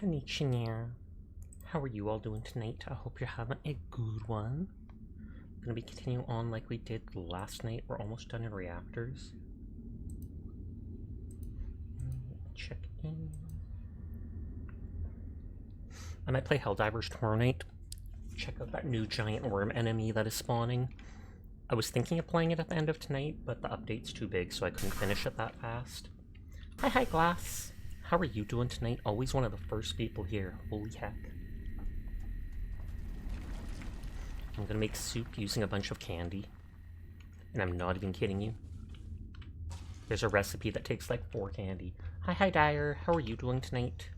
Konnichiwa. How are you all doing tonight? I hope you're having a good one. I'm gonna be continuing on like we did last night. We're almost done in reactors. Check in. I might play Helldivers tomorrow night. Check out that new giant worm enemy that is spawning. I was thinking of playing it at the end of tonight, but the update's too big, so I couldn't finish it that fast. Hi, Glass. How are you doing tonight? Always one of the first people here. Holy heck. I'm gonna make soup using a bunch of candy. And I'm not even kidding you. There's a recipe that takes like 4 candy. Hi, Dyer. How are you doing tonight?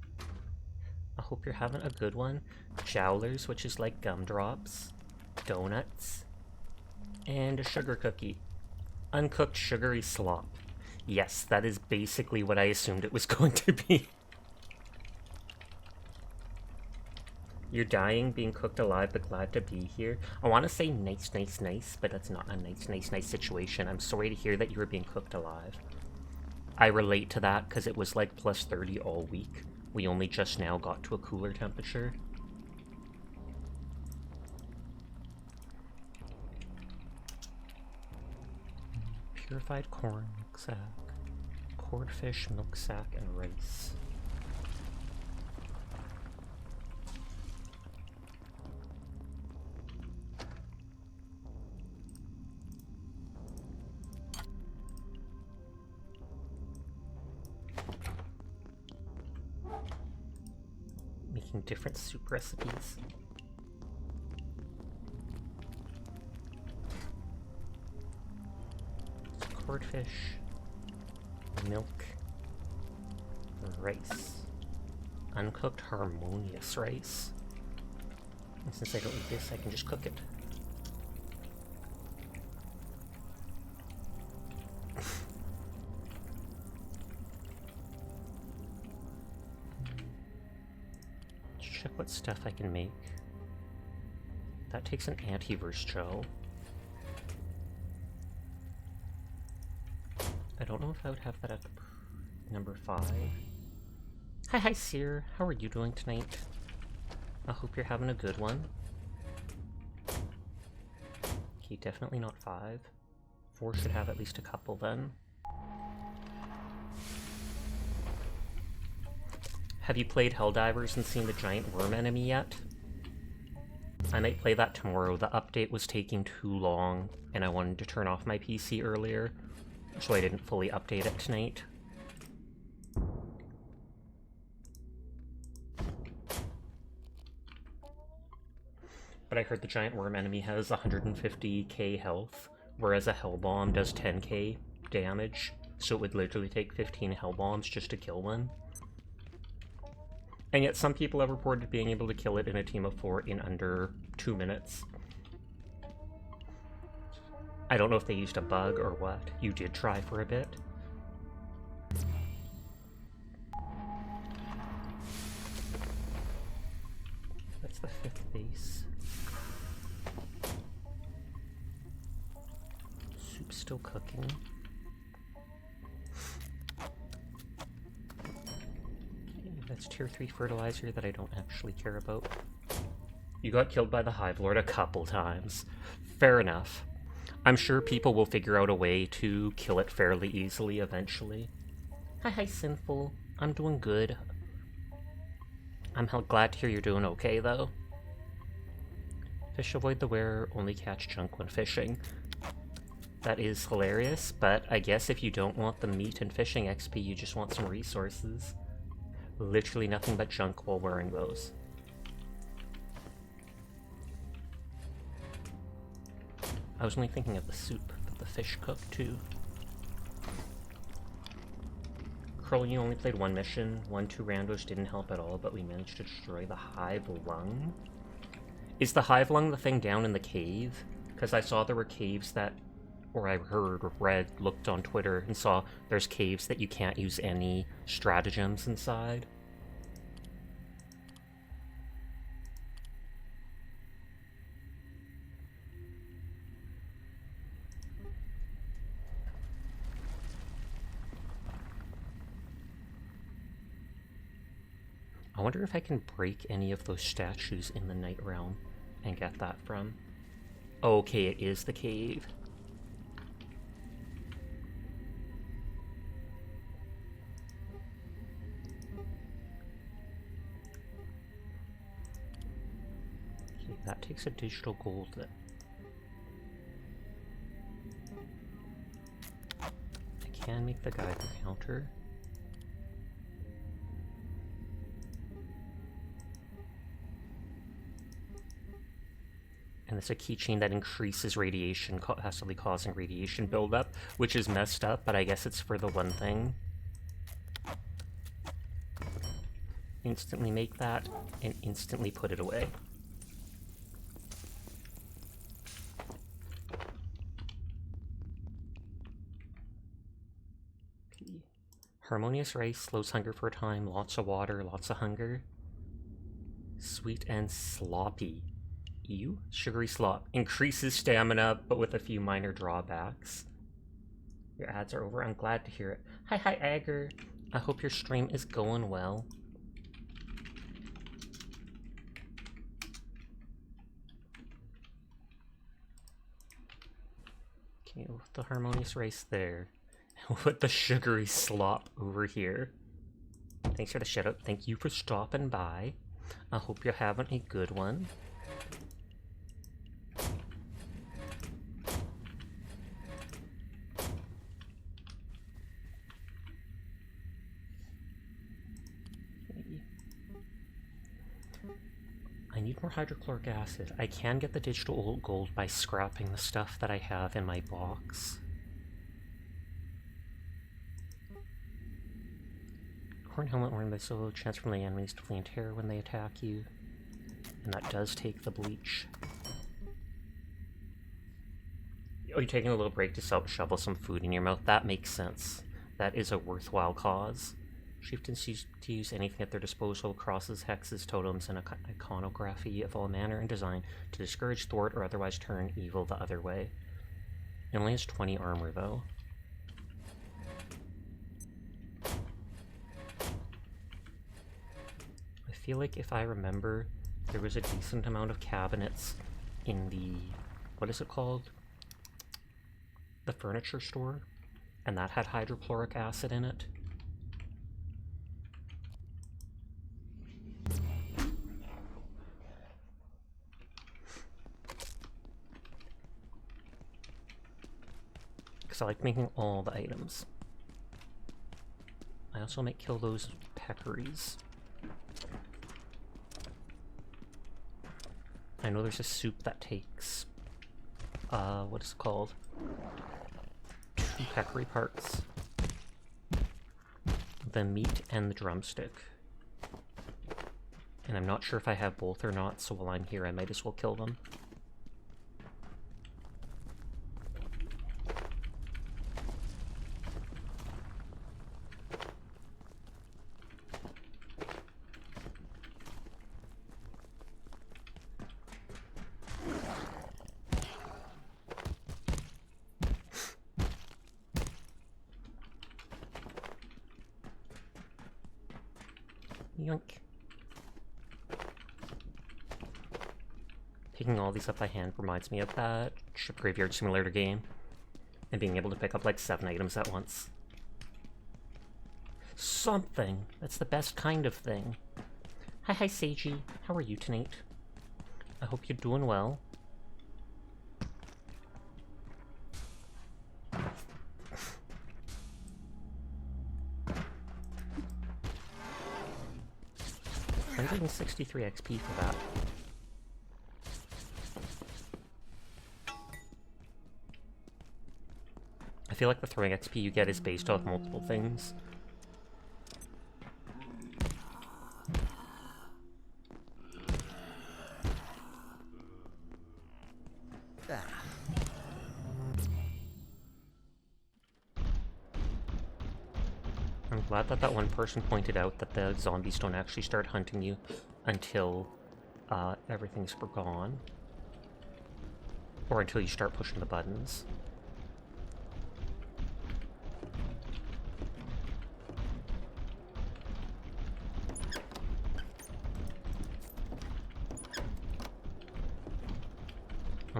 I hope you're having a good one. Jowlers, which is like gumdrops. Donuts. And a sugar cookie. Uncooked sugary slop. Yes, that is basically what I assumed it was going to be. You're dying, being cooked alive, but glad to be here. I want to say nice, but that's not a nice situation. I'm sorry to hear that you were being cooked alive. I relate to that because it was like plus 30 all week. We only just now got to a cooler temperature. Purified corn, milk sack, codfish, milk sack, and rice. Making different soup recipes. Codfish, milk, rice, uncooked harmonious rice. And since I don't eat this, I can just cook it. Check what stuff I can make. That takes an antiverse gel. I don't know if I would have that at number 5. Hi, Seer. How are you doing tonight? I hope you're having a good one. Okay, definitely not 5. 4 should have at least a couple then. Have you played Helldivers and seen the giant worm enemy yet? I might play that tomorrow. The update was taking too long, and I wanted to turn off my PC earlier, so I didn't fully update it tonight. But I heard the giant worm enemy has 150k health, whereas a hell bomb does 10k damage, so it would literally take 15 hell bombs just to kill one. And yet some people have reported being able to kill it in a team of 4 in under 2 minutes. I don't know if they used a bug or what. You did try for a bit. That's the 5th base. Soup's still cooking. That's tier 3 fertilizer that I don't actually care about. You got killed by the Hive Lord a couple times. Fair enough. I'm sure people will figure out a way to kill it fairly easily eventually. Hi, Sinful. I'm doing good. I'm glad to hear you're doing okay, though. Fish avoid the wearer, only catch junk when fishing. That is hilarious, but I guess if you don't want the meat and fishing XP, you just want some resources. Literally nothing but junk while wearing those. I was only thinking of the soup, but the fish cooked too. Curl, you only played 1 mission. 1-2 randos didn't help at all, but we managed to destroy the Hive Lung. Is the Hive Lung the thing down in the cave? Because I saw there were caves that, or I heard or read, looked on Twitter and saw there's caves that you can't use any stratagems inside. I wonder if I can break any of those statues in the Night Realm and get that from... Okay, it is the cave. Okay, that takes a digital gold that... I can make the Geiger counter. And it's a keychain that increases radiation, possibly causing radiation buildup, which is messed up, but I guess it's for the one thing. Instantly make that, and instantly put it away. Okay. Harmonious rice slows hunger for a time, lots of water, lots of hunger. Sweet and sloppy. Ew. Sugary slop. Increases stamina, but with a few minor drawbacks. Your ads are over. I'm glad to hear it. Hi, Agar. I hope your stream is going well. Okay, with the harmonious rice there. With the sugary slop over here. Thanks for the shout out. Thank you for stopping by. I hope you're having a good one. I need more hydrochloric acid. I can get the digital gold by scrapping the stuff that I have in my box. Horn helmet worn by solo, chance from the enemies to flee in terror when they attack you. And that does take the bleach. Oh, you're taking a little break to shovel some food in your mouth. That makes sense. That is a worthwhile cause. Chieftains used to use anything at their disposal, crosses, hexes, totems, and iconography of all manner and design to discourage, thwart, or otherwise turn evil the other way. It only has 20 armor, though. I feel like if I remember, there was a decent amount of cabinets in the... what is it called? The furniture store? And that had hydrochloric acid in it. I like making all the items. I also might kill those peccaries. I know there's a soup that takes, what is it called? 2 peccary parts. The meat and the drumstick. And I'm not sure if I have both or not, so while I'm here I might as well kill them. Yoink. Picking all these up by hand reminds me of that Ship Graveyard Simulator game. And being able to pick up like 7 items at once. Something! That's the best kind of thing. Hi Seiji. How are you tonight? I hope you're doing well. I'm getting 63 XP for that. I feel like the throwing XP you get is based off multiple things. I'm glad that that one person pointed out that the zombies don't actually start hunting you until everything's gone. Or until you start pushing the buttons.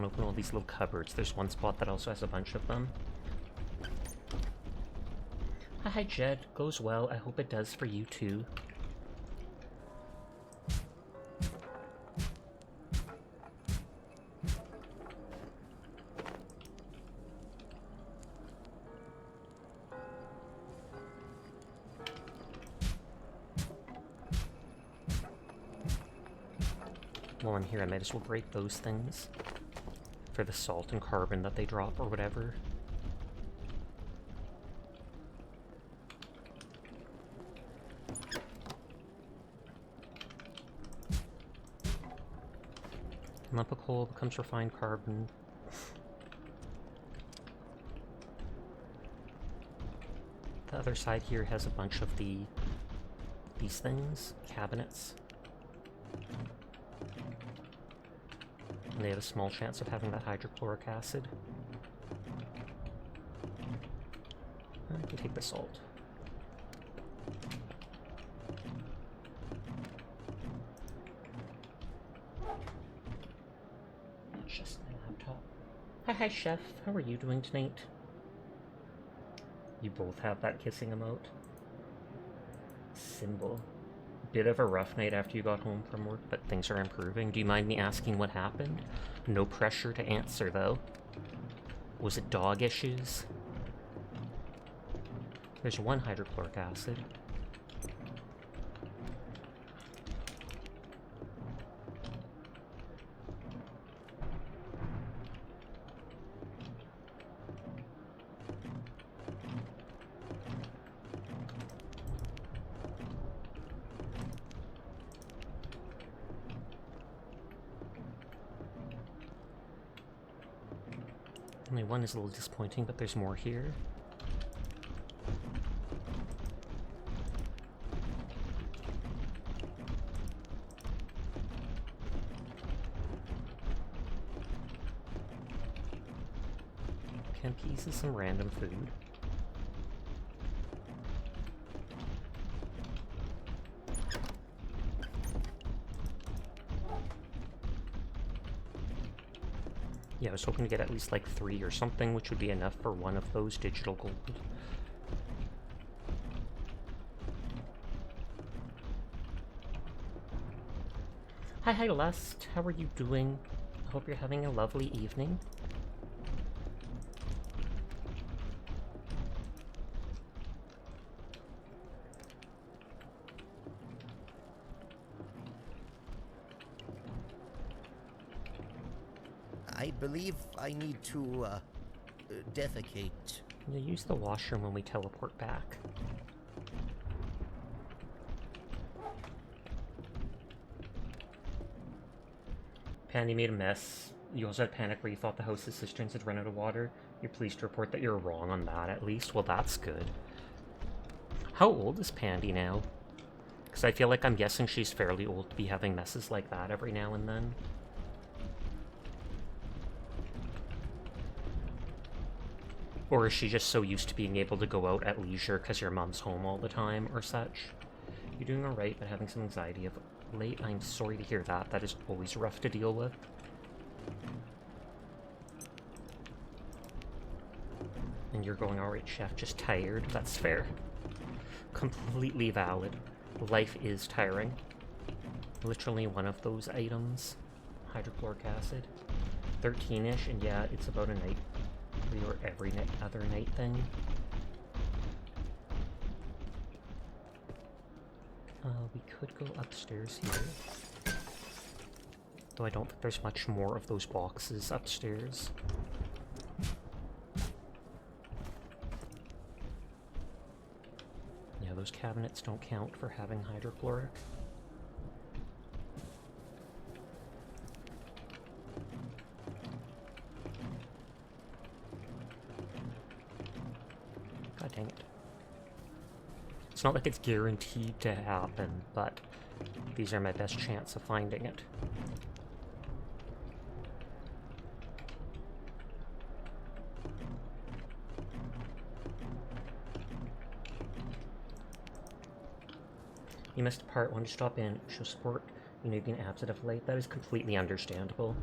can't open all these little cupboards. There's one spot that also has a bunch of them. Hi, Jed. Goes well. I hope it does for you, too. While I'm here, I might as well break those things for the salt and carbon that they drop or whatever. A lump of coal becomes refined carbon. The other side here has a bunch of these things, cabinets. And they have a small chance of having that hydrochloric acid. I can take the salt. Just my laptop. Hi, Chef. How are you doing tonight? You both have that kissing emote. Symbol. Bit of a rough night after you got home from work, but things are improving. Do you mind me asking what happened? No pressure to answer, though. Was it dog issues? There's one hydrochloric acid. Only one is a little disappointing, but there's more here. Canned peas is some random food. Yeah, I was hoping to get at least like 3 or something, which would be enough for one of those digital gold. Hi, Lust. How are you doing? I hope you're having a lovely evening. I believe I need to, defecate. Yeah, use the washroom when we teleport back. Pandy made a mess. You also had panic where you thought the house's cisterns had run out of water. You're pleased to report that you're wrong on that, at least. Well, that's good. How old is Pandy now? Because I feel like I'm guessing she's fairly old to be having messes like that every now and then. Or is she just so used to being able to go out at leisure because your mom's home all the time or such? You're doing alright, but having some anxiety of late. I'm sorry to hear that. That is always rough to deal with. And you're going alright, Chef, just tired. That's fair. Completely valid. Life is tiring. Literally one of those items. Hydrochloric acid. 13-ish, and yeah, it's about a night or every other night thing. We could go upstairs here. Though I don't think there's much more of those boxes upstairs. Yeah, those cabinets don't count for having hydrochloric. God dang it. It's not like it's guaranteed to happen, but these are my best chance of finding it. You missed a part, wanted to stop in, show support. You know you've been absent of late. That is completely understandable.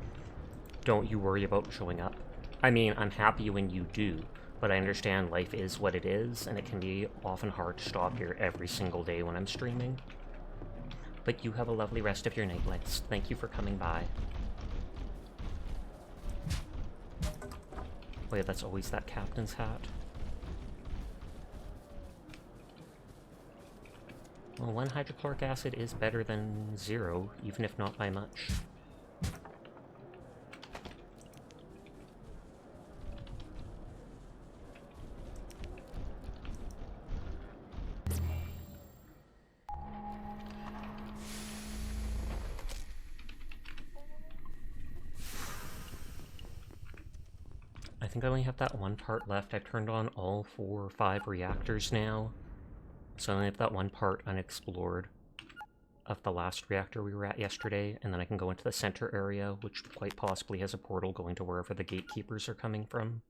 don't you worry about showing up. I mean, I'm happy when you do, but I understand life is what it is, and it can be often hard to stop here every single day when I'm streaming. But you have a lovely rest of your night, Lex. Thank you for coming by. Oh yeah, that's always that captain's hat. Well, 1 hydrochloric acid is better than 0, even if not by much. I think I only have that one part left. I've turned on all 4 or 5 reactors now. So I only have that one part unexplored of the last reactor we were at yesterday, and then I can go into the center area, which quite possibly has a portal going to wherever the gatekeepers are coming from.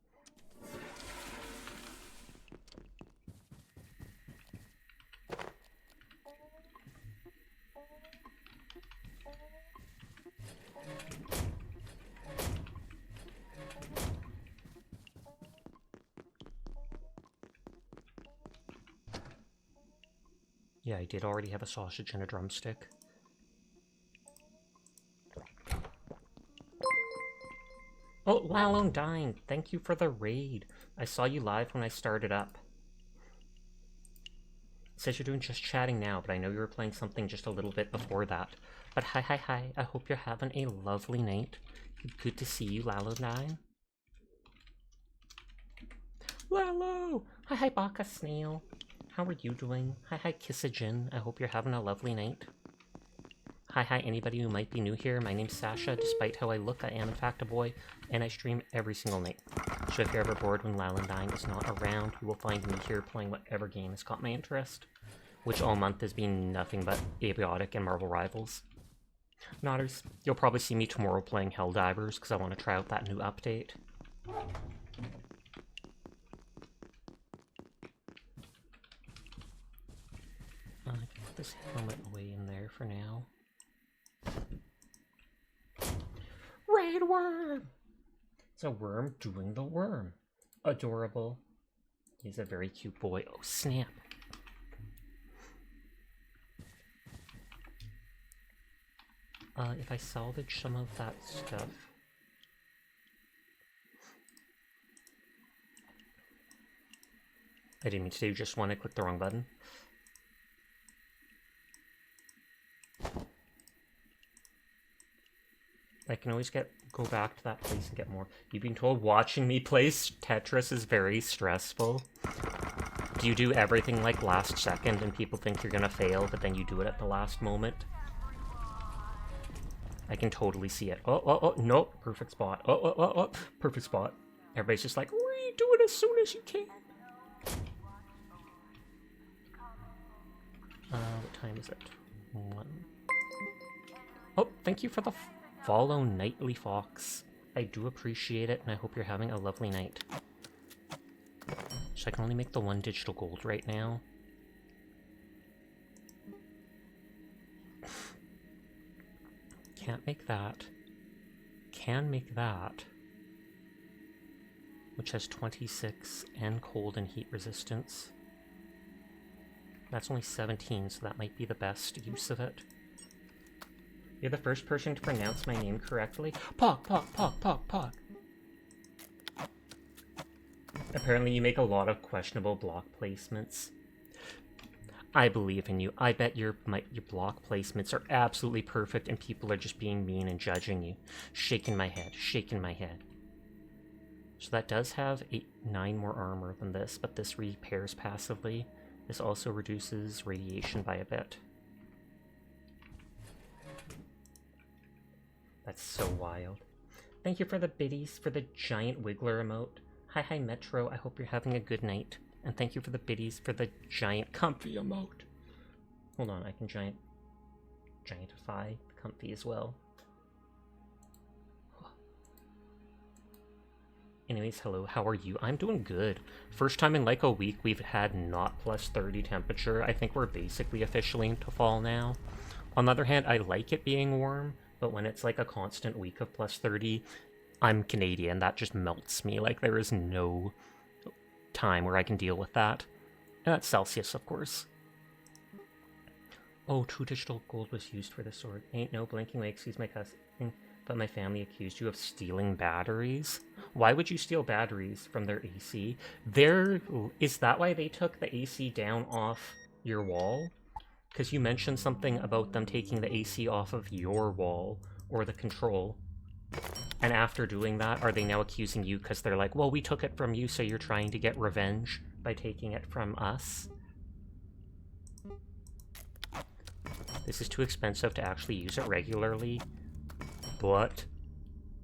Yeah, I did already have a sausage and a drumstick. Oh, Lalone Dine, thank you for the raid. I saw you live when I started up. It says you're doing just chatting now, but I know you were playing something just a little bit before that. But hi, I hope you're having a lovely night. Good to see you, Lalo Dine. Lalo! Hi, Baka Snail. How are you doing? Hi, Kissajin. I hope you're having a lovely night. Hi, anybody who might be new here. My name's Sasha. Despite how I look, I am in fact a boy, and I stream every single night. So if you're ever bored when Lalandine is not around, you will find me here playing whatever game has caught my interest, which all month has been nothing but Abiotic and Marvel Rivals. Nodders, you'll probably see me tomorrow playing Helldivers, because I want to try out that new update. I can put this helmet away in there for now. Red worm! It's a worm doing the worm. Adorable. He's a very cute boy. Oh, snap. If I salvage some of that stuff... I didn't mean to do just one, I clicked the wrong button. I can always go back to that place and get more. You've been told watching me play Tetris is very stressful. Do you do everything like last second and people think you're gonna fail, but then you do it at the last moment? I can totally see it. Oh, no, perfect spot. Oh, perfect spot. Everybody's just like, do it as soon as you can. What time is it? 1. Oh, thank you for the follow, Nightly Fox. I do appreciate it, and I hope you're having a lovely night. So I can only make the 1 digital gold right now. Can't make that. Can make that. Which has 26 and cold and heat resistance. That's only 17, so that might be the best use of it. You're the first person to pronounce my name correctly. Pog. Apparently you make a lot of questionable block placements. I believe in you. I bet your block placements are absolutely perfect and people are just being mean and judging you. Shaking my head. So that does have 9 more armor than this, but this repairs passively. This also reduces radiation by a bit. That's so wild. Thank you for the biddies, for the giant wiggler emote. Hi, Metro. I hope you're having a good night. And thank you for the biddies for the giant comfy emote. Hold on, I can giantify comfy as well. Anyways, hello, how are you? I'm doing good. First time in like a week we've had not plus 30 temperature. I think we're basically officially into fall now. On the other hand, I like it being warm, but when it's like a constant week of plus 30, I'm Canadian. That just melts me. Like, there is no time where I can deal with that. And that's Celsius, of course. Oh, 2 digital gold was used for the sword. Ain't no blinking way, excuse my cussing, but my family accused you of stealing batteries. Why would you steal batteries from their AC? Is that why they took the AC down off your wall? Because you mentioned something about them taking the AC off of your wall, or the control. And after doing that, are they now accusing you because they're like, well, we took it from you, so you're trying to get revenge by taking it from us? This is too expensive to actually use it regularly, but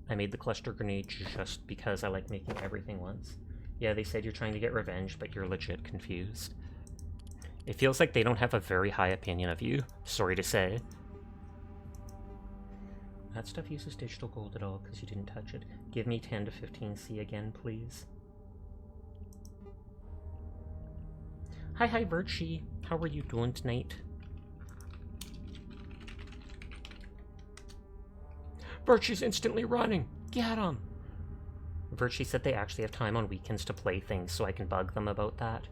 I made the cluster grenade just because I like making everything once. Yeah, they said you're trying to get revenge, but you're legit confused. It feels like they don't have a very high opinion of you, sorry to say. That stuff uses digital gold at all because you didn't touch it. Give me 10 to 15C again, please. Hi, Virchie. How are you doing tonight? Virchie's instantly running. Get him. Virchie said they actually have time on weekends to play things, so I can bug them about that.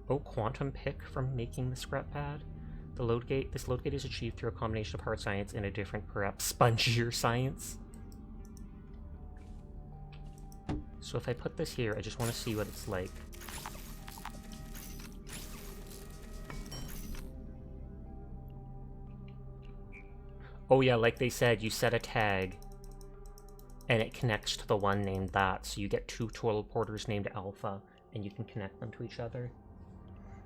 Oh, quantum pick from making the scrap pad. This load gate is achieved through a combination of hard science and a different, perhaps spongier science. So if I put this here, I just want to see what it's like. Oh yeah, like they said, you set a tag, and it connects to the one named that, so you get 2 teleporters named Alpha, and you can connect them to each other.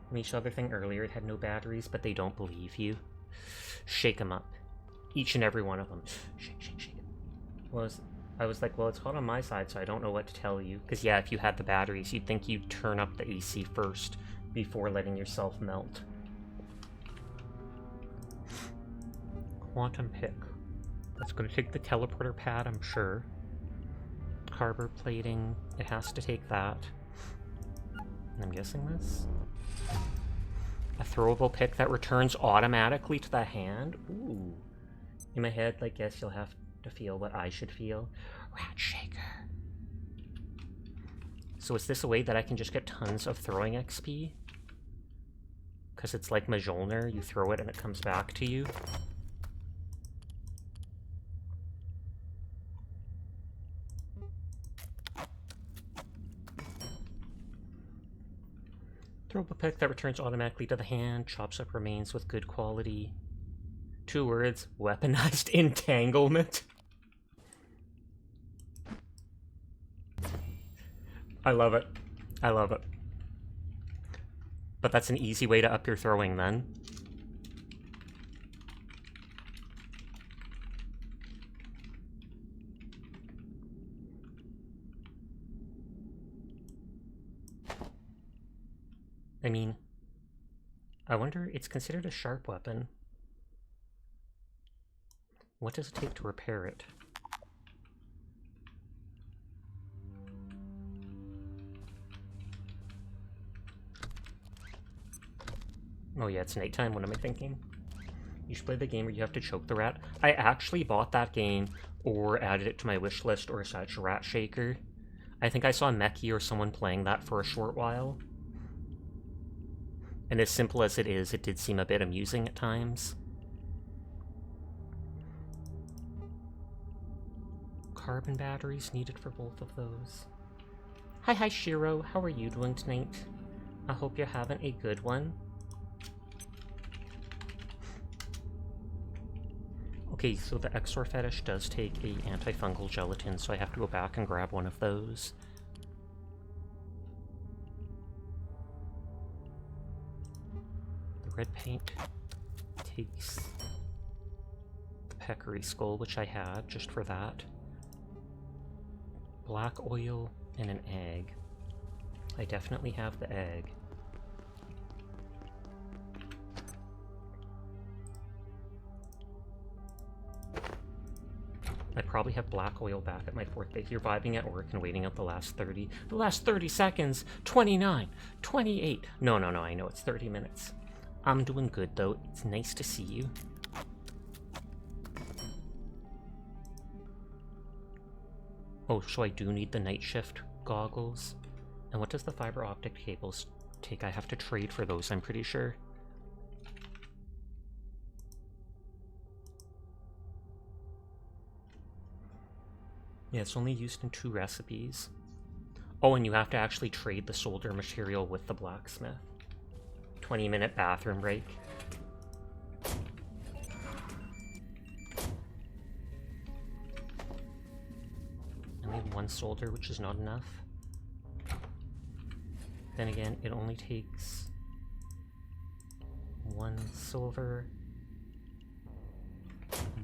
And each other thing earlier, it had no batteries, but they don't believe you. Shake them up. Each and every one of them. Shake, shake, shake. I was like, well, it's hot on my side, so I don't know what to tell you. Because yeah, if you had the batteries, you'd think you'd turn up the AC first before letting yourself melt. Quantum pick. That's going to take the teleporter pad, I'm sure. Carbon plating. It has to take that. And I'm guessing this. A throwable pick that returns automatically to the hand? Ooh. In my head, I guess you'll have to feel what I should feel. Rat Shaker. So is this a way that I can just get tons of throwing XP? Because it's like Mjolnir, you throw it and it comes back to you. Throwable pick that returns automatically to the hand, chops up remains with good quality. 2 words, weaponized entanglement. I love it. I love it. But that's an easy way to up your throwing then. I mean, I wonder, it's considered a sharp weapon. What does it take to repair it? Oh yeah, it's nighttime. What am I thinking? You should play the game where you have to choke the rat. I actually bought that game or added it to my wish list or such, Rat Shaker. I think I saw Meki or someone playing that for a short while. And as simple as it is, it did seem a bit amusing at times. Carbon batteries needed for both of those. Hi, Shiro. How are you doing tonight? I hope you're having a good one. Okay, so the Exor Fetish does take a antifungal gelatin, so I have to go back and grab one of those. The red paint takes the peccary skull, which I had, just for that. Black oil and an egg. I definitely have the egg. I probably have black oil back at my 4th base. You're vibing at work and waiting out the last 30. The last 30 seconds! 29! 28! No, I know it's 30 minutes. I'm doing good, though. It's nice to see you. Oh, so I do need the night shift goggles. And what does the fiber optic cables take? I have to trade for those, I'm pretty sure. Yeah, it's only used in 2 recipes. Oh, and you have to actually trade the solder material with the blacksmith. 20-minute bathroom break. I need 1 solder, which is not enough. Then again, it only takes 1 silver,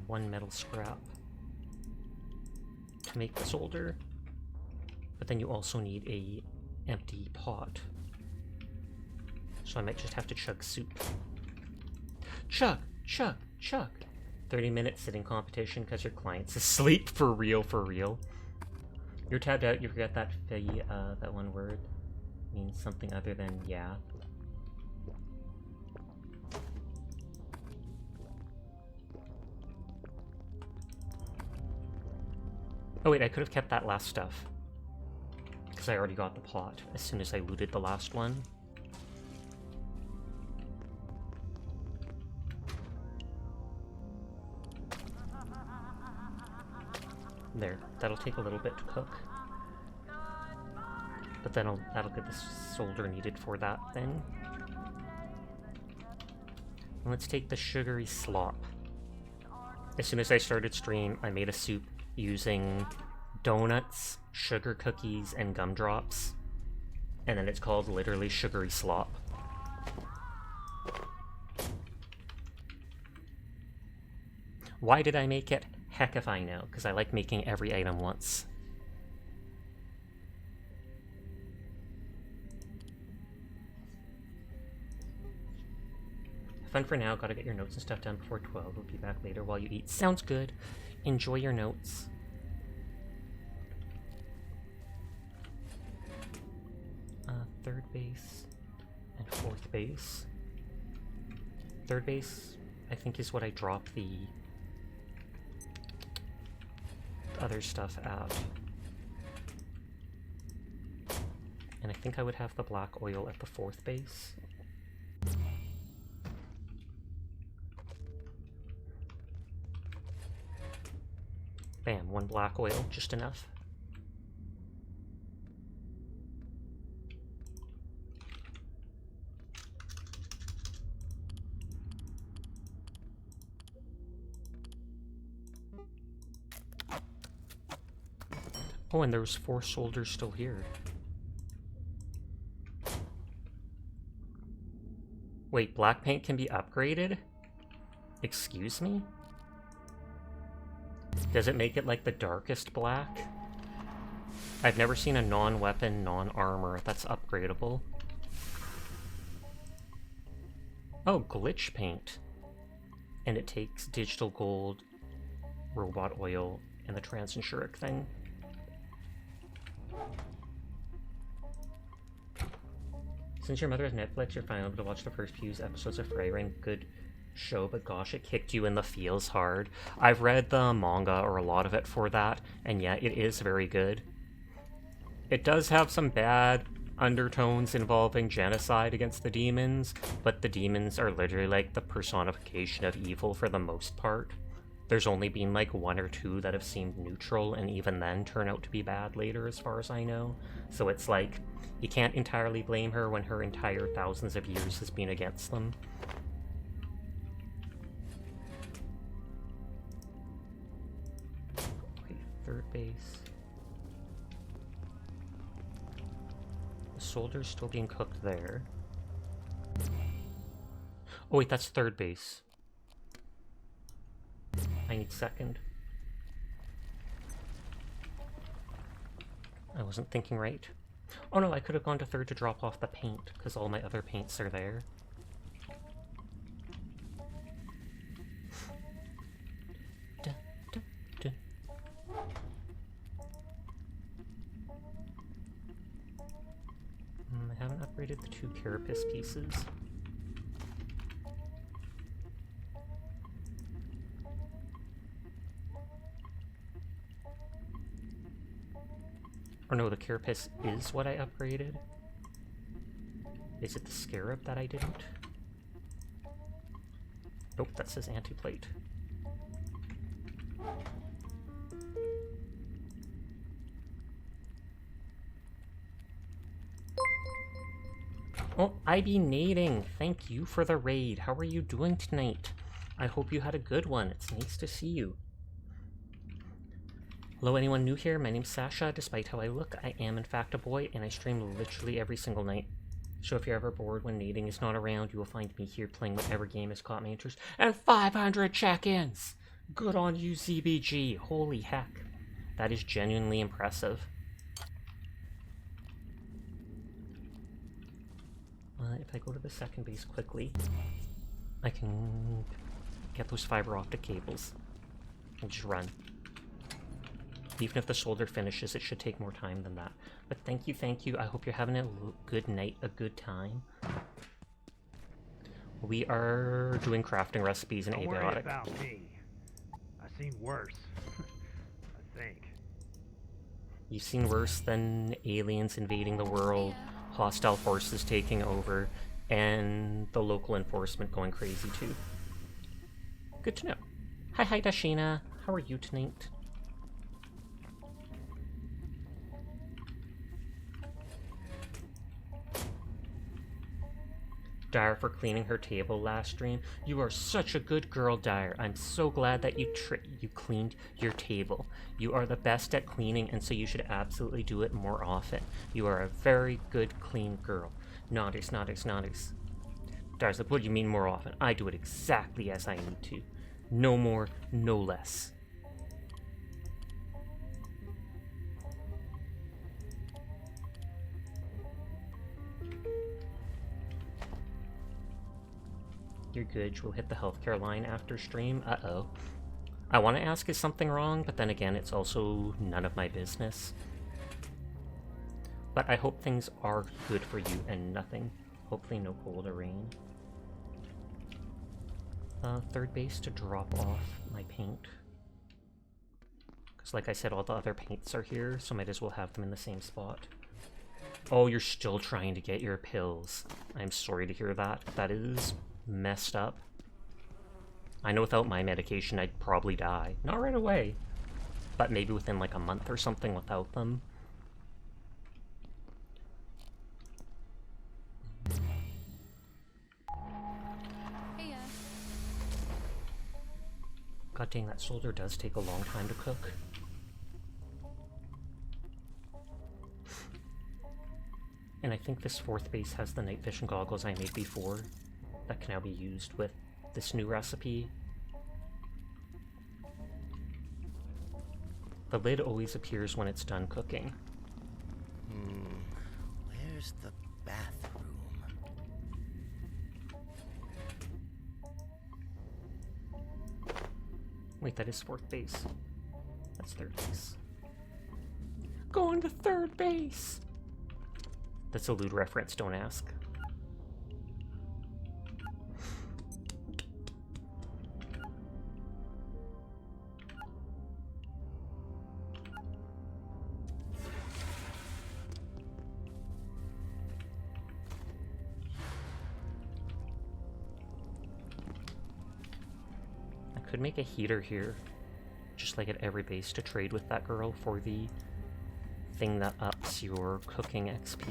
1 metal scrap to make the solder. But then you also need a empty pot. So I might just have to chug soup. Chug! 30-minute sitting competition because your client's asleep. For real, for real. You're tabbed out, you forget that that one word means something other than yeah. Oh wait, I could have kept that last stuff. Because I already got the pot as soon as I looted the last one. There, that'll take a little bit to cook. But then that'll get the solder needed for that thing. And let's take the sugary slop. As soon as I started stream, I made a soup using donuts, sugar cookies, and gumdrops. And then it's called literally sugary slop. Why did I make it? Heck if I know, because I like making every item once. Fun for now, gotta get your notes and stuff done before 12. We'll be back later while you eat. Sounds good. Enjoy your notes. Third base and 4th base. 3rd base, I think, is what I dropped the other stuff at. And I think I would have the black oil at the 4th base. Bam, 1 black oil, just enough. Oh, and there's 4 soldiers still here. Wait, black paint can be upgraded? Excuse me? Does it make it like the darkest black? I've never seen a non-weapon, non-armor that's upgradable. Oh, glitch paint. And it takes digital gold, robot oil, and the transensuric thing. Since your mother has Netflix, you're finally able to watch the first few episodes of Frey Ring. Good show, but gosh, it kicked you in the feels hard. I've read the manga, or a lot of it, for that, and yeah, it is very good. It does have some bad undertones involving genocide against the demons, but the demons are literally like the personification of evil for the most part. There's only been like 1 or 2 that have seemed neutral, and even then turn out to be bad later, as far as I know. So it's like, you can't entirely blame her when her entire thousands of years has been against them. Okay, 3rd base. The solder's still being cooked there. Oh wait, that's 3rd base. I need 2nd. I wasn't thinking right. Oh no, I could have gone to 3rd to drop off the paint, because all my other paints are there. I haven't upgraded the 2 carapace pieces. Or no, the carapace is what I upgraded. Is it the scarab that I didn't? Nope, that says anti-plate. Oh, I be nading. Thank you for the raid. How are you doing tonight? I hope you had a good one. It's nice to see you. Hello, anyone new here? My name's Sasha. Despite how I look, I am in fact a boy, and I stream literally every single night. So if you're ever bored when nading is not around, you will find me here playing whatever game has caught my interest. And 500 check-ins! Good on you, ZBG. Holy heck. That is genuinely impressive. If I go to the second base quickly, I can get those fiber optic cables and just run. Even if the solder finishes, it should take more time than that. But thank you. I hope you're having a good night, a good time. We are doing crafting recipes in Abiotic. Don't worry about me. I've seen worse. I think. You've seen worse than aliens invading the world, hostile forces taking over, and the local enforcement going crazy too. Good to know. Hi, Dashina. How are you tonight? Dyer for cleaning her table last stream. You are such a good girl, Dyer. I'm so glad that you cleaned your table. You are the best at cleaning, and so you should absolutely do it more often. You are a very good, clean girl. Naughties. Dyer's like, what do you mean more often? I do it exactly as I need to. No more, no less. You're good. We'll hit the healthcare line after stream. Uh-oh. I want to ask, is something wrong? But then again, it's also none of my business. But I hope things are good for you and nothing. Hopefully no cold or rain. Third base to drop off my paint. Because like I said, all the other paints are here, so might as well have them in the same spot. Oh, you're still trying to get your pills. I'm sorry to hear that. That is messed up. I know without my medication I'd probably die. Not right away, but maybe within like a month or something without them. Hey, God dang, that soldier does take a long time to cook. And I think this fourth base has the night vision goggles I made before that can now be used with this new recipe. The lid always appears when it's done cooking. Where's the bathroom? Wait, that is fourth base. That's third base. Going to third base! That's a lewd reference, don't ask. I could make a heater here, just like at every base, to trade with that girl for the thing that ups your cooking XP.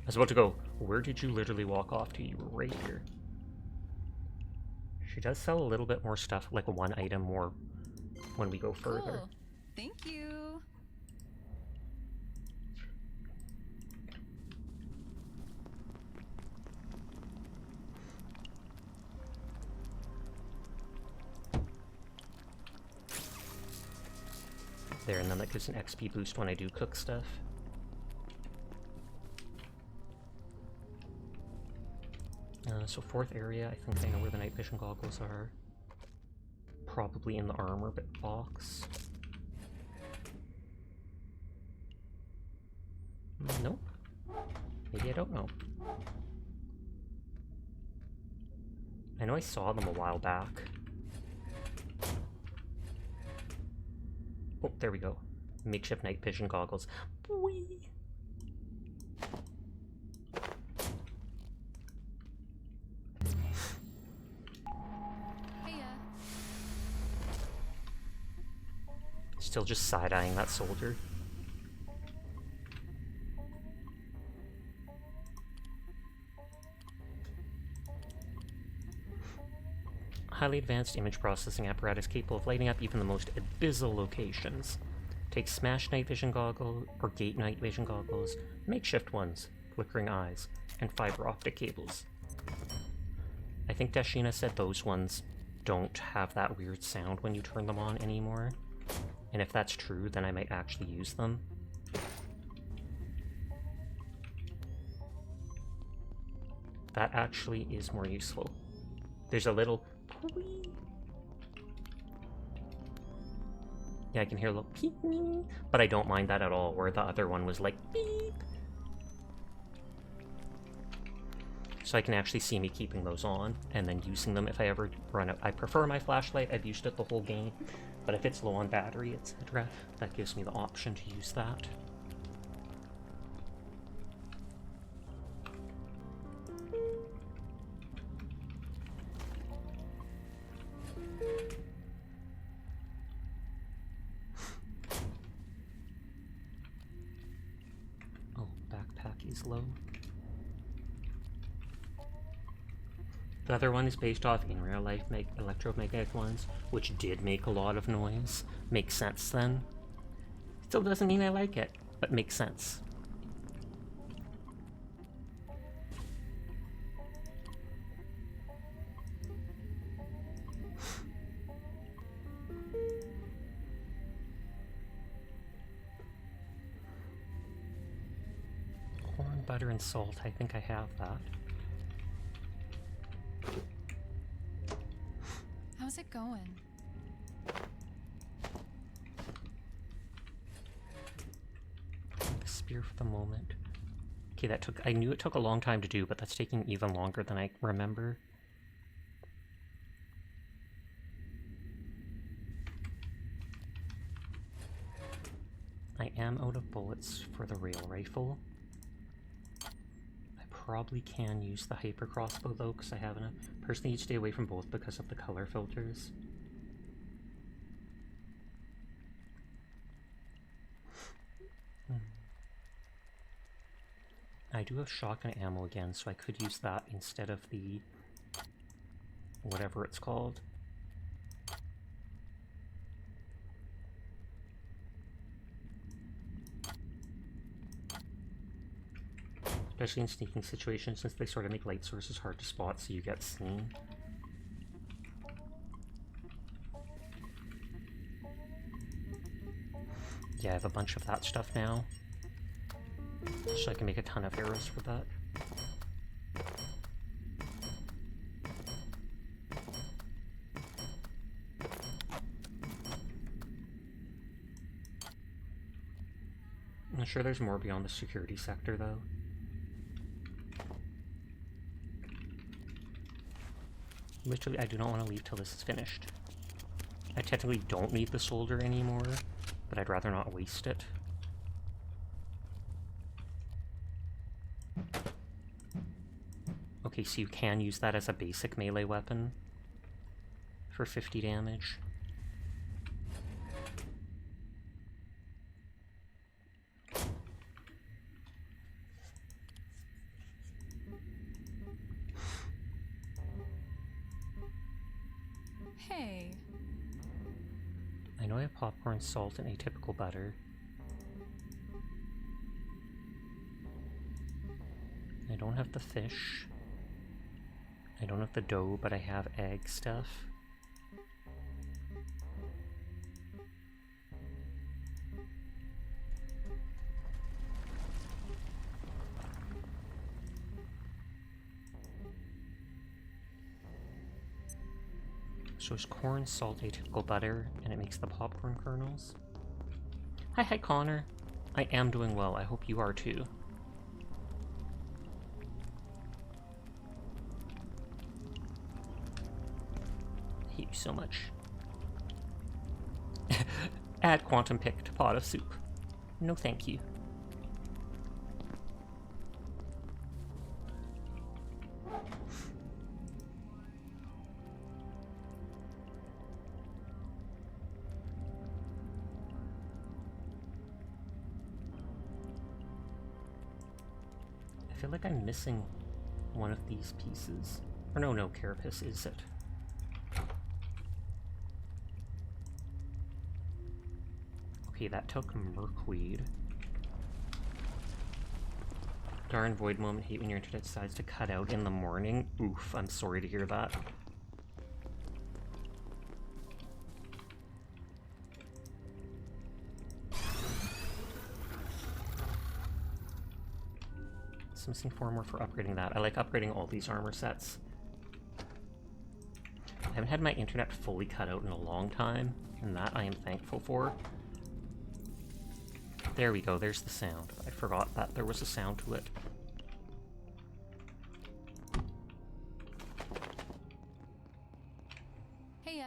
I was about to go, where did you literally walk off to? You were right here. She does sell a little bit more stuff, like one item more when we go further. cool. Thank you. There, and then that gives an XP boost when I do cook stuff. So fourth area, I think I know where the night vision goggles are. Probably in the armor box. Nope. Maybe I don't know. I know I saw them a while back. Oh, there we go. Makeshift night vision goggles. Whee! Hey, Still just side-eyeing that soldier. Highly advanced image processing apparatus capable of lighting up even the most abyssal locations. Take smash night vision goggles, or gate night vision goggles, makeshift ones, flickering eyes, and fiber optic cables. I think Dashina said those ones don't have that weird sound when you turn them on anymore. And if that's true, then I might actually use them. That actually is more useful. There's a little... Yeah, I can hear a little peep, but I don't mind that at all, where the other one was like beep. So I can actually see me keeping those on, and then using them if I ever run out. I prefer my flashlight, I've used it the whole game, but if it's low on battery, etc., that gives me the option to use that. Oh, backpack is low. The other one is based off in real life electromagnetic ones, which did make a lot of noise. Makes sense then. Still doesn't mean I like it, but makes sense. Corn, butter, and salt. I think I have that. how's it going? The spear for the moment. Okay, that took... I knew it took a long time to do, but that's taking even longer than I remember. I am out of bullets for the rail rifle. I probably can use the hyper crossbow though, because I have enough. Personally, you'd stay away from both because of the color filters. I do have shotgun ammo again, so I could use that instead of the... whatever it's called. Especially in sneaking situations, since they sort of make light sources hard to spot so you get seen. Yeah, I have a bunch of that stuff now. So I can make a ton of arrows for that. I'm sure there's more beyond the security sector, though. Literally, I do not want to leave till this is finished. I technically don't need the solder anymore, but I'd rather not waste it. Okay, so you can use that as a basic melee weapon for 50 damage. Hey. I know I have popcorn, salt, and atypical butter. I don't have the fish. I don't have the dough, but I have egg stuff. So it's corn, salt, atypical butter, and it makes the popcorn kernels. Hi, Connor. I am doing well. I hope you are too. I hate you so much. Add quantum pick to pot of soup. No thank you. I feel like I'm missing one of these pieces. Or no, carapace is it. Okay, that took merkweed. Darn void moment, hate when your internet decides to cut out in the morning. Oof, I'm sorry to hear that. So I'm missing 4 more for upgrading that. I like upgrading all these armor sets. I haven't had my internet fully cut out in a long time, and that I am thankful for. There we go, there's the sound. I forgot that there was a sound to it. Hey,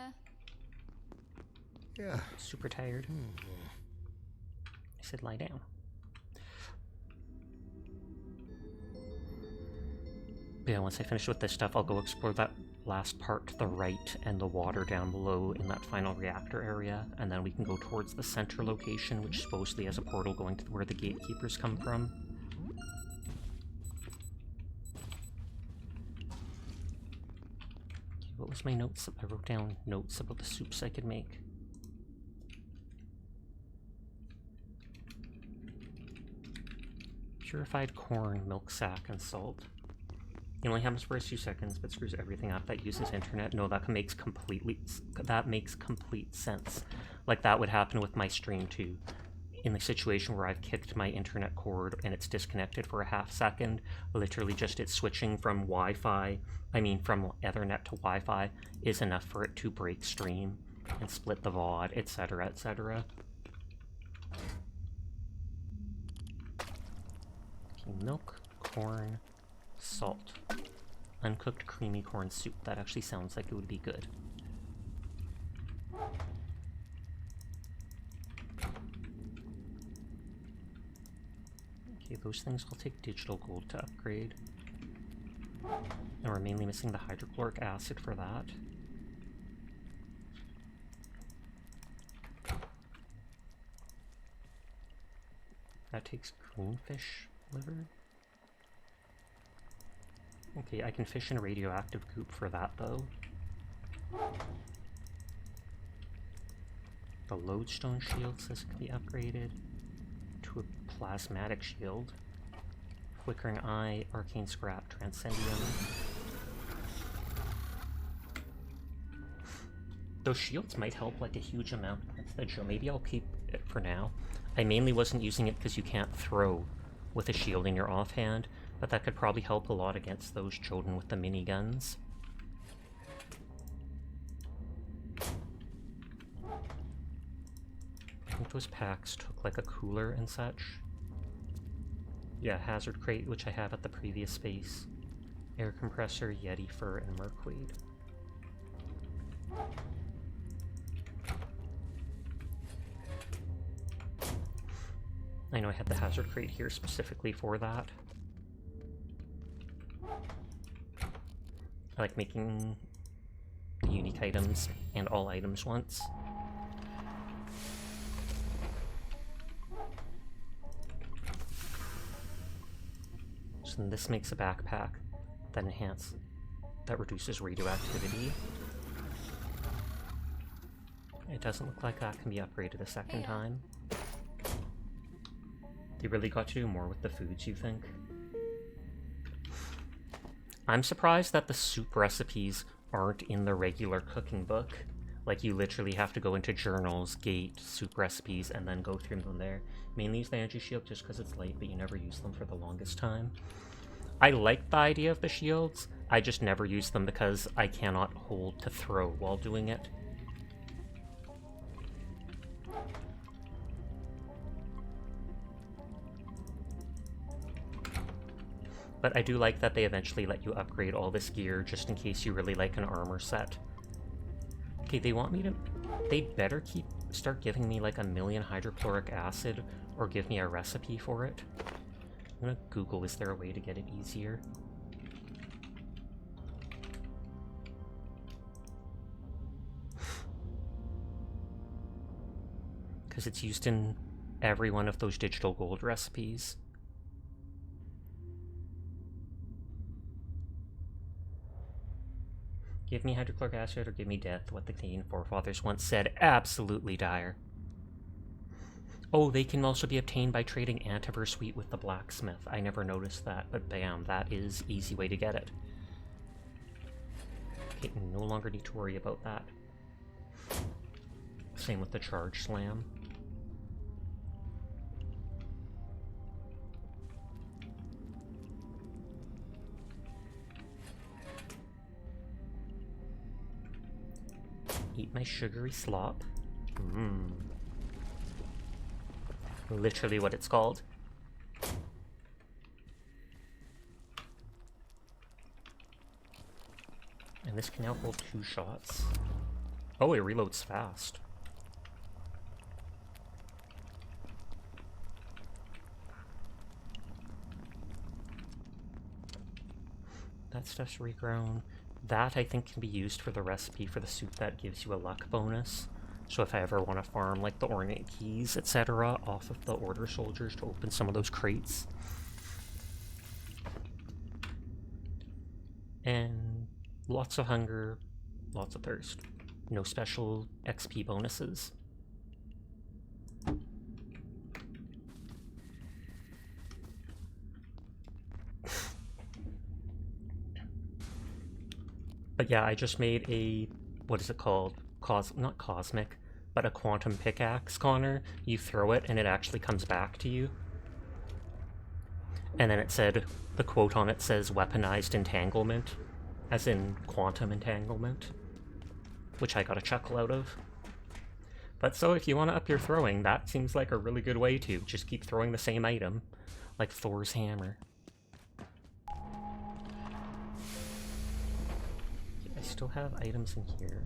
Yeah. Super tired. I said lie down. But yeah, once I finish with this stuff, I'll go explore that last part to the right and the water down below in that final reactor area, and then we can go towards the center location, which supposedly has a portal going to where the gatekeepers come from. Okay, what was my notes? I wrote down notes about the soups I could make. Purified corn, milk sack, and salt. It only happens for a few seconds, but screws everything up that uses internet. No, that makes complete sense. Like that would happen with my stream too. In the situation where I've kicked my internet cord and it's disconnected for a half second, literally just it switching from Wi-Fi, from Ethernet to Wi-Fi is enough for it to break stream and split the VOD, etc., etc. Okay, milk, corn, salt. Uncooked creamy corn soup. That actually sounds like it would be good. Okay, those things will take digital gold to upgrade. And we're mainly missing the hydrochloric acid for that. That takes greenfish liver. Okay, I can fish in a radioactive goop for that, though. The lodestone shield says it can be upgraded to a plasmatic shield. Flickering eye, arcane scrap, transcendium. Those shields might help like a huge amount. That's the joke. Maybe I'll keep it for now. I mainly wasn't using it because you can't throw with a shield in your offhand, but that could probably help a lot against those Joden with the miniguns. I think those packs took like a cooler and such. Yeah, hazard crate, which I have at the previous space. Air compressor, yeti fur, and merkweed. I know I had the hazard crate here specifically for that. I like making the unique items and all items once. So then this makes a backpack that reduces radioactivity. It doesn't look like that can be upgraded a second time. They really got to do more with the foods, you think? I'm surprised that the soup recipes aren't in the regular cooking book. Like, you literally have to go into journals, gate, soup recipes, and then go through them there. Mainly use the energy shield just because it's light, but you never use them for the longest time. I like the idea of the shields, I just never use them because I cannot hold to throw while doing it. But I do like that they eventually let you upgrade all this gear just in case you really like an armor set. Okay, they want me to... They'd better start giving me like 1,000,000 hydrochloric acid or give me a recipe for it. I'm gonna Google, is there a way to get it easier? Because it's used in every one of those digital gold recipes. Give me hydrochloric acid or give me death, what the Canadian forefathers once said. Absolutely dire. Oh, they can also be obtained by trading antiverse wheat with the blacksmith. I never noticed that, but bam, that is easy way to get it. Okay, no longer need to worry about that. Same with the charge slam. Eat my sugary slop. Mmm. Literally what it's called. And this can now hold 2 shots. Oh, it reloads fast. That stuff's regrown. That, I think, can be used for the recipe for the suit that gives you a luck bonus. So if I ever want to farm, like, the ornate keys, etc., off of the order soldiers to open some of those crates. And lots of hunger, lots of thirst. No special XP bonuses. But yeah, I just made a, what is it called? Not cosmic, but a quantum pickaxe, Connor. You throw it and it actually comes back to you. And then it said, the quote on it says weaponized entanglement, as in quantum entanglement, which I got a chuckle out of. But so if you want to up your throwing, that seems like a really good way to. Just keep throwing the same item, like Thor's hammer. I still have items in here.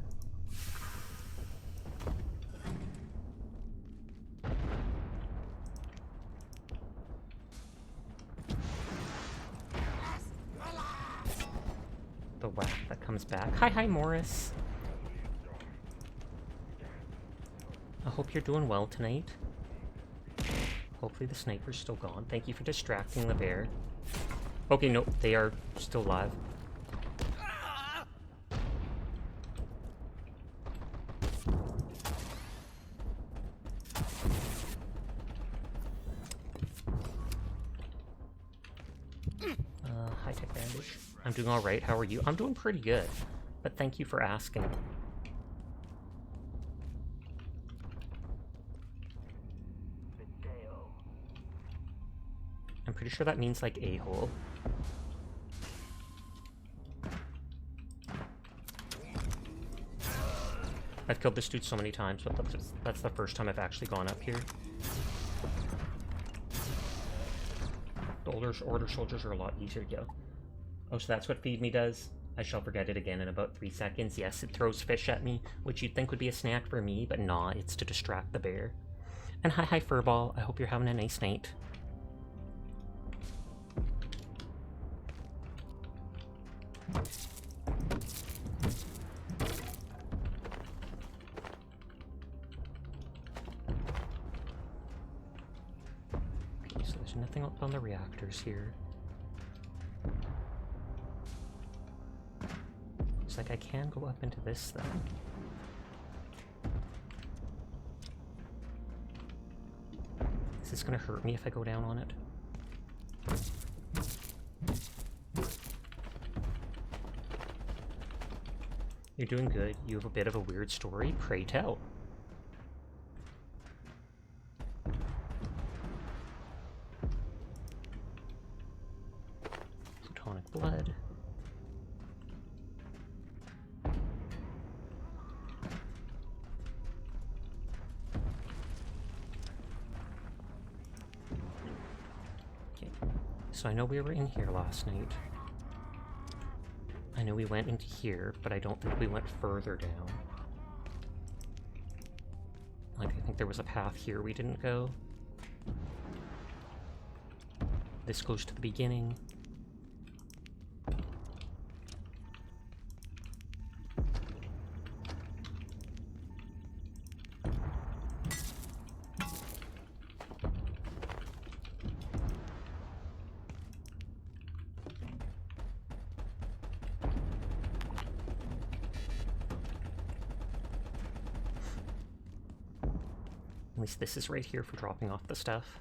The whack that comes back. Hi, Morris. I hope you're doing well tonight. Hopefully the sniper's still gone. Thank you for distracting the bear. Okay, no, they are still alive. High-tech bandage. I'm doing alright, how are you? I'm doing pretty good, but thank you for asking. I'm pretty sure that means, like, a-hole. I've killed this dude so many times, but that's the first time I've actually gone up here. The order soldiers are a lot easier to kill. Oh, so that's what Feed Me does? I shall forget it again in about 3 seconds. Yes, it throws fish at me, which you'd think would be a snack for me, but nah, it's to distract the bear. And hi, Furball. I hope you're having a nice night. Okay, so there's nothing up on the reactors here. Looks like I can go up into this thing. Is this gonna hurt me if I go down on it? You're doing good. You have a bit of a weird story. Pray tell. Plutonic blood. Okay. So I know we were in here last night. I know we went into here, but I don't think we went further down. Like, I think there was a path here we didn't go. This goes to the beginning. At least this is right here for dropping off the stuff.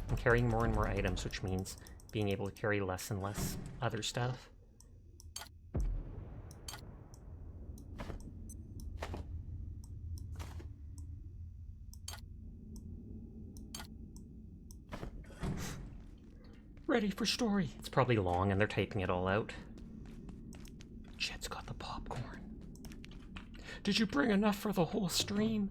I'm carrying more and more items, which means being able to carry less and less other stuff. Ready for story. It's probably long and they're typing it all out. Chet's got the popcorn. Did you bring enough for the whole stream?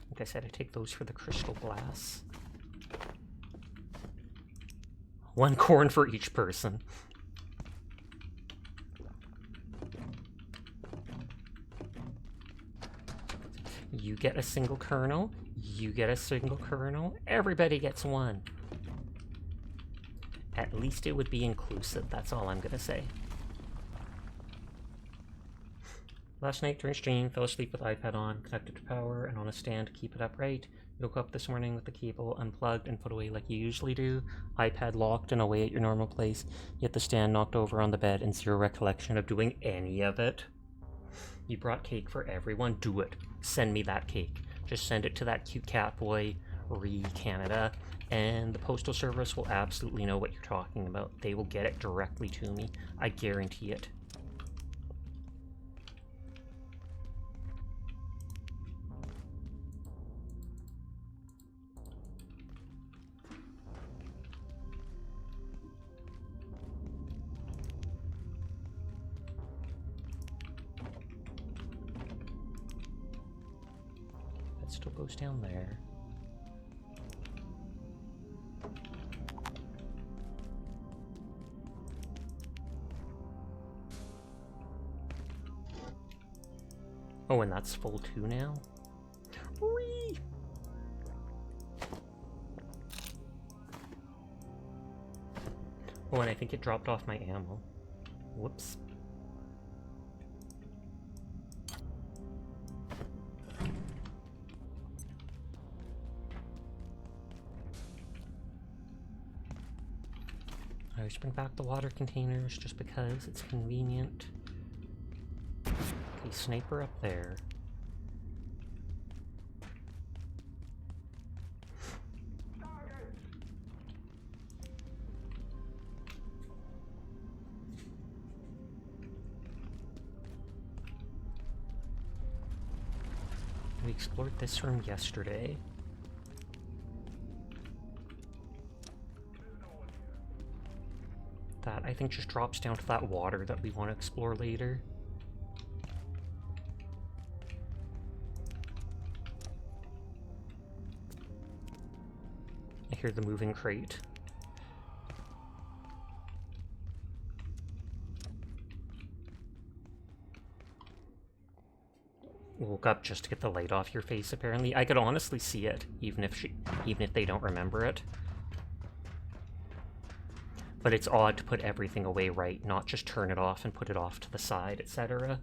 Like I said, I take those for the crystal glass. 1 corn for each person. You get a single kernel, you get a single kernel, everybody gets 1. At least it would be inclusive, that's all I'm gonna say. Last night during stream, fell asleep with iPad on, connected to power, and on a stand to keep it upright. Woke up this morning with the cable unplugged and put away like you usually do. iPad locked and away at your normal place, yet the stand knocked over on the bed and zero recollection of doing any of it. You brought cake for everyone, do it. Send me that cake. Just send it to that cute cat boy, Canada, and the postal service will absolutely know what you're talking about. They will get it directly to me. I guarantee it. Still goes down there. Oh, and that's full too now? Whee! Oh, and I think it dropped off my ammo. Whoops. I always bring back the water containers just because it's convenient. Okay, sniper up there. We explored this room yesterday. That, I think, just drops down to that water that we want to explore later. I hear the moving crate. Woke up just to get the light off your face, apparently. I could honestly see it, even if they don't remember it. But it's odd to put everything away right, not just turn it off and put it off to the side, etc.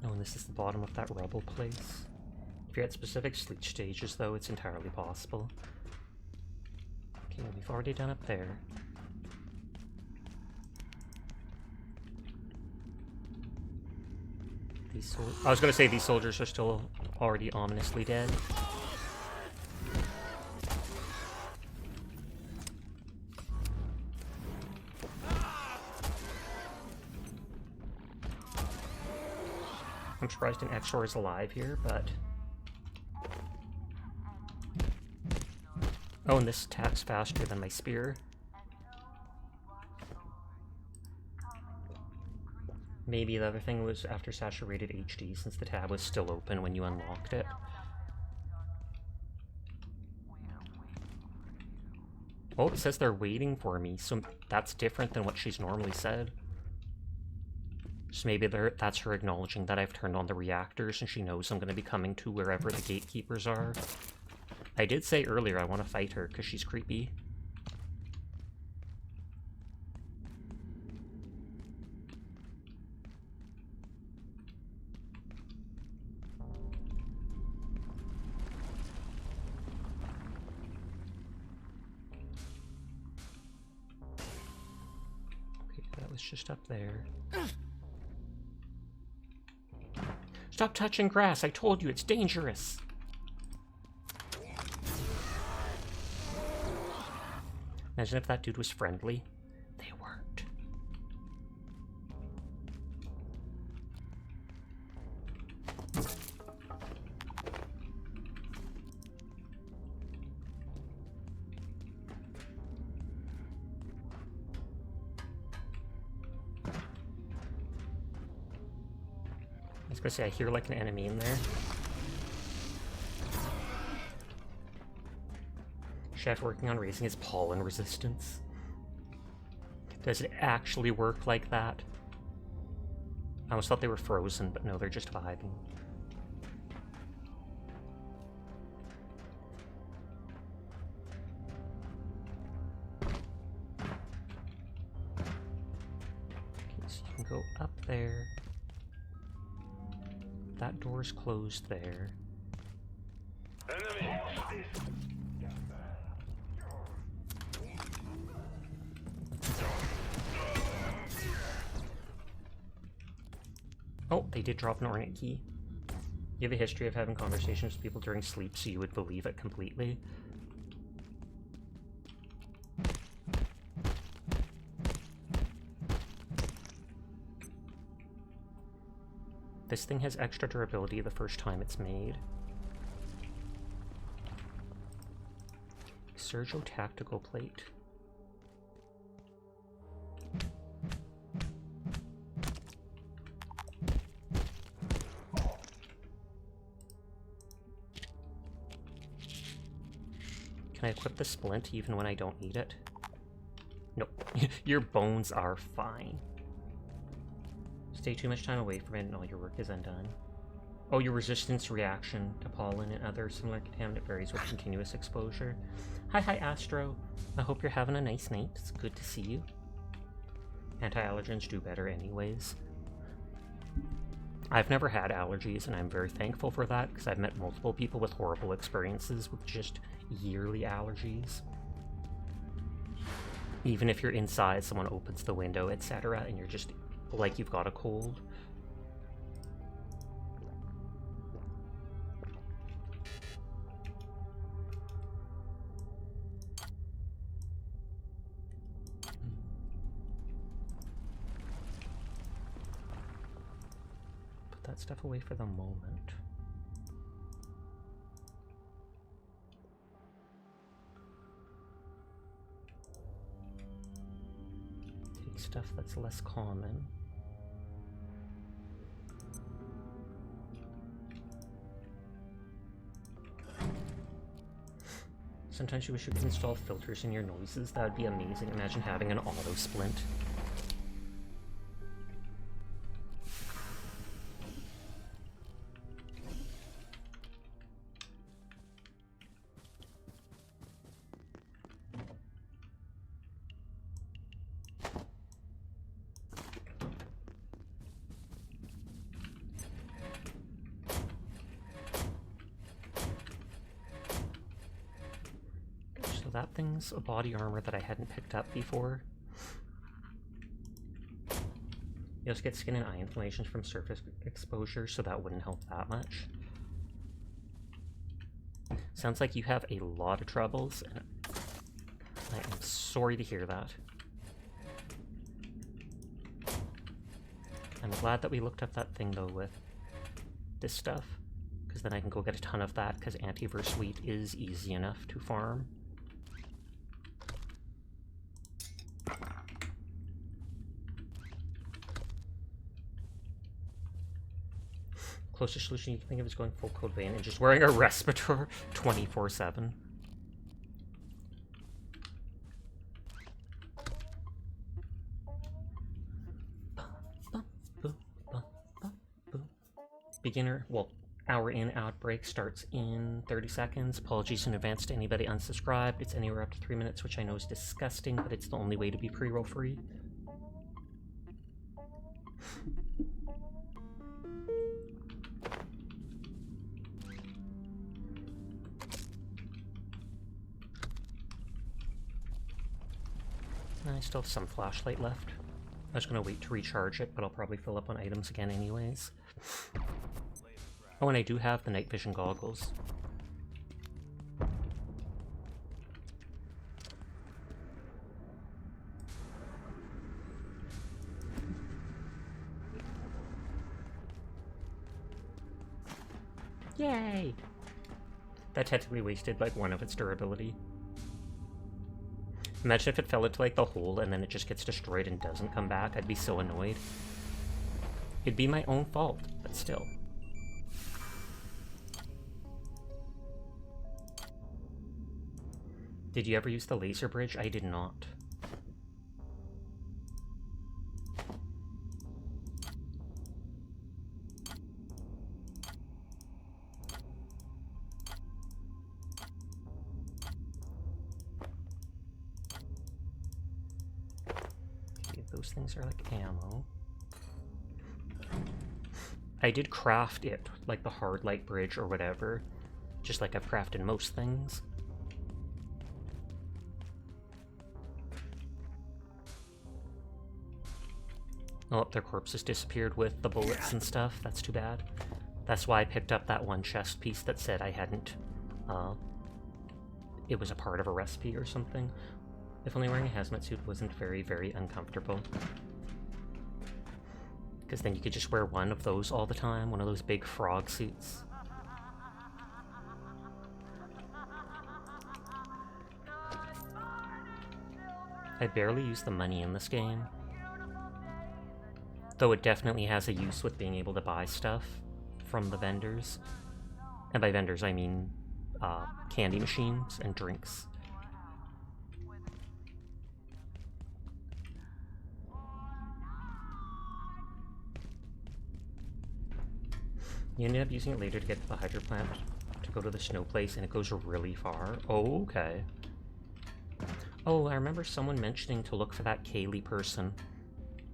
Oh, and this is the bottom of that rubble place. If you're at specific sleep stages, though, it's entirely possible. Okay, we've already done up there. these I was gonna say these soldiers are still already ominously dead. I'm surprised an Exor is alive here, but... Oh, and this attacks faster than my spear. Maybe the other thing was after saturated HD, since the tab was still open when you unlocked it. Oh, it says they're waiting for me, so that's different than what she's normally said. So maybe that's her acknowledging that I've turned on the reactors and she knows I'm going to be coming to wherever the gatekeepers are. I did say earlier I want to fight her because she's creepy. Okay, that was just up there. Stop touching grass! I told you, it's dangerous! Imagine if that dude was friendly. They weren't. I was gonna say, I hear like an enemy in there. Chef working on raising his pollen resistance. Does it actually work like that? I almost thought they were frozen, but no, they're just vibing. Okay, so you can go up there. That door's closed there. Oh, they did drop an ornate key. You have a history of having conversations with people during sleep, so you would believe it completely. This thing has extra durability the first time it's made. Sergio Tactical Plate. Can I equip the splint even when I don't need it? Nope. Your bones are fine. Stay too much time away from it and all your work is undone. Oh, your resistance reaction to pollen and other similar contaminant varies with continuous exposure. Hi, Astro. I hope you're having a nice night. It's good to see you. Anti-allergens do better anyways. I've never had allergies, and I'm very thankful for that, because I've met multiple people with horrible experiences with just yearly allergies. Even if you're inside, someone opens the window, etc., and you're just like you've got a cold. Put that stuff away for the moment. Take stuff that's less common. Sometimes you wish you could install filters in your noises. That would be amazing. Imagine having an auto splint. That thing's a body armor that I hadn't picked up before. You also get skin and eye inflammations from surface exposure, so that wouldn't help that much. Sounds like you have a lot of troubles, and I am sorry to hear that. I'm glad that we looked up that thing, though, with this stuff, because then I can go get a ton of that, because antiverse wheat is easy enough to farm. Closest solution you can think of is going full code vein and just wearing a respirator 24/7. Beginner, well, hour in outbreak starts in 30 seconds. Apologies in advance to anybody unsubscribed. It's anywhere up to 3 minutes, which I know is disgusting, but it's the only way to be pre-roll free. I still have some flashlight left. I was gonna wait to recharge it, but I'll probably fill up on items again anyways. Oh, and I do have the night vision goggles. Yay! That technically wasted like one of its durability. Imagine if it fell into like the hole and then it just gets destroyed and doesn't come back. I'd be so annoyed. It'd be my own fault, but still. Did you ever use the laser bridge? I did not. Okay, those things are like ammo. I did craft it, like the hard light bridge or whatever, just like I've crafted most things. Oh, their corpses disappeared with the bullets and stuff. That's too bad. That's why I picked up that one chest piece that said I hadn't, it was a part of a recipe or something. If only wearing a hazmat suit wasn't very, very uncomfortable. Because then you could just wear one of those all the time, one of those big frog suits. I barely use the money in this game. Though it definitely has a use with being able to buy stuff from the vendors. And by vendors, I mean candy machines and drinks. You ended up using it later to get to the hydro plant to go to the snow place, and it goes really far. Oh, okay. Oh, I remember someone mentioning to look for that Kaylee person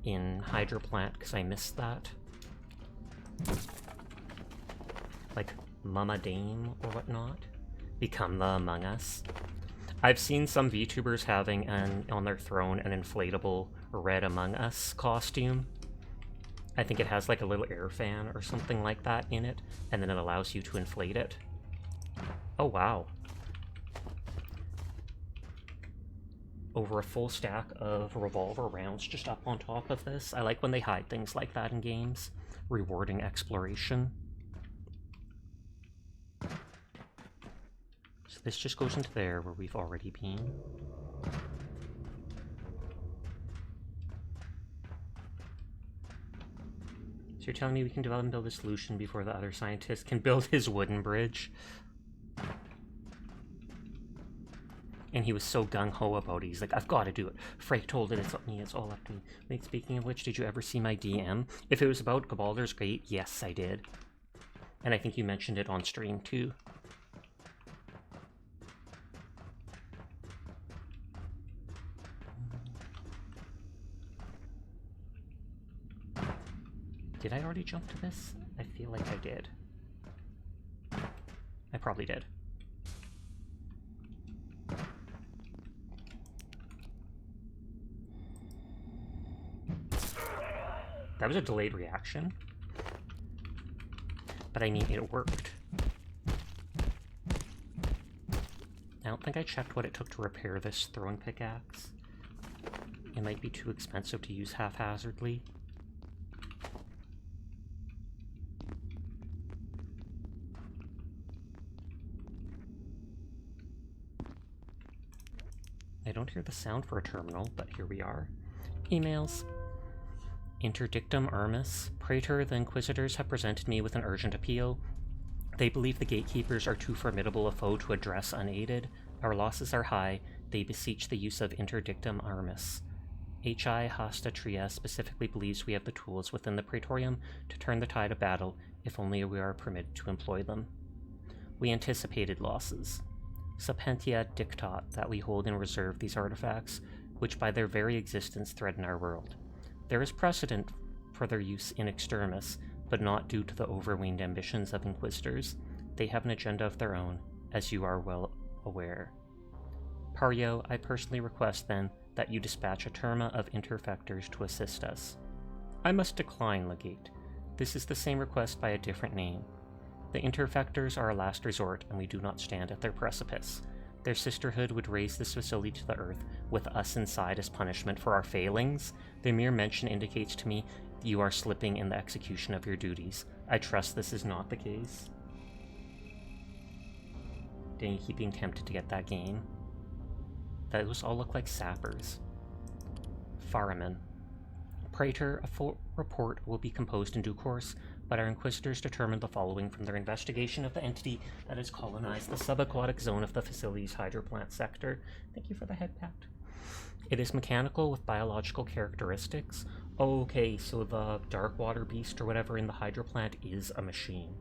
in hydro plant, because I missed that. Like Mama Dame or whatnot. Become the Among Us. I've seen some VTubers having on their throne an inflatable red Among Us costume. I think it has like a little air fan or something like that in it, and then it allows you to inflate it. Oh wow. Over a full stack of revolver rounds just up on top of this. I like when they hide things like that in games. Rewarding exploration. So this just goes into there where we've already been. So you're telling me we can develop and build a solution before the other scientist can build his wooden bridge? And he was so gung-ho about it. He's like, I've got to do it. Frank told it, it's up me, it's all up to me. Wait, speaking of which, did you ever see my DM? If it was about Baldur's Gate, yes, I did. And I think you mentioned it on stream, too. Did I already jump to this? I feel like I did. I probably did. That was a delayed reaction. But I mean, it worked. I don't think I checked what it took to repair this throwing pickaxe. It might be too expensive to use haphazardly. I don't hear the sound for a terminal, but here we are. Emails. Interdictum armis. Praetor, the Inquisitors have presented me with an urgent appeal. They believe the gatekeepers are too formidable a foe to address unaided. Our losses are high. They beseech the use of interdictum armis. H.I. Hasta Tria specifically believes we have the tools within the Praetorium to turn the tide of battle, if only we are permitted to employ them. We anticipated losses. Sapientia dictat that we hold in reserve these artifacts, which by their very existence threaten our world. There is precedent for their use in extremis, but not due to the overweened ambitions of Inquisitors. They have an agenda of their own, as you are well aware. Pario, I personally request, then, that you dispatch a terma of interfectors to assist us. I must decline, Legate. This is the same request by a different name. The interfectors are a last resort, and we do not stand at their precipice. Their sisterhood would raise this facility to the earth, with us inside as punishment for our failings. Their mere mention indicates to me that you are slipping in the execution of your duties. I trust this is not the case. Dang, you keep being tempted to get that game. Those all look like sappers. Faraman. Praetor, a full report will be composed in due course, but our Inquisitors determined the following from their investigation of the entity that has colonized the subaquatic zone of the facility's hydroplant sector. Thank you for the head pat. It is mechanical with biological characteristics. Okay, so the dark water beast or whatever in the hydroplant is a machine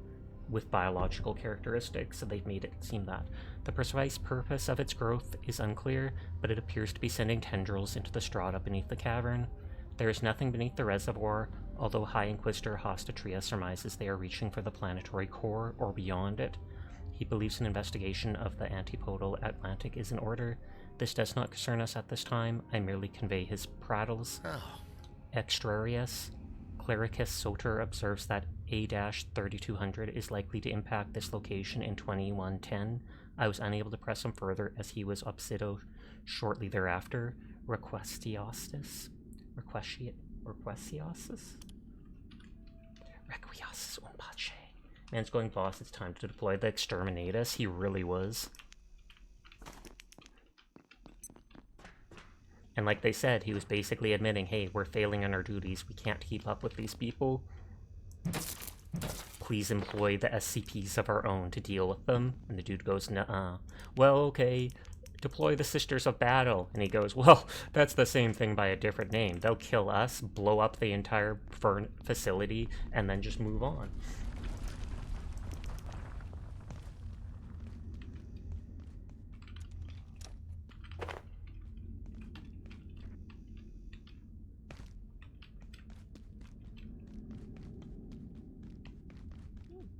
with biological characteristics, so they've made it seem that. The precise purpose of its growth is unclear, but it appears to be sending tendrils into the strata beneath the cavern. There is nothing beneath the reservoir, although High Inquisitor Hostatria surmises they are reaching for the planetary core or beyond it. He believes an investigation of the antipodal Atlantic is in order. This does not concern us at this time. I merely convey his prattles. Extrarius. Clericus Soter observes that A-3200 is likely to impact this location in 2110. I was unable to press him further as he was obsido shortly thereafter. Requiesciostis un pace. Man's going, boss, it's time to deploy the Exterminatus. He really was. And like they said, he was basically admitting, hey, we're failing on our duties. We can't keep up with these people. Please employ the SCPs of our own to deal with them. And the dude goes, nuh-uh. Well, okay, deploy the Sisters of Battle. And he goes, well, that's the same thing by a different name. They'll kill us, blow up the entire facility, and then just move on.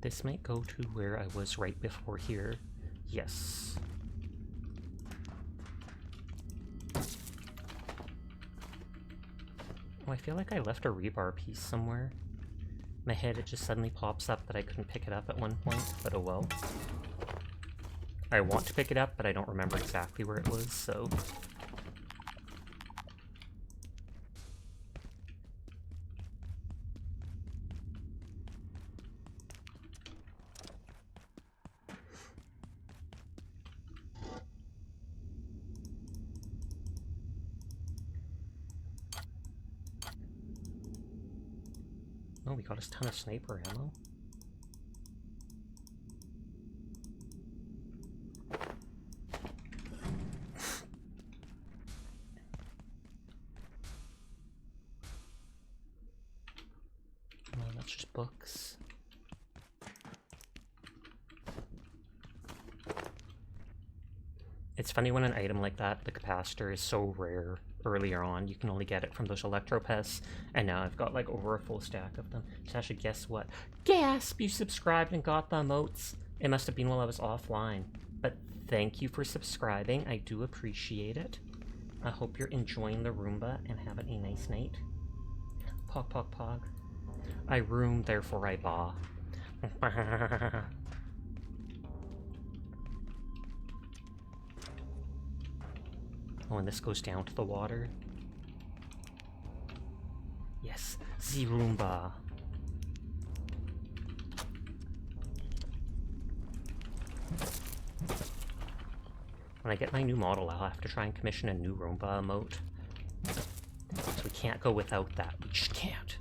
This might go to where I was right before here. Yes. Oh, I feel like I left a rebar piece somewhere. In my head, it just suddenly pops up that I couldn't pick it up at one point, but oh well. I want to pick it up, but I don't remember exactly where it was, so... Oh, we got a ton of sniper ammo. No, that's just books. It's funny when an item like that, the capacitor, is so rare earlier on. You can only get it from those electropests, and now I've got like over a full stack of them. Tasha, guess what? Gasp! You subscribed and got the emotes. It must have been while I was offline. But thank you for subscribing. I do appreciate it. I hope you're enjoying the Roomba and having a nice night. Pog, pog, pog. I room, therefore I ba. Oh, and this goes down to the water. Yes, the Roomba. When I get my new model, I'll have to try and commission a new Roomba emote. So we can't go without that. We just can't.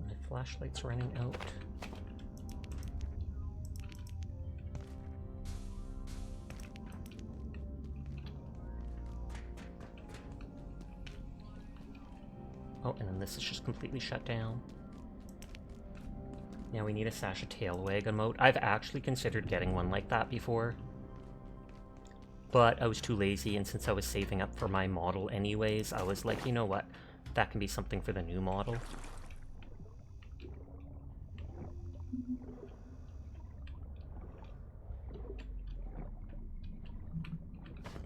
My flashlight's running out. Oh, and then this is just completely shut down. Now we need a Sasha Tailwagon emote. I've actually considered getting one like that before. But I was too lazy, and since I was saving up for my model anyways, I was like, you know what? That can be something for the new model.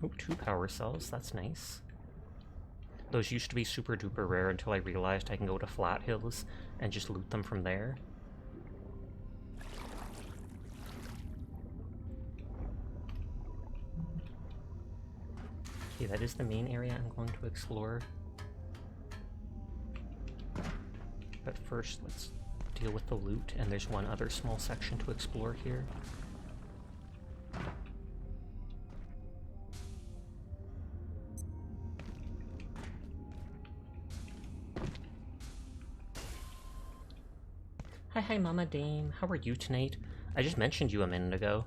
Oh, 2 power cells. That's nice. Those used to be super duper rare until I realized I can go to Flat Hills and just loot them from there. Okay, that is the main area I'm going to explore. But first, let's deal with the loot, and there's one other small section to explore here. Hi, Mama Dame. How are you tonight? I just mentioned you a minute ago.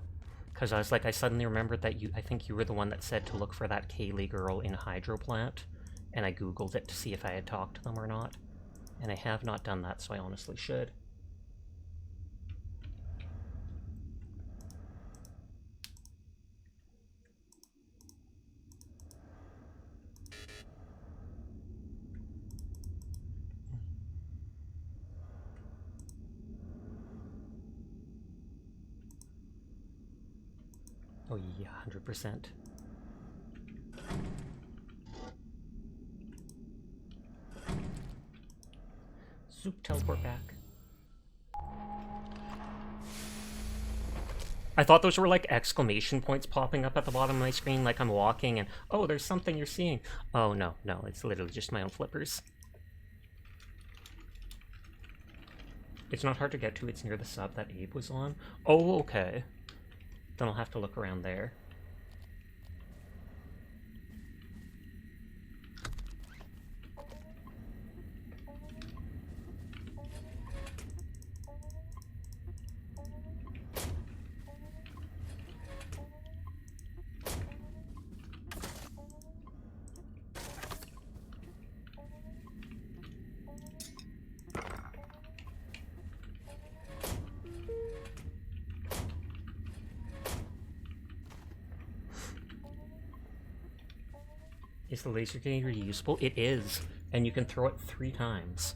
Because I was like, I suddenly remembered that I think you were the one that said to look for that Kaylee girl in Hydro Plant. And I googled it to see if I had talked to them or not. And I have not done that, so I honestly should. Oh yeah, 100%. Zoop, teleport back. I thought those were like exclamation points popping up at the bottom of my screen, like I'm walking and, oh, there's something you're seeing. Oh, no, it's literally just my own flippers. It's not hard to get to, it's near the sub that Abe was on. Oh, okay. Then I'll have to look around there. Is the laser grenade reusable? It is, and you can throw it 3 times.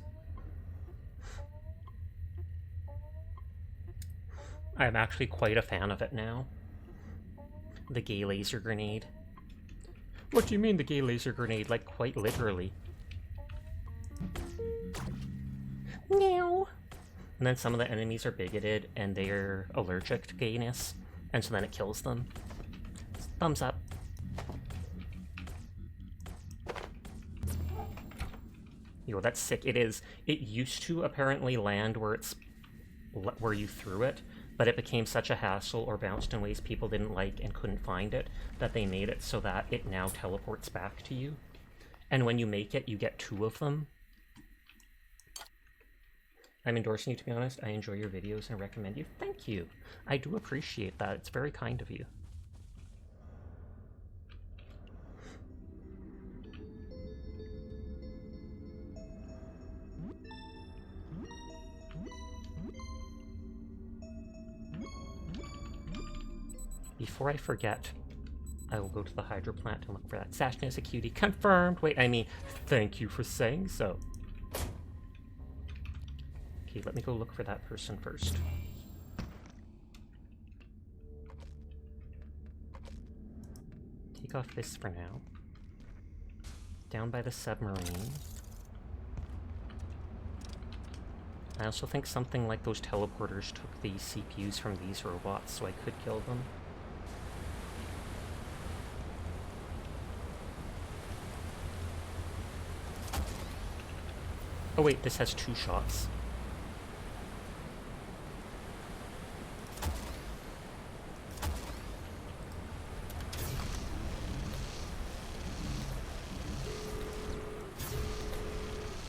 I'm actually quite a fan of it now. The gay laser grenade. What do you mean the gay laser grenade? Like, quite literally. Meow. And then some of the enemies are bigoted, and they're allergic to gayness, and so then it kills them. Thumbs up. Yo, that's sick. It is. It used to apparently land where you threw it, but it became such a hassle or bounced in ways people didn't like and couldn't find it that they made it so that it now teleports back to you. And when you make it, you get 2 of them. I'm endorsing you, to be honest. I enjoy your videos and recommend you. Thank you. I do appreciate that. It's very kind of you. Before I forget, I will go to the Hydro Plant and look for that. Sashna is a cutie. Confirmed! Wait, I mean, thank you for saying so. Okay, let me go look for that person first. Take off this for now. Down by the submarine. I also think something like those teleporters took the CPUs from these robots, so I could kill them. Oh wait, this has 2 shots.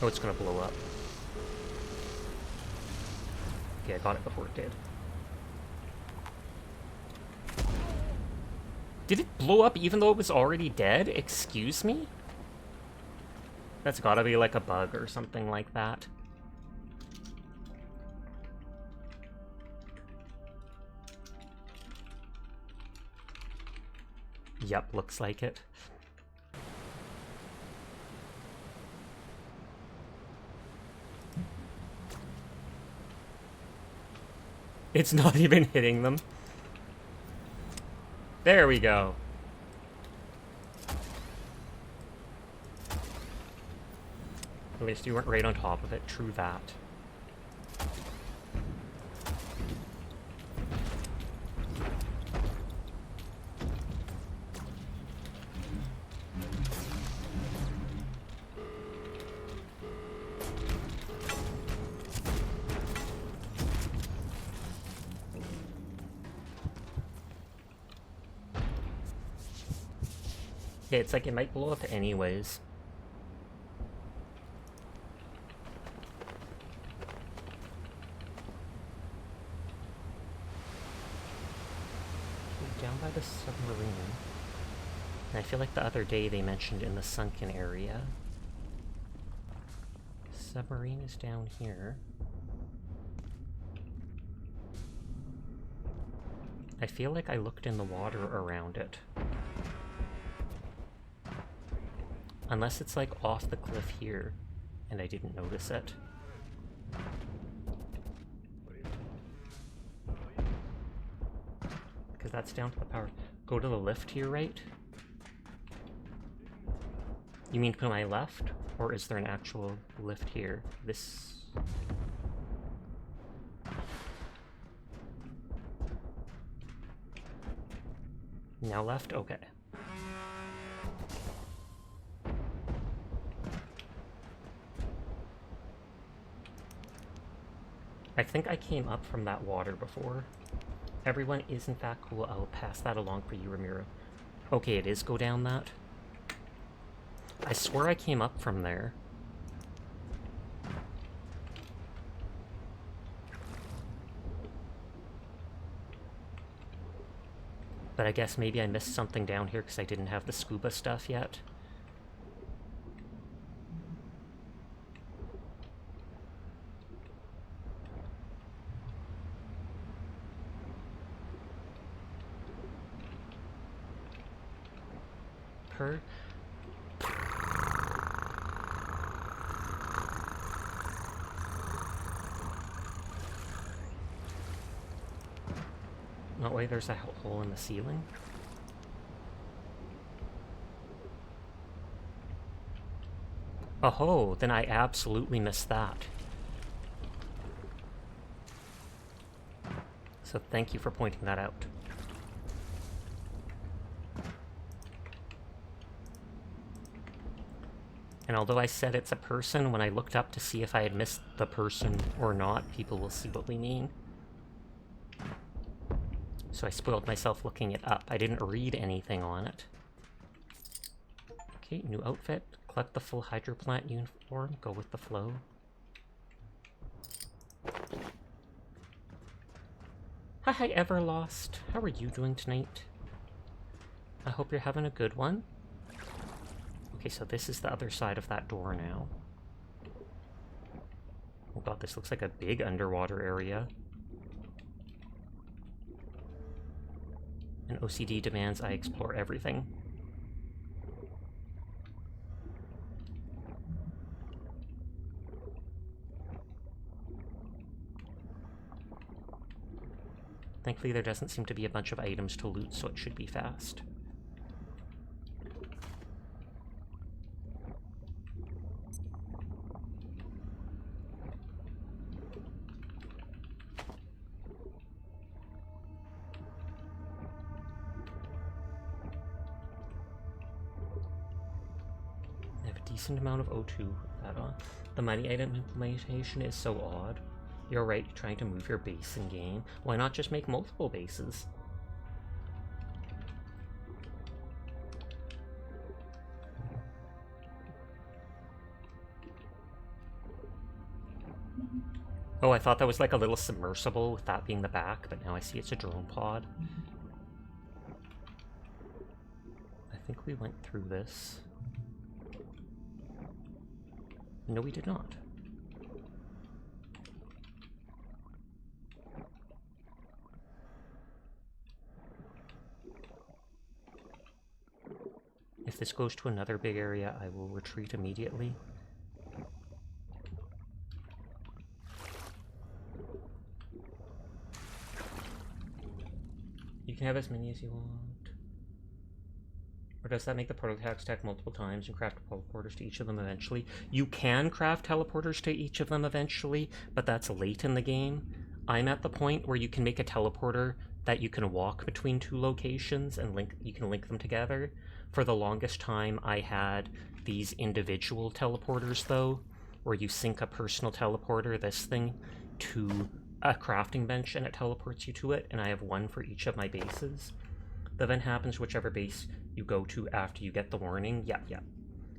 Oh, it's gonna blow up. Okay, I got it before it did. Did it blow up even though it was already dead? Excuse me? That's gotta be like a bug or something like that. Yep, looks like it. It's not even hitting them. There we go. At least you weren't right on top of it. True that. Yeah, it's like it might blow up anyways. Down by the submarine. And I feel like the other day they mentioned in the sunken area. Submarine is down here. I feel like I looked in the water around it. Unless it's like off the cliff here, and I didn't notice it. Because that's down to the power. Go to the lift here, right? You mean to my left? Or is there an actual lift here? This... Now left? Okay. I think I came up from that water before. Everyone is in fact cool. I'll pass that along for you, Ramiro. Okay, it is go down that. I swear I came up from there. But I guess maybe I missed something down here because I didn't have the scuba stuff yet. Per... Oh wait, there's a hole in the ceiling. Oh, then I absolutely missed that. So thank you for pointing that out. And although I said it's a person, when I looked up to see if I had missed the person or not, people will see what we mean. So I spoiled myself looking it up. I didn't read anything on it. Okay, new outfit. Collect the full hydroplant uniform. Go with the flow. Hi, Everlost. How are you doing tonight? I hope you're having a good one. Okay, so this is the other side of that door now. Oh god, this looks like a big underwater area. And OCD demands I explore everything. Thankfully, there doesn't seem to be a bunch of items to loot, so it should be fast. I have a decent amount of O2 with that on. The money item implementation is so odd. You're right, trying to move your base in game. Why not just make multiple bases? Oh, I thought that was like a little submersible with that being the back, but now I see it's a drone pod. I think we went through this. No, we did not. If this goes to another big area, I will retreat immediately. You can have as many as you want. Or does that make the portal attack stack multiple times and craft teleporters to each of them eventually? You can craft teleporters to each of them eventually, but that's late in the game. I'm at the point where you can make a teleporter that you can walk between two locations and you can link them together. For the longest time, I had these individual teleporters, though, where you sync a personal teleporter, this thing, to a crafting bench, and it teleports you to it, and I have one for each of my bases. The event happens whichever base you go to after you get the warning. Yeah.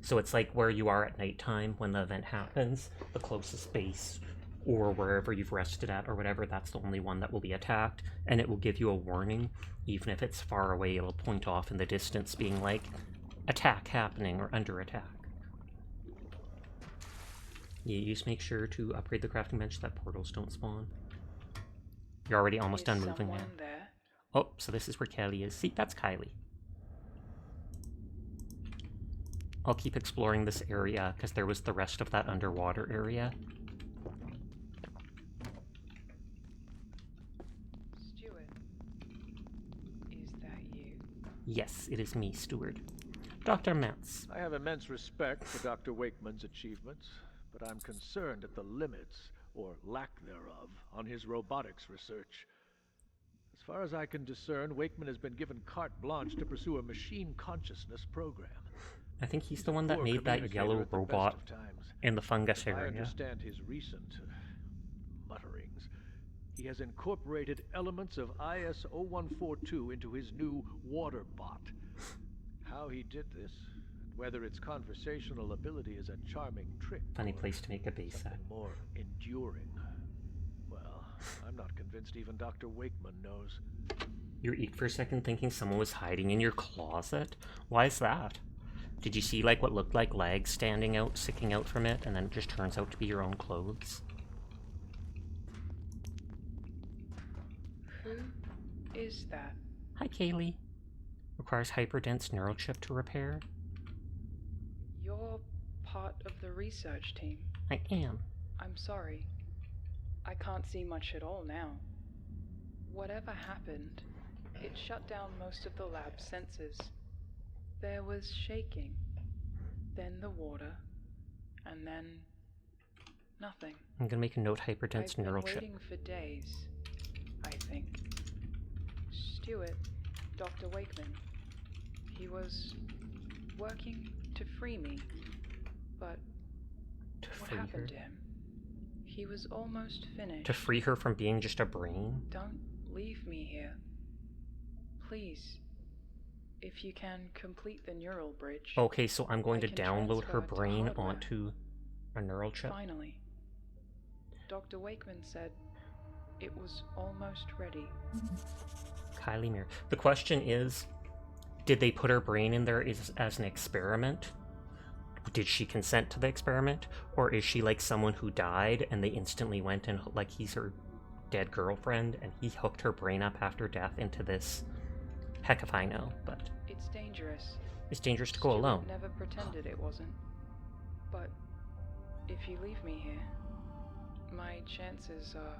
So it's like where you are at nighttime when the event happens, the closest base, or wherever you've rested at or whatever, that's the only one that will be attacked, and it will give you a warning. Even if it's far away, it'll point off in the distance being like, attack happening or under attack. Yeah, you just make sure to upgrade the crafting bench so that portals don't spawn. You're already almost done moving now. There? Oh, so this is where Kelly is. See, that's Kylie. I'll keep exploring this area, because there was the rest of that underwater area. Stuart, is that you? Yes, it is me, Steward. Dr. Metz. I have immense respect for Dr. Wakeman's achievements, but I'm concerned at the limits, or lack thereof, on his robotics research. As far as I can discern, Wakeman has been given carte blanche to pursue a machine consciousness program. I think he's the one that made that yellow robot in the fungus area. I understand his recent mutterings. He has incorporated elements of IS-0142 into his new water bot. How he did this, and whether its conversational ability is a charming trick. Funny place to make a base at. More enduring. Well, I'm not convinced even Dr. Wakeman knows. You eat for a second thinking someone was hiding in your closet? Why is that? Did you see like what looked like legs standing out, sticking out from it, and then it just turns out to be your own clothes? Who is that? Hi, Kaylee. Requires hyperdense neural chip to repair? You're part of the research team. I am. I'm sorry. I can't see much at all now. Whatever happened, it shut down most of the lab's sensors. There was shaking, then the water, and then nothing. I'm gonna make a note, hyperdense neural chip. I've been waiting for days, I think. Stuart, Dr. Wakeman, he was working to free me, but what happened to him? He was almost finished. To free her from being just a brain? Don't leave me here. Please. If you can complete the neural bridge. Okay, so I'm going to download her transfer to brain hardware. onto a neural chip. Finally. Dr. Wakeman said it was almost ready. Kylie Mir. The question is, did they put her brain in there as an experiment? Did she consent to the experiment? Or is she like someone who died and they instantly went and, like, he's her dead girlfriend and he hooked her brain up after death into this? Heck if I know, but It's dangerous. it's dangerous to go Stuart alone. Never pretended it wasn't. But if you leave me here, my chances are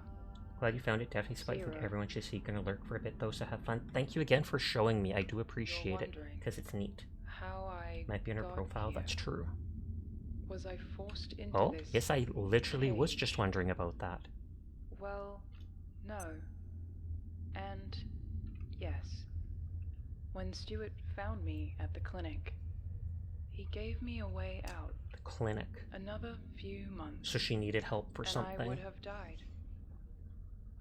Glad you found it. Definitely spite. I think 0. everyone should see. Gonna lurk for a bit though, so have fun. Thank you again for showing me. I do appreciate it wondering because it's neat. how I Might be on her got profile. here. That's true. Was I forced into Oh, this? yes, I literally was cage? just wondering about that. Well, no. And yes. When Stuart found me at the clinic, he gave me a way out. The clinic. Another few months. So she needed help for and something. I would have died.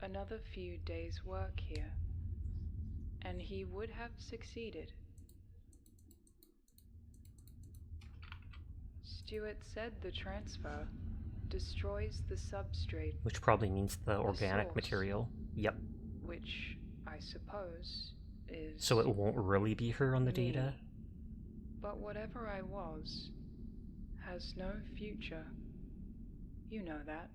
Another few days' work here, and he would have succeeded. Stuart said the transfer destroys the substrate, Which probably means the organic source. material. Yep. which I suppose is So it won't really be her on the me. data? But whatever I was has no future. You know that.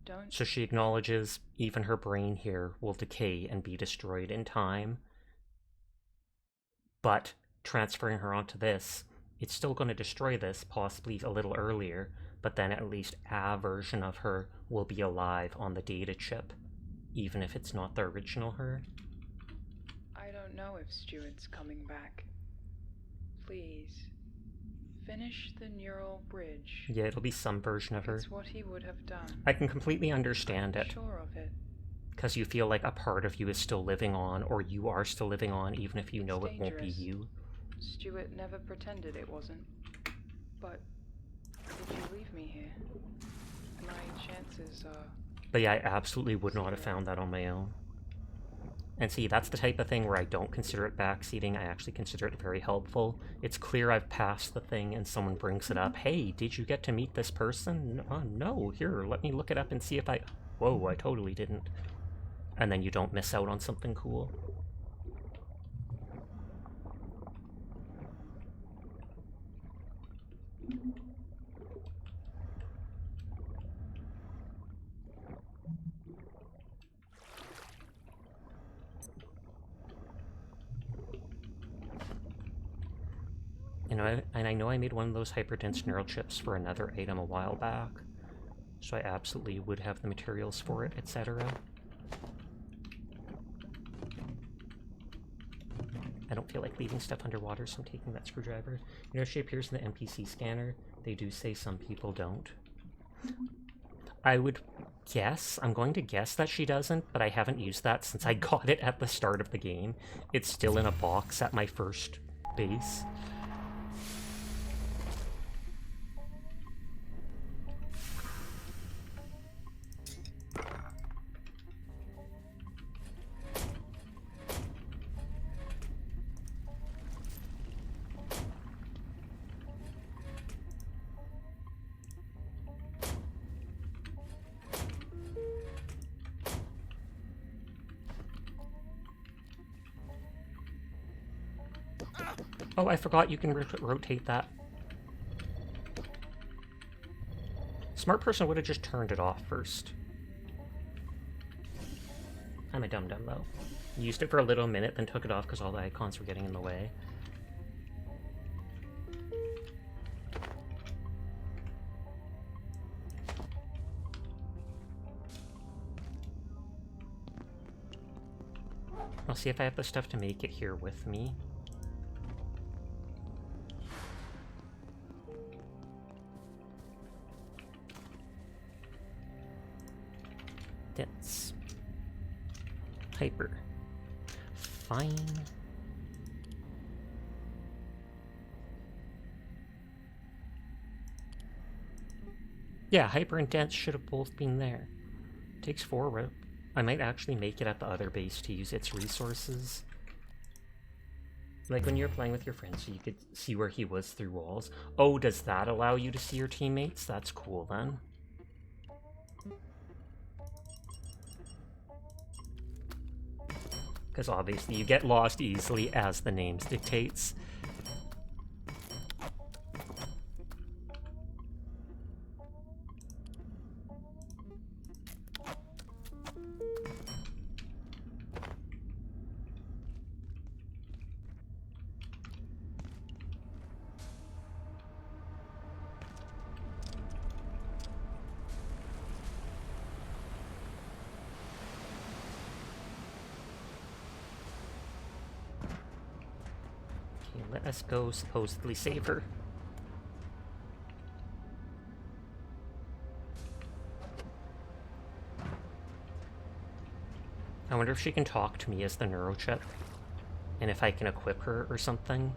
Don't So she acknowledges even her brain here will decay and be destroyed in time. But transferring her onto this, it's still going to destroy this, possibly a little earlier, but then at least a version of her will be alive on the data chip, even if it's not the original her. I don't know if Stuart's coming back. Please, finish the neural bridge. Yeah, it'll be some version of her. It's what he would have done. I can completely understand it, Sure of it. because you feel like a part of you is still living on, or you are still living on, even if you know It's it won't be dangerous. you. Stuart never pretended it wasn't. But did you leave me here? My chances are... But yeah, I absolutely would not have found that on my own. And see, that's the type of thing where I don't consider it backseating, I actually consider it very helpful. It's clear I've passed the thing and someone brings it up. Hey, did you get to meet this person? No, here, let me look it up and see if I... Whoa, I totally didn't. And then you don't miss out on something cool. You know, and I know I made one of those hyperdense neural chips for another item a while back, so I absolutely would have the materials for it, etc. I don't feel like leaving stuff underwater, so I'm taking that screwdriver. You know, she appears in the NPC scanner. They do say some people don't. I would guess, I'm going to guess that she doesn't, but I haven't used that since I got it at the start of the game. It's still in a box at my first base. Oh, I forgot you can rotate that. Smart person would have just turned it off first. I'm a dum-dum, though. Used it for a little minute, then took it off because all the icons were getting in the way. I'll see if I have the stuff to make it here with me. Dense. Hyper. Fine. Yeah, hyper and dense should have both been there. Takes 4 rope. I might actually make it at the other base to use its resources. Like when you're playing with your friends, so you could see where he was through walls. Oh, does that allow you to see your teammates? That's cool then. Because obviously you get lost easily as the names dictates. let us go supposedly save her. I wonder if she can talk to me as the neurochip, and if I can equip her or something.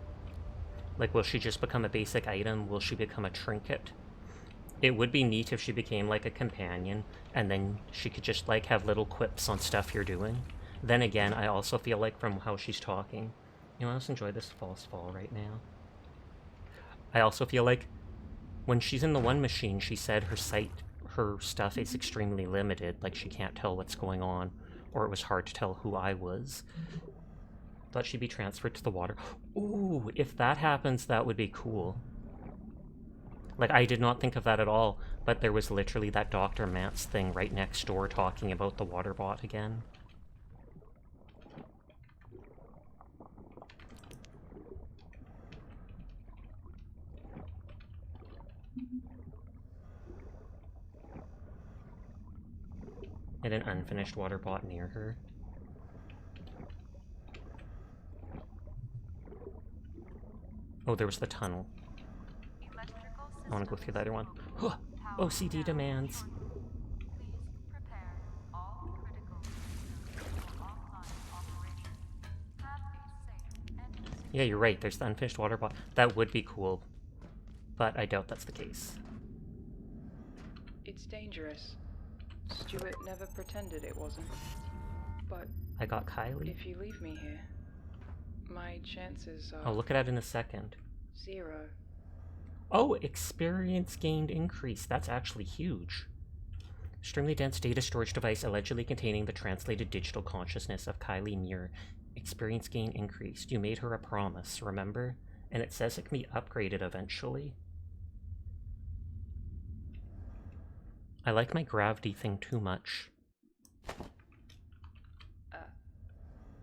Like, will she just become a basic item? Will she become a trinket? It would be neat if she became, like, a companion, and then she could just, like, have little quips on stuff you're doing. Then again, I also feel like from how she's talking, you know, let's enjoy this false fall right now. I also feel like when she's in the one machine, she said her stuff is extremely limited, like she can't tell what's going on, or it was hard to tell who I was. Thought she'd be transferred to the water. Ooh, if that happens, that would be cool. Like, I did not think of that at all, but there was literally that Dr. Mance thing right next door talking about the water bot again. And an unfinished water bot near her. Oh, there was the tunnel. I want to go through the other one. OCD demands. Yeah, you're right. There's the unfinished water bot. That would be cool, but I doubt that's the case. It's dangerous. Stuart never pretended it wasn't. But I got Kylie. if you leave me here, my chances are... I'll look at it in a second. 0. Oh, experience gained increase. That's actually huge. Extremely dense data storage device allegedly containing the translated digital consciousness of Kylie Muir. Experience gain increased. You made her a promise, remember? And it says it can be upgraded eventually. I like my gravity thing too much.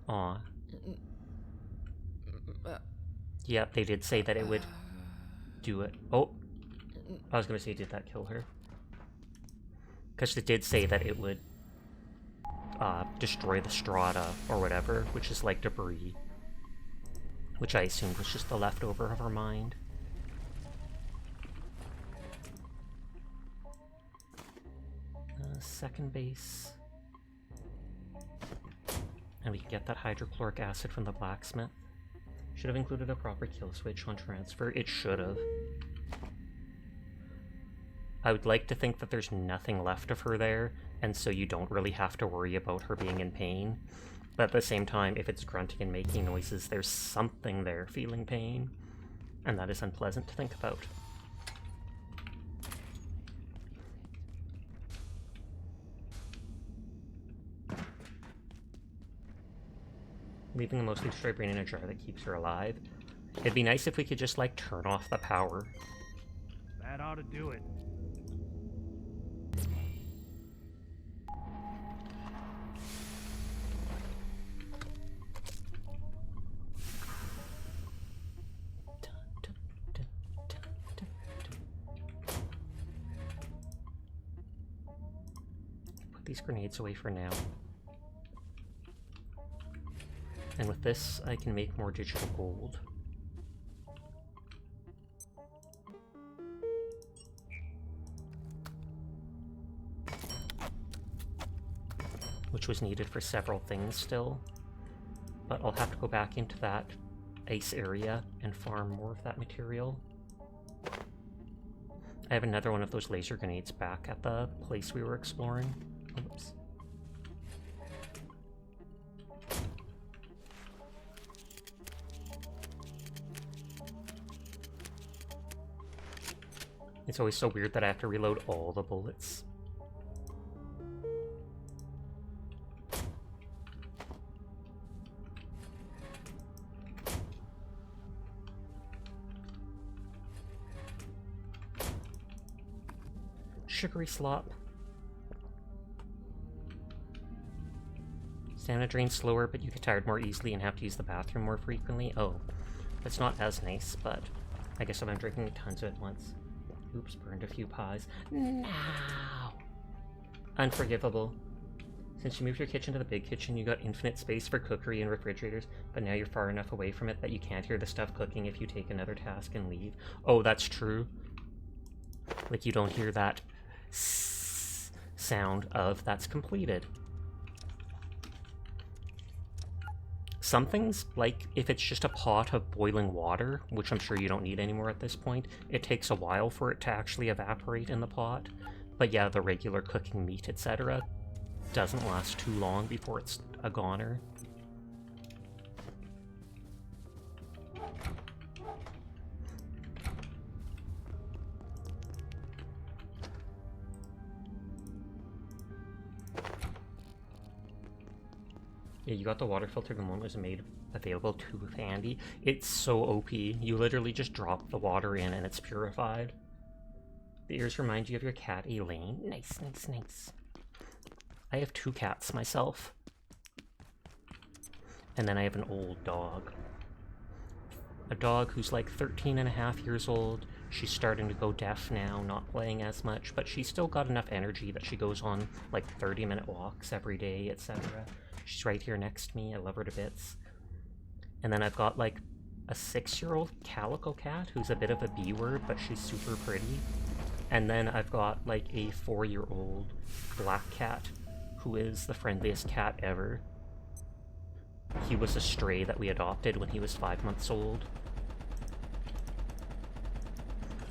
Aw. Yep, they did say that it would do it. Oh, I was gonna say, did that kill her? Because it did say that it would destroy the strata or whatever, which is like debris. Which I assumed was just the leftover of her mind. Second base. And we can get that hydrochloric acid from the blacksmith. Should have included a proper kill switch on transfer. It should have. I would like to think that there's nothing left of her there, and so you don't really have to worry about her being in pain. But at the same time, if it's grunting and making noises, there's something there feeling pain. And that is unpleasant to think about. Leaving a mostly destroyed brain in a jar that keeps her alive. It'd be nice if we could just, like, turn off the power. That ought to do it. Put these grenades away for now. And with this, I can make more digital gold. Which was needed for several things still. But I'll have to go back into that ice area and farm more of that material. I have another one of those laser grenades back at the place we were exploring. Oops. It's always so weird that I have to reload all the bullets. Sugary slop. Stamina drains slower, but you get tired more easily and have to use the bathroom more frequently. Oh, that's not as nice, but I guess if I'm drinking tons of it at once. Oops, burned a few pies. No! Unforgivable. Since you moved your kitchen to the big kitchen, you got infinite space for cookery and refrigerators, but now you're far enough away from it that you can't hear the stuff cooking if you take another task and leave. Oh, that's true. Like, you don't hear that sound of that's completed. Some things, like if it's just a pot of boiling water, which I'm sure you don't need anymore at this point, it takes a while for it to actually evaporate in the pot. But yeah, the regular cooking meat, etc., doesn't last too long before it's a goner. Yeah, you got the water filter the moment it was made available to Andy. It's so OP. You literally just drop the water in and it's purified. The ears remind you of your cat, Elaine. Nice, nice, nice. I have 2 cats myself. And then I have an old dog. A dog who's like 13 and a half years old. She's starting to go deaf now, not playing as much, but she's still got enough energy that she goes on like 30-minute walks every day, etc. She's right here next to me. I love her to bits. And then I've got like a 6-year-old calico cat who's a bit of a B word, but she's super pretty. And then I've got like a 4-year-old black cat who is the friendliest cat ever. He was a stray that we adopted when he was 5 months old.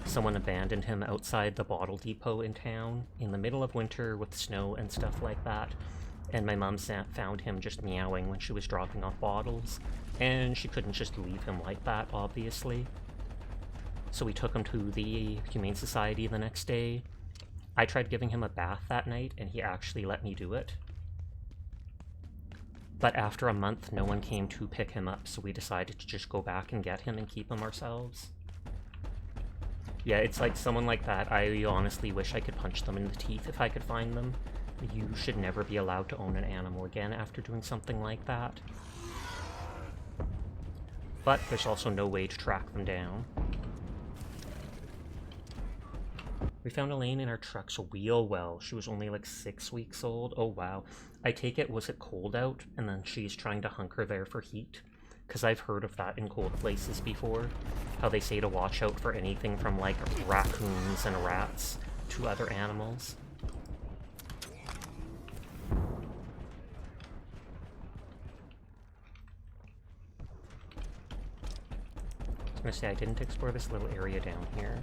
Someone abandoned him outside the bottle depot in town in the middle of winter with snow and stuff like that. And my mom found him just meowing when she was dropping off bottles. And she couldn't just leave him like that, obviously. So we took him to the Humane Society the next day. I tried giving him a bath that night, and he actually let me do it. But after a month, no one came to pick him up, so we decided to just go back and get him and keep him ourselves. Yeah, it's like someone like that, I honestly wish I could punch them in the teeth if I could find them. You should never be allowed to own an animal again after doing something like that. But there's also no way to track them down. We found Elaine in our truck's wheel well. She was only like 6 weeks old. Oh wow. I take it, was it cold out? And then she's trying to hunker there for heat? Because I've heard of that in cold places before. How they say to watch out for anything from like raccoons and rats to other animals. I was gonna say, I didn't explore this little area down here.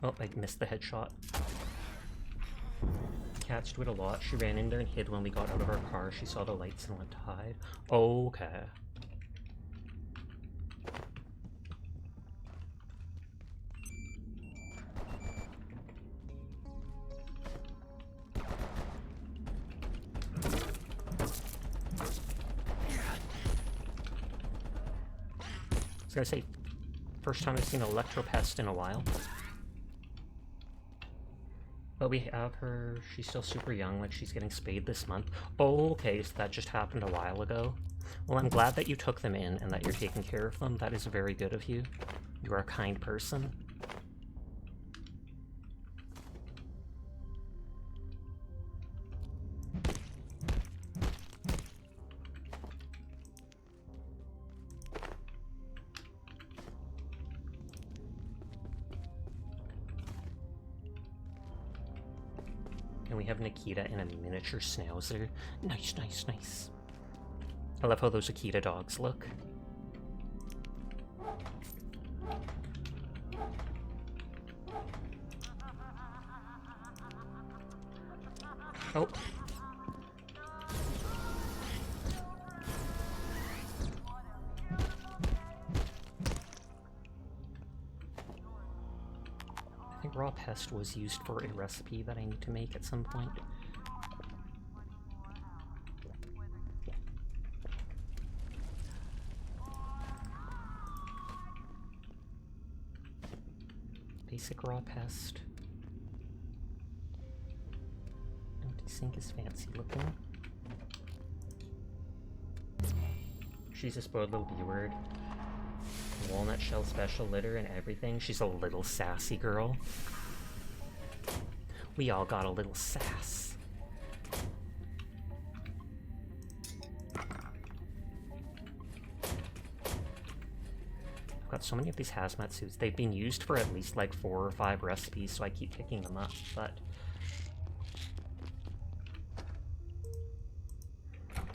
Oh, I missed the headshot. Cats do it a lot. She ran in there and hid when we got out of our car. She saw the lights and went to hide. Okay. I was gonna say, first time I've seen an Electropest in a while. But we have her, she's still super young, like she's getting spayed this month. Oh, okay, so that just happened a while ago. Well, I'm glad that you took them in and that you're taking care of them. That is very good of you. You are a kind person. And we have Nikita in a miniature schnauzer. Nice, nice, nice. I love how those Akita dogs look. Oh. I think raw pest was used for a recipe that I need to make at some point. Basic raw pest. Empty sink is fancy looking. She's a spoiled little B-word. Walnut shell special litter and everything. She's a little sassy girl. We all got a little sass. I've got so many of these hazmat suits. They've been used for at least like 4 or 5 recipes, so I keep picking them up, but...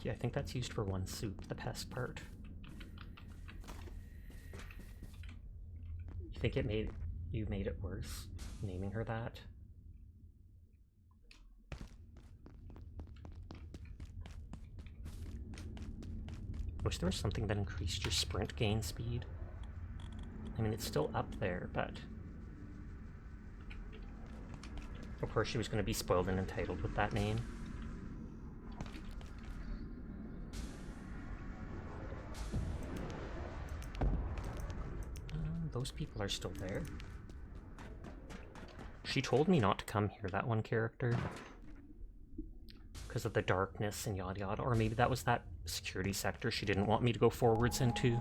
yeah, I think that's used for 1 suit, the pest part. You think you made it worse, naming her that? Wish there was something that increased your sprint gain speed. I mean, it's still up there, but... of course she was going to be spoiled and entitled with that name. Those people are still there. She told me not to come here, that one character. Because of the darkness and yada yada. Or maybe that was that security sector she didn't want me to go forwards into.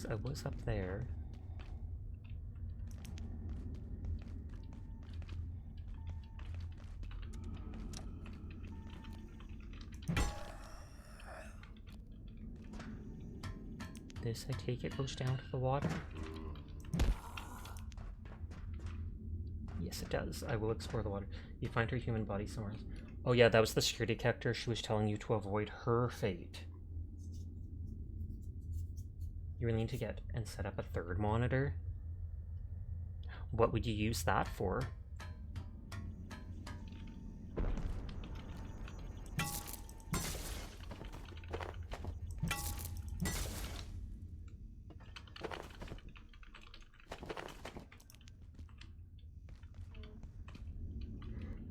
I was up there. This, I take it, goes down to the water? Yes, it does. I will explore the water. You find her human body somewhere else. Oh yeah, that was the security detector. She was telling you to avoid her fate. You really need to get and set up a 3rd monitor. What would you use that for?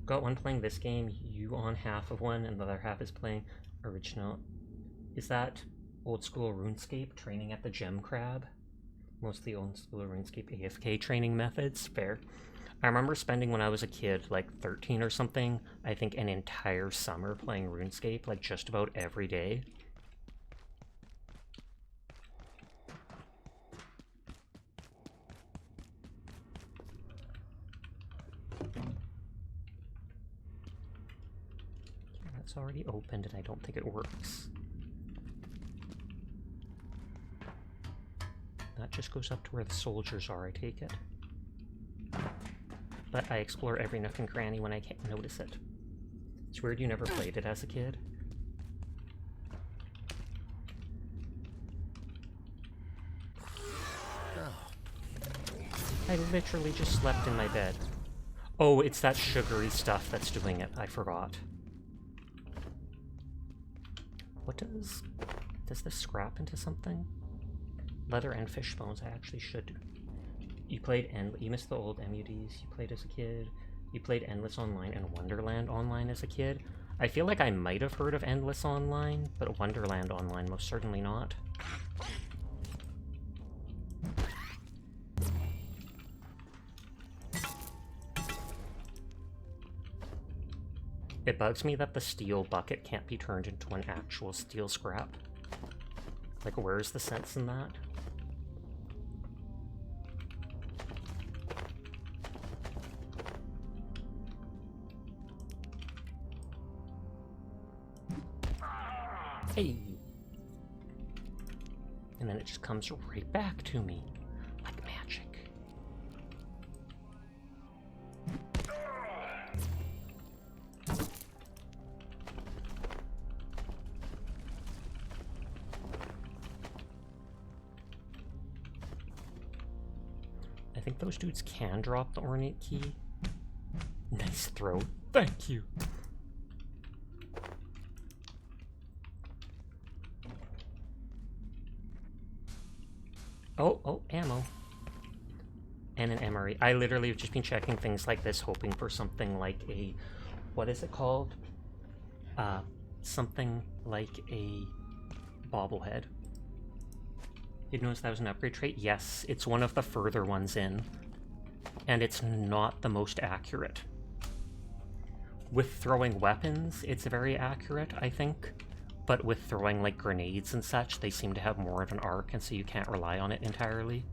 Got one playing this game, you on half of one, and the other half is playing original. Is that old school RuneScape training at the gem crab? Mostly old school RuneScape AFK training methods? Fair. I remember spending when I was a kid, like 13 or something, I think an entire summer playing RuneScape, like just about every day. It's already opened and I don't think it works. That just goes up to where the soldiers are, I take it. But I explore every nook and cranny when I can't notice it. It's weird you never played it as a kid. I literally just slept in my bed. Oh, it's that sugary stuff that's doing it. I forgot. What does this scrap into something? Leather and fish bones, I actually should. You missed the old MUDs, you played as a kid. You played Endless Online and Wonderland Online as a kid. I feel like I might have heard of Endless Online, but Wonderland Online most certainly not. It bugs me that the steel bucket can't be turned into an actual steel scrap. Like, where's the sense in that? Hey! And then it just comes right back to me. Like magic. I think those dudes can drop the ornate key. Nice throw. Thank you. Oh, ammo. And an MRE. I literally have just been checking things like this, hoping for something like a... what is it called? Something like a bobblehead. You'd notice that was an upgrade trait? Yes, it's one of the further ones in. And it's not the most accurate. With throwing weapons, it's very accurate, I think. But with throwing, like, grenades and such, they seem to have more of an arc, and so you can't rely on it entirely.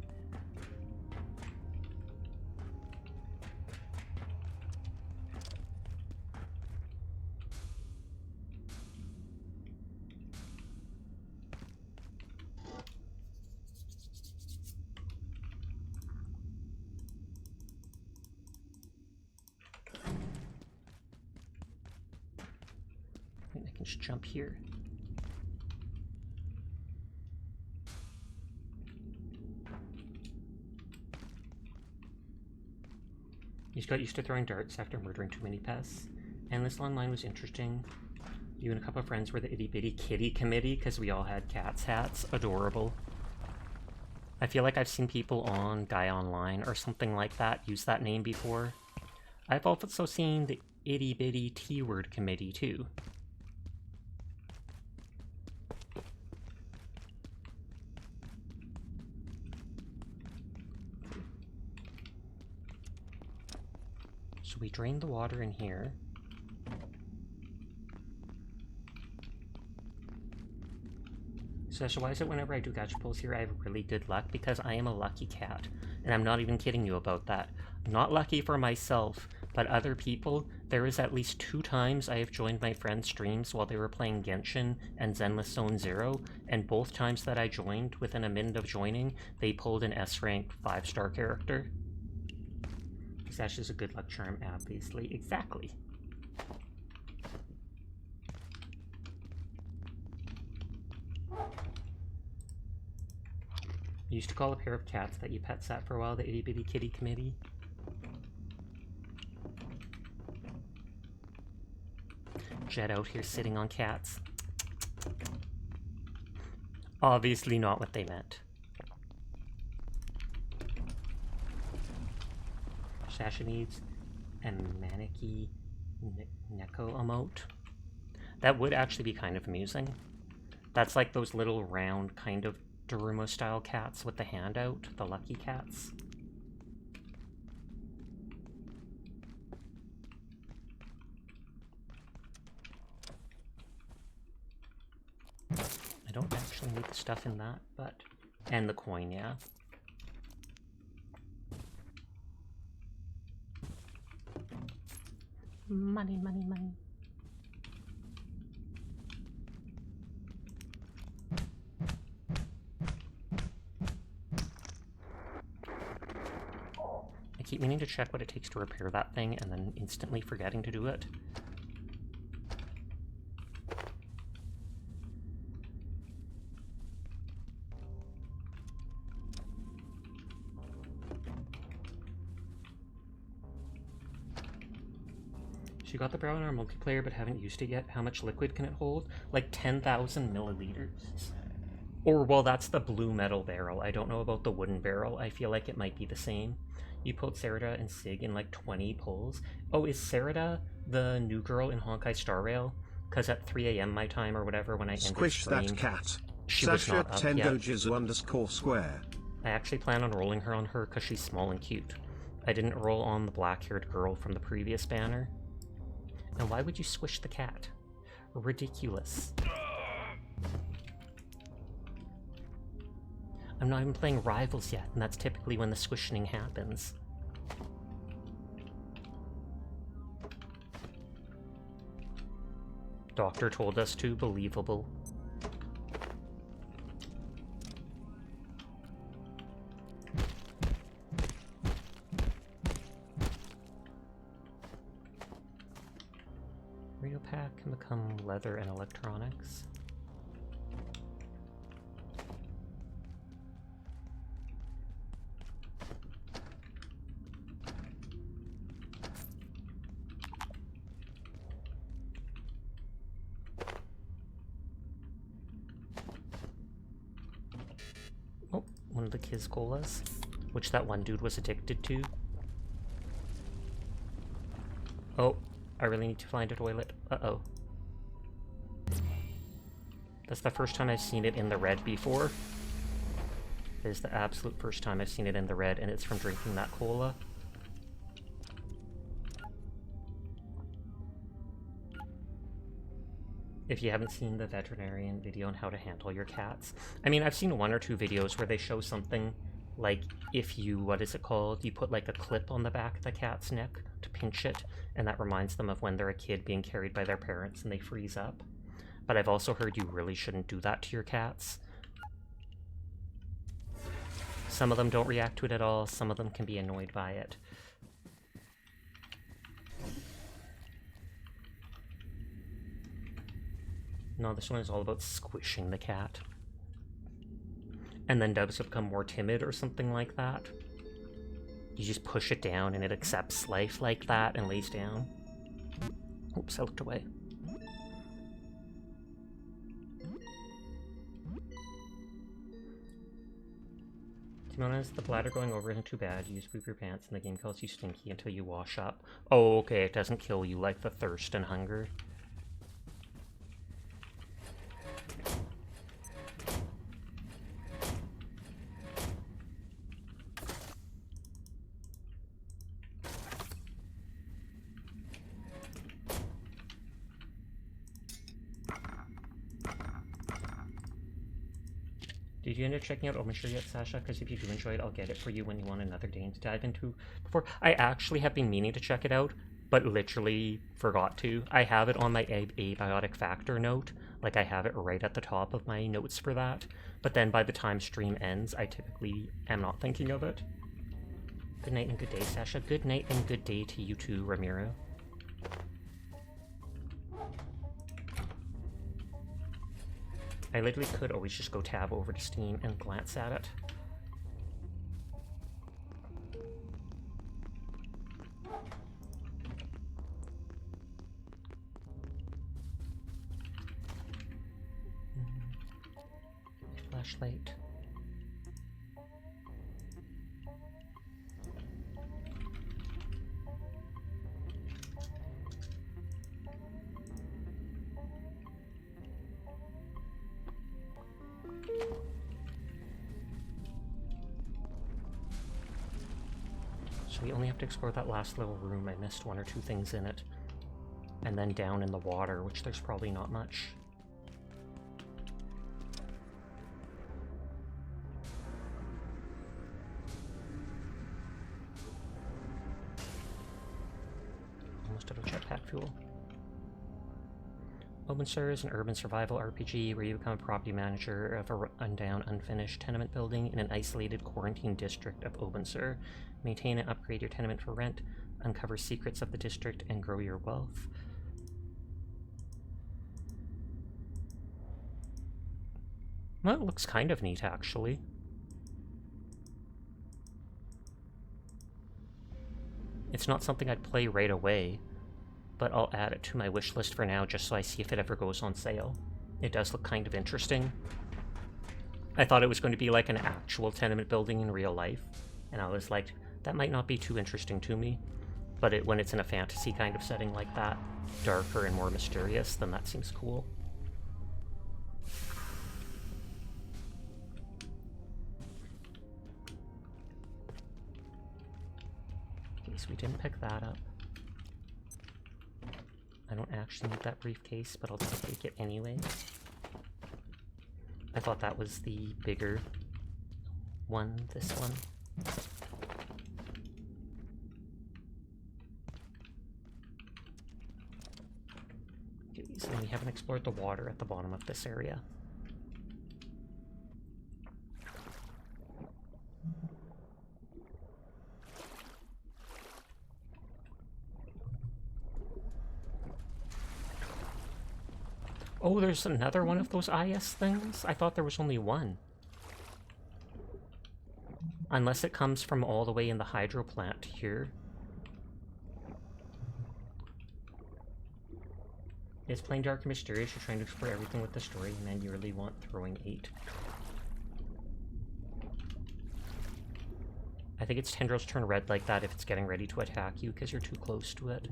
I can just jump here. You just got used to throwing darts after murdering too many pests. Endless Online was interesting. You and a couple of friends were the itty bitty kitty committee because we all had cats hats. Adorable. I feel like I've seen people on Guy Online or something like that use that name before. I've also seen the itty bitty T-word committee too. So we drain the water in here. So why is it whenever I do gacha pulls here I have really good luck? Because I am a lucky cat. And I'm not even kidding you about that. I'm not lucky for myself, but other people. There is at least 2 times I have joined my friends' streams while they were playing Genshin and Zenless Zone Zero, and both times that I joined, within a minute of joining, they pulled an S-rank 5-star character. That's just a good luck charm, obviously. Exactly. You used to call a pair of cats that you pet sat for a while the itty bitty kitty committee. Jet out here sitting on cats. Obviously not what they meant. Sasha needs a Maneki Neko emote. That would actually be kind of amusing. That's like those little round kind of Daruma style cats with the hand out, the lucky cats. I don't actually need the stuff in that, but... And the coin, yeah. Money, money, money. I keep meaning to check what it takes to repair that thing and then instantly forgetting to do it. You got the barrel in our multiplayer but haven't used it yet. How much liquid can it hold? Like 10,000 milliliters. Or, well, that's the blue metal barrel. I don't know about the wooden barrel. I feel like it might be the same. You pulled Sarada and Sig in like 20 pulls. Oh, is Sarada the new girl in Honkai Star Rail? Because at 3 a.m. my time or whatever when I ended Squish stream, that cat. she was not up yet. Sasha10Dojizu_square. I actually plan on rolling her on her because she's small and cute. I didn't roll on the black-haired girl from the previous banner. And why would you squish the cat? Ridiculous. I'm not even playing Rivals yet, and that's typically when the squishing happens. Doctor told us to, believable. Radio pack can become leather and electronics. Oh, one of the Kiz Colas, which that one dude was addicted to. Oh, I really need to find a toilet. Uh-oh. That's the first time I've seen it in the red before. It is the absolute first time I've seen it in the red, and it's from drinking that cola. if you haven't seen the veterinarian video on how to handle your cats. I mean, I've seen one or two videos where they show something like if you, what is it called? You put like a clip on the back of the cat's neck to pinch it, and that reminds them of when they're a kid being carried by their parents and they freeze up. But I've also heard you really shouldn't do that to your cats. Some of them don't react to it at all, some of them can be annoyed by it. No, this one is all about squishing the cat. And then doves become more timid or something like that. You just push it down and it accepts life like that and lays down. Oops, I looked away. To be honest, the bladder going over isn't too bad. You just poop your pants and the game calls you stinky until you wash up. Oh, okay, it doesn't kill you like the thirst and hunger. Did you end up checking out Openshare yet, Sasha? Because if you do enjoy it, I'll get it for you when you want another game to dive into. Before, I actually have been meaning to check it out, but literally forgot to. I have it on my abiotic factor note, like I have it right at the top of my notes for that. But then by the time stream ends, I typically am not thinking of it. Good night and good day, Sasha. Good night and good day to you too, Ramiro. I literally could always just go tab over to Steam and glance at it. Flashlight. So we only have to explore that last little room. I missed one or two things in it. And then down in the water, which there's probably not much. Almost out of jetpack fuel. OpenSur is an urban survival RPG where you become a property manager of a rundown, unfinished tenement building in an isolated quarantine district of OpenSur. Maintain and upgrade your tenement for rent, uncover secrets of the district, and grow your wealth. Well, it looks kind of neat, actually. It's not something I'd play right away, but I'll add it to my wish list for now just so I see if it ever goes on sale. It does look kind of interesting. I thought it was going to be like an actual tenement building in real life, and I was like, that might not be too interesting to me. But when it's in a fantasy kind of setting like that, darker and more mysterious, then that seems cool. Okay, so we didn't pick that up. I don't actually need that briefcase, but I'll just take it anyway. I thought that was the bigger one, this one. And we haven't explored the water at the bottom of this area. Oh, there's another one of those IS things? I thought there was only one. Unless it comes from all the way in the hydro plant here. It's plain dark and mysterious. You're trying to explore everything with the story, and then you really want throwing 8. I think its tendrils turn red like that if it's getting ready to attack you because you're too close to it.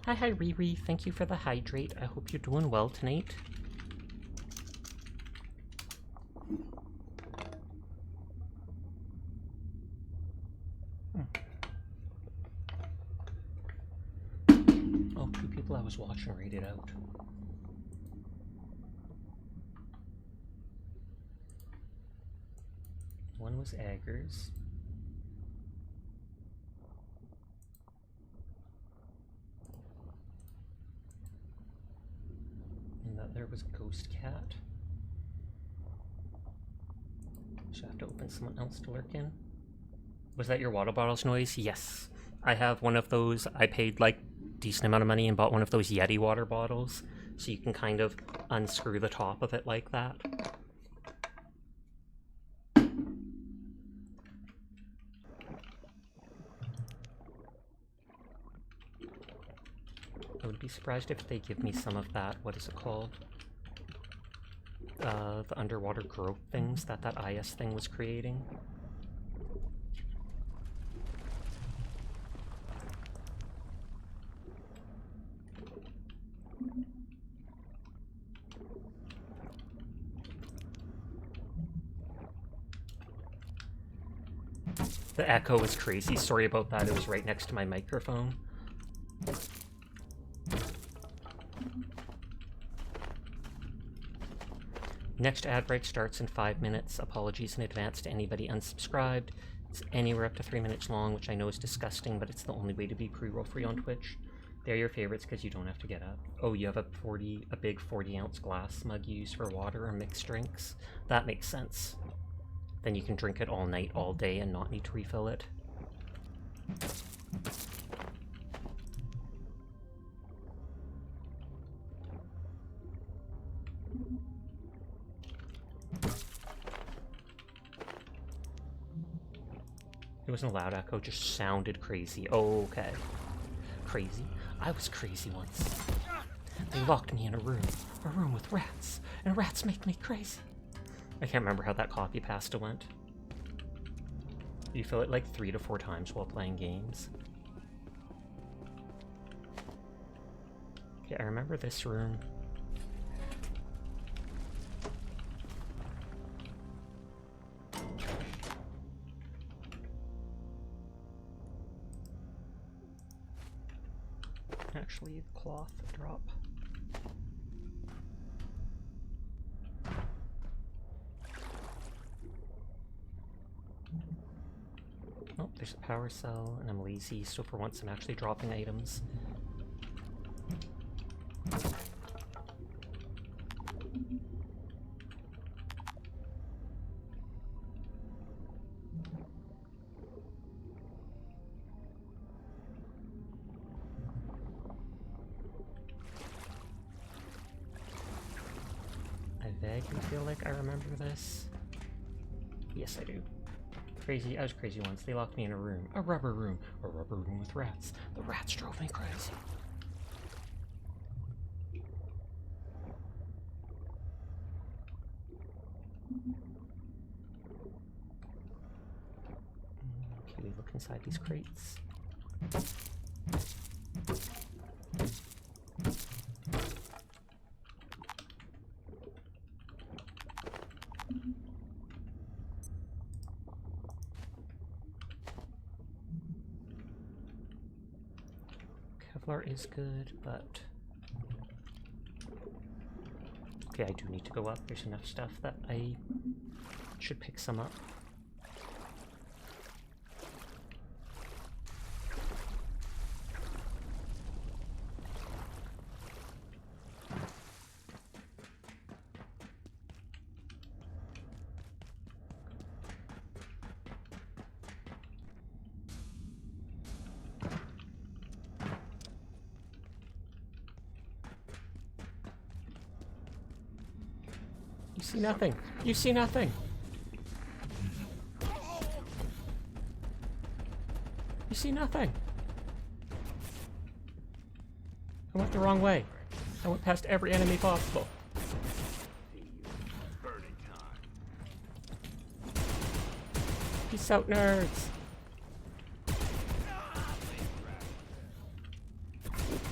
Hi Riri, thank you for the hydrate. I hope you're doing well tonight. was watching Raid It Out. One was Aggers. And the other was Ghost Cat. Should I have to open someone else to lurk in? Was that your water bottles noise? Yes. I have one of those. I paid like decent amount of money and bought one of those Yeti water bottles. So you can kind of unscrew the top of it like that. I would be surprised if they give me some of that, what is it called? The underwater growth things that IS thing was creating. The echo was crazy. Sorry about that. It was right next to my microphone. Next ad break starts in 5 minutes. Apologies in advance to anybody unsubscribed. It's anywhere up to 3 minutes long, which I know is disgusting, but it's the only way to be pre-roll free on Twitch. They're your favorites because you don't have to get up. Oh, you have a big 40-ounce glass mug you use for water or mixed drinks? That makes sense. Then you can drink it all night, all day, and not need to refill it. It wasn't a loud echo, just sounded crazy. Oh, okay. Crazy? I was crazy once. They locked me in a room with rats, and rats make me crazy. I can't remember how that copy pasta went. You fill it like 3 to 4 times while playing games. Okay, I remember this room. Actually, the cloth drop. Oh, there's a power cell, and I'm lazy, so for once I'm actually dropping items. I vaguely feel like I remember this. Yes, I do. Crazy, I was crazy once. They locked me in a room. A rubber room with rats. The rats drove me crazy. Okay, we look inside these crates. Kevlar is good, but... Okay, I do need to go up. There's enough stuff that I should pick some up. You see nothing. You see nothing. You see nothing. I went the wrong way. I went past every enemy possible. Peace out, nerds.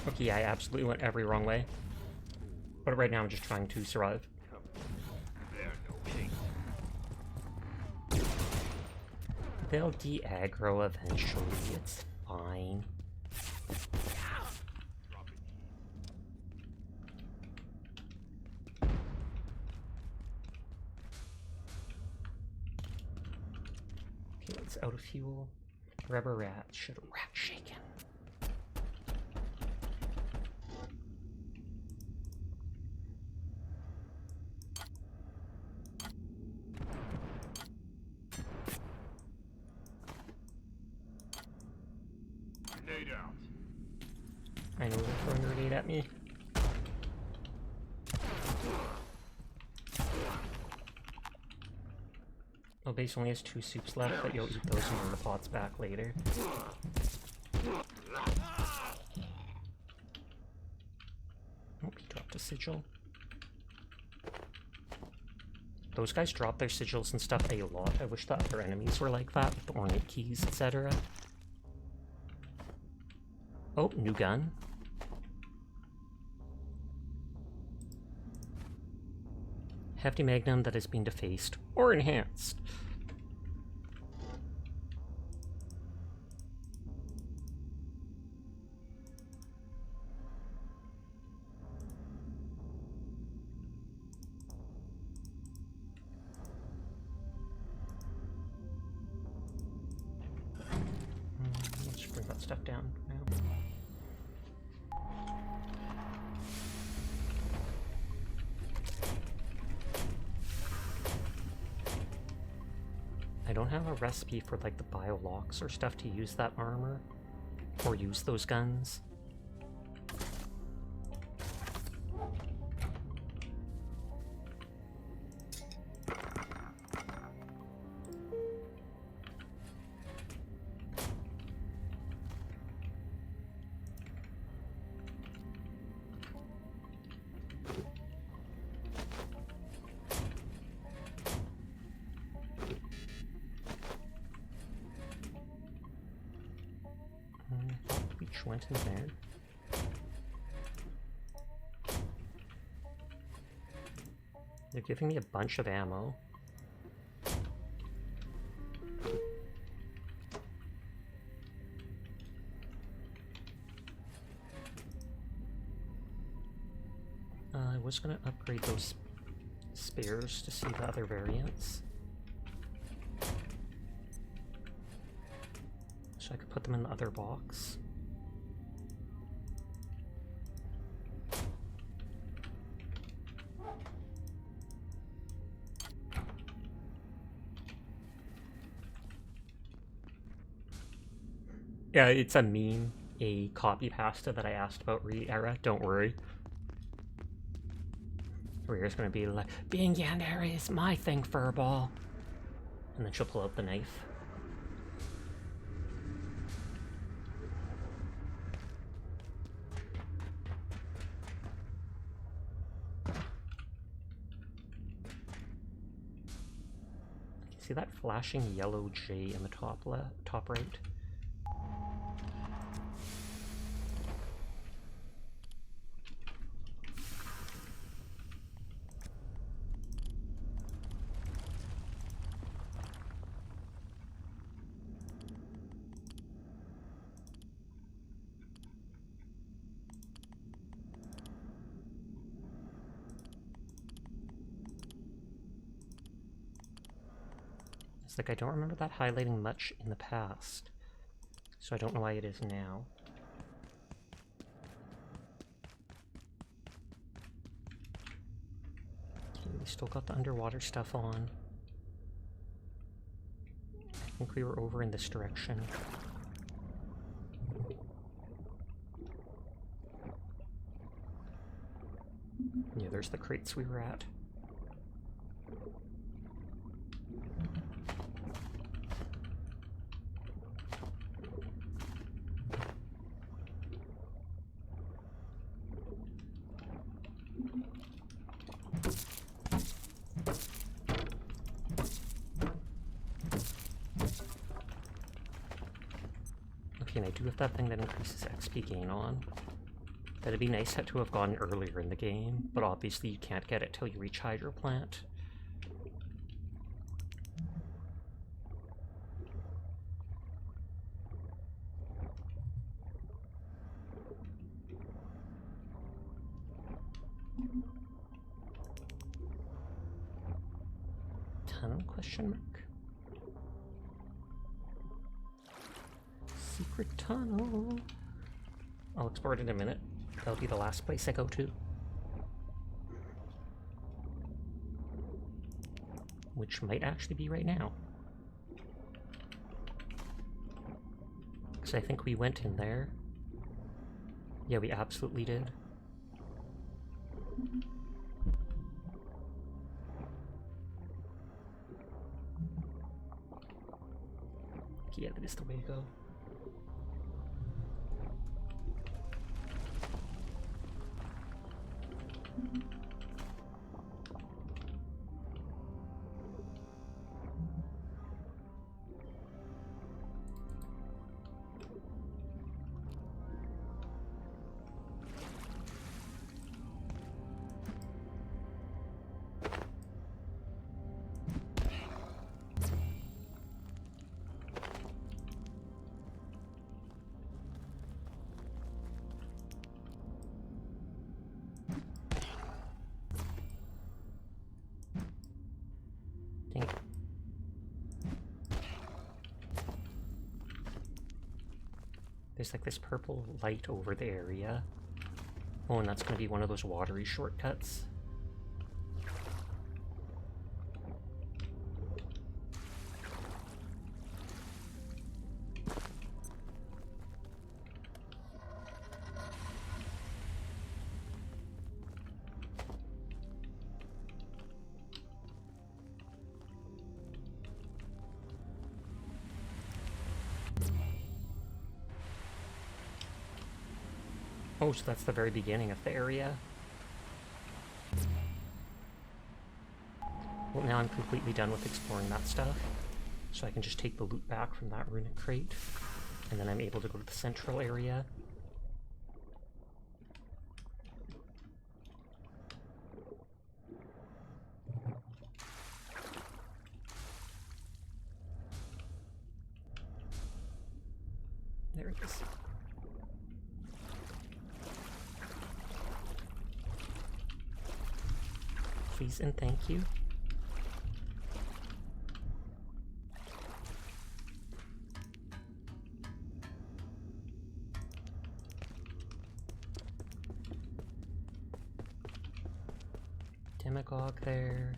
Okay, yeah, I absolutely went every wrong way. But right now I'm just trying to survive. They'll de-aggro eventually, it's fine. It's out of fuel. Rubber rat. Should have rat shaken. Grenade out. I know they're throwing a grenade at me. Oh, base only has 2 soups left, but you'll eat those and bring the pots back later. Oh, he dropped a sigil. Those guys drop their sigils and stuff a lot. I wish the other enemies were like that, with the ornate keys, etc. Oh, new gun. Hefty magnum that has been defaced or enhanced. Let's bring that stuff down now. I don't have a recipe for like the biolocks or stuff to use that armor or use those guns. Which went in there? They're giving me a bunch of ammo. I was gonna upgrade those spares to see the other variants. So I could put them in the other box. Yeah, it's a meme, a copy pasta that I asked about re-era, don't worry. Rhea's gonna be like, being Yandere is my thing, furball. And then she'll pull out the knife. See that flashing yellow J in the top right? It's like I don't remember that highlighting much in the past, so I don't know why it is now. Okay, we still got the underwater stuff on. I think we were over in this direction. Yeah, there's the crates we were at. Okay, and I do have that thing that increases XP gain on. That'd be nice to have gone earlier in the game, but obviously you can't get it till you reach Hydro Plant. Tunnel question mark? secret tunnel. I'll explore it in a minute. That'll be the last place I go to. Which might actually be right now. Because I think we went in there. Yeah, we absolutely did. Yeah, that is the way to go. Dang it. There's like this purple light over the area. Oh, and that's gonna be one of those watery shortcuts. Oh, so that's the very beginning of the area. Well, now I'm completely done with exploring that stuff. So I can just take the loot back from that runic crate. And then I'm able to go to the central area. There it is. Please and thank you. Demagogue there.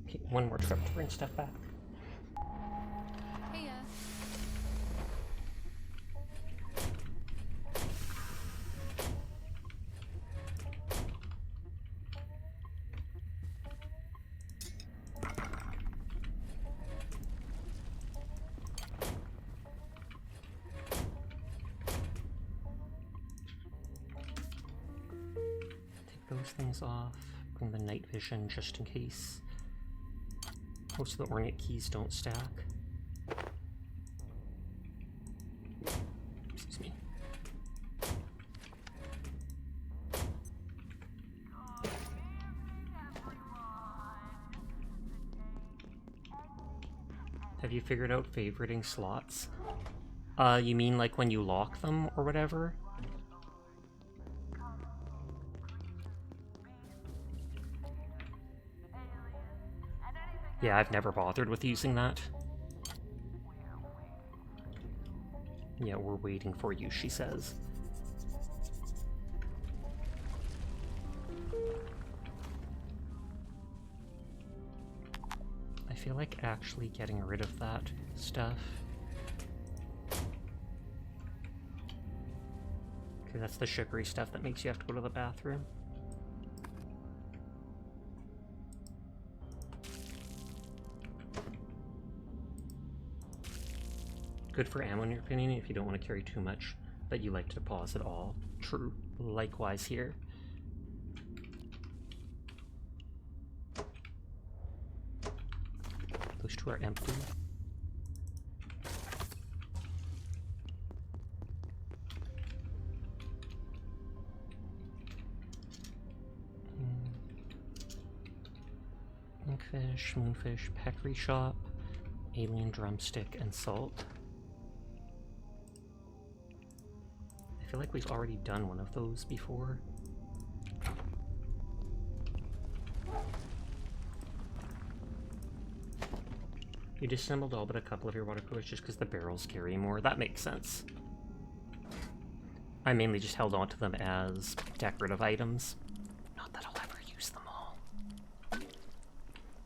Okay, one more trip to bring stuff back. Hey, Take those things off. Bring the night vision just in case. Most of the ornate keys don't stack. Excuse me. Have you figured out favoriting slots? You mean like when you lock them or whatever? Yeah, I've never bothered with using that. Yeah, we're waiting for you, she says. I feel like actually getting rid of that stuff. Okay, that's the sugary stuff that makes you have to go to the bathroom. Good for ammo in your opinion if you don't want to carry too much, but you like to deposit all. True. Likewise here. Those two are empty. Monkfish, moonfish, peccary shop, alien drumstick, and salt. I feel like we've already done one of those before. You disassembled all but a couple of your water coolers just because the barrels carry more. That makes sense. I mainly just held on to them as decorative items. Not that I'll ever use them all.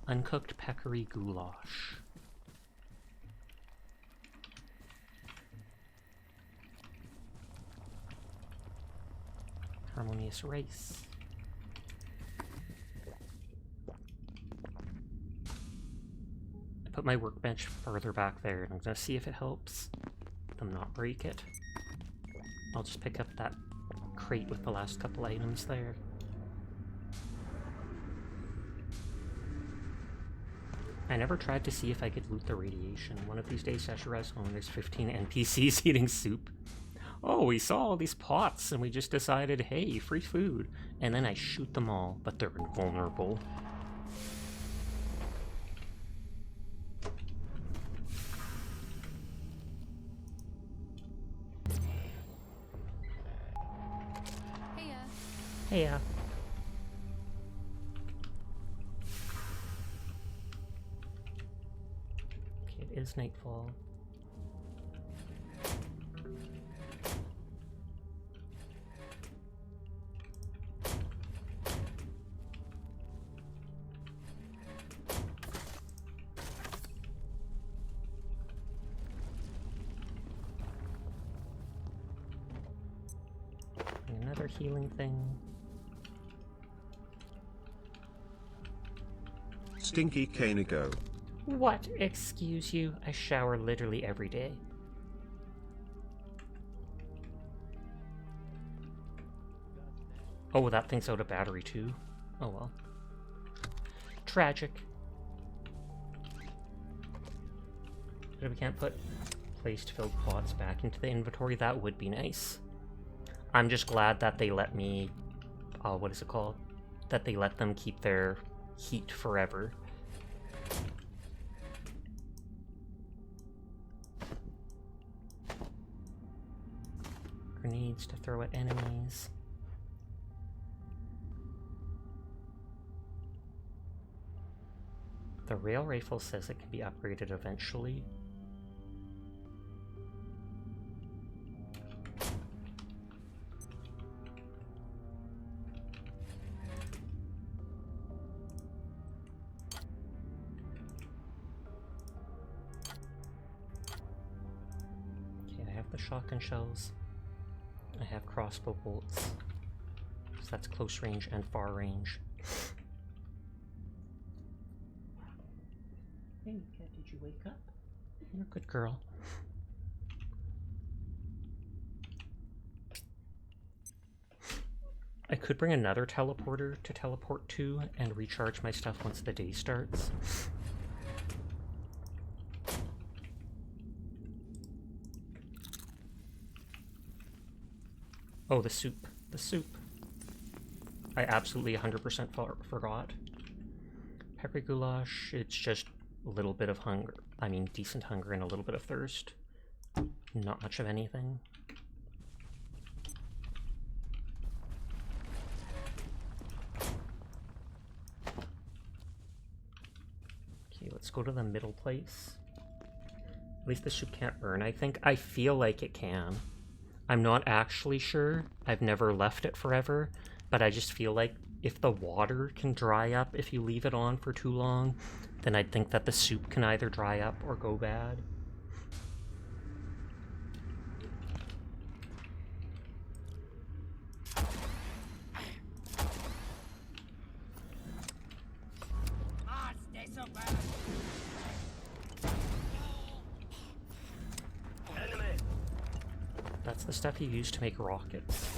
Uncooked peccary goulash. Harmonious rice. I put my workbench further back there, and I'm gonna see if it helps them not break it. I'll just pick up that crate with the last couple items there. I never tried to see if I could loot the radiation. One of these days, Sashira's home, there's 15 NPCs eating soup. Oh, we saw all these pots, and we just decided, hey, free food. And then I shoot them all, but they're invulnerable. Hey, Hey, okay, it is nightfall. Another healing thing. Stinky Kanigo. What? Excuse you? I shower literally every day. Oh, that thing's out of battery too? Oh well. Tragic. But we can't put placed filled pots back into the inventory. That would be nice. I'm just glad that they let me... what is it called? That they let them keep their heat forever. Grenades to throw at enemies. The rail rifle says it can be upgraded eventually. Shotgun shells. I have crossbow bolts. So that's close range and far range. Hey, cat, did you wake up? You're a good girl. I could bring another teleporter to teleport to and recharge my stuff once the day starts. Oh, the soup. The soup. I absolutely 100% forgot. Peppery goulash, it's just a little bit of hunger. I mean, decent hunger and a little bit of thirst. Not much of anything. Okay, let's go to the middle place. At least the soup can't burn, I think. I feel like it can. I'm not actually sure. I've never left it forever, but I just feel like if the water can dry up if you leave it on for too long, then I'd think that the soup can either dry up or go bad. That's the stuff you use to make rockets.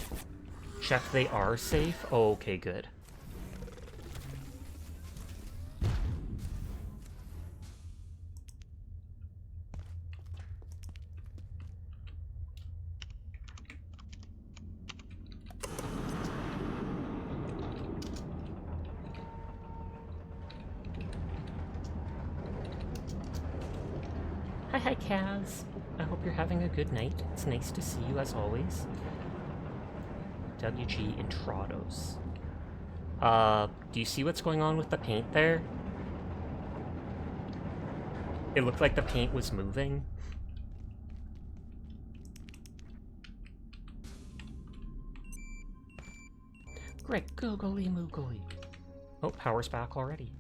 Check they are safe? Oh, okay, good. Hi, Kaz. I hope you're having a good night. It's nice to see you as always. WG Intrados. Do you see what's going on with the paint there? It looked like the paint was moving. Great googly moogly. Oh, power's back already.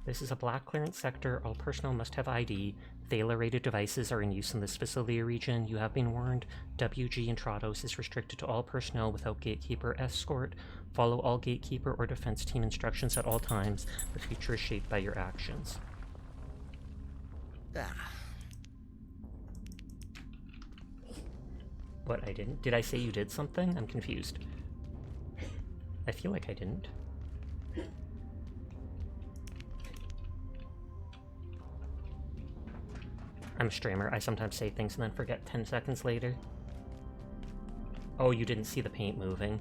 This is a black clearance sector. All personnel must have ID. Thaler-rated devices are in use in this facility region. You have been warned. WG Intrados is restricted to all personnel without gatekeeper escort. Follow all gatekeeper or defense team instructions at all times. The future is shaped by your actions. Ah, What, I didn't? Did I say you did something? I'm confused. I feel like I didn't. I'm a streamer. I sometimes say things and then forget 10 seconds later. Oh, you didn't see the paint moving.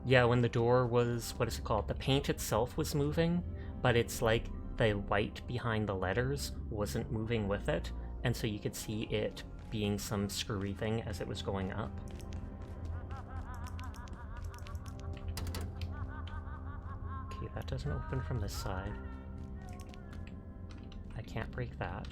Yeah, when the door was... what is it called? The paint itself was moving, but it's like the white behind the letters wasn't moving with it, and so you could see it being some screwy thing as it was going up. Okay, that doesn't open from this side. I can't break that.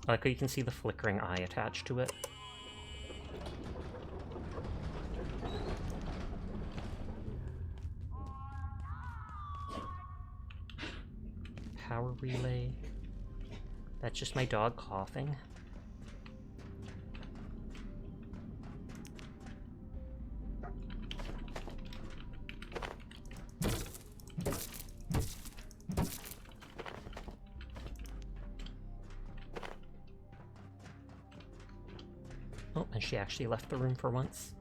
I like how you can see the flickering eye attached to it. Power relay. That's just my dog coughing. Oh, and she actually left the room for once.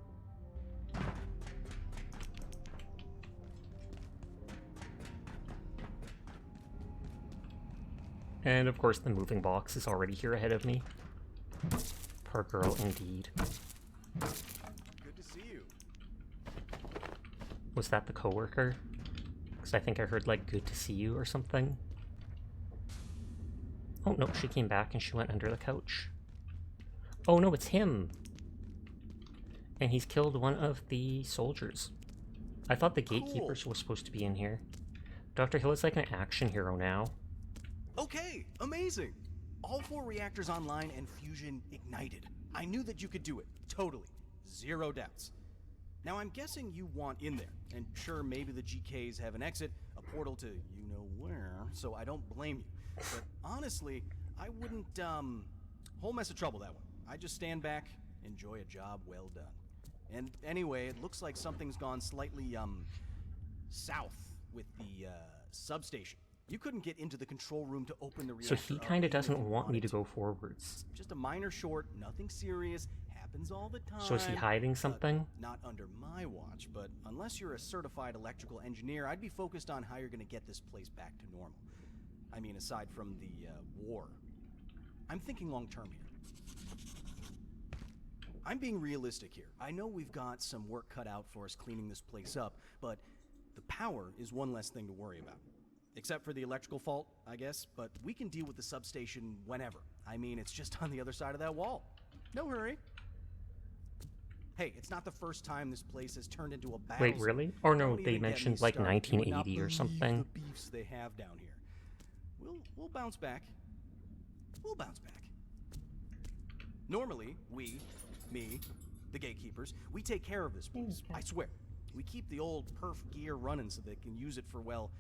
And of course the moving box is already here ahead of me. Poor girl indeed. Good to see you. Was that the coworker? Because I think I heard like "good to see you" or something. Oh no, she came back and she went under the couch. Oh no, it's him! And he's killed one of the soldiers. I thought the gatekeepers was supposed to be in here. Dr. Hill is like an action hero now. Okay, amazing. All 4 reactors online and fusion ignited. I knew that you could do it. Totally. Zero doubts. Now I'm guessing you want in there. And sure, maybe the GKs have an exit, a portal to you-know-where, so I don't blame you. But honestly, I wouldn't, whole mess of trouble that one. I just stand back, enjoy a job well done. And anyway, it looks like something's gone slightly, south with the, substation. You couldn't get into the control room to open the reactor. So he kind of doesn't want me to go forwards. Just a minor short, nothing serious, happens all the time. So is he hiding something? Not under my watch, but unless you're a certified electrical engineer, I'd be focused on how you're going to get this place back to normal. I mean, aside from the, war. I'm thinking long term here. I'm being realistic here. I know we've got some work cut out for us cleaning this place up, but the power is one less thing to worry about. Except for the electrical fault, I guess, but we can deal with the substation whenever. I mean, it's just on the other side of that wall. No hurry. Hey, it's not the first time this place has turned into a battle. Wait, really? Or no, Don't they even get me mentioned like started. You would not 1980 or believe something. The beefs they have down here. We'll bounce back. We'll bounce back. Normally, me, the gatekeepers, we take care of this place. I swear. We keep the old perf gear running so they can use it for, well,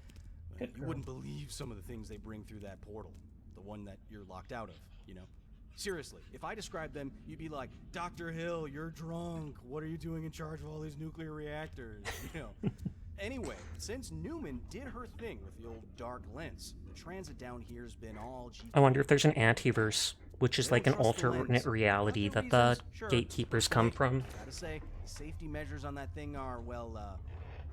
you wouldn't believe some of the things they bring through that portal. The one that you're locked out of, you know? Seriously, if I described them, you'd be like, Dr. Hill, you're drunk. What are you doing in charge of all these nuclear reactors? You know? Anyway, since Newman did her thing with the old dark lens, the transit down here's been all GP. I wonder if there's an antiverse, which is like an alternate reality that the gatekeepers come from. Gotta say, the safety measures on that thing are, well,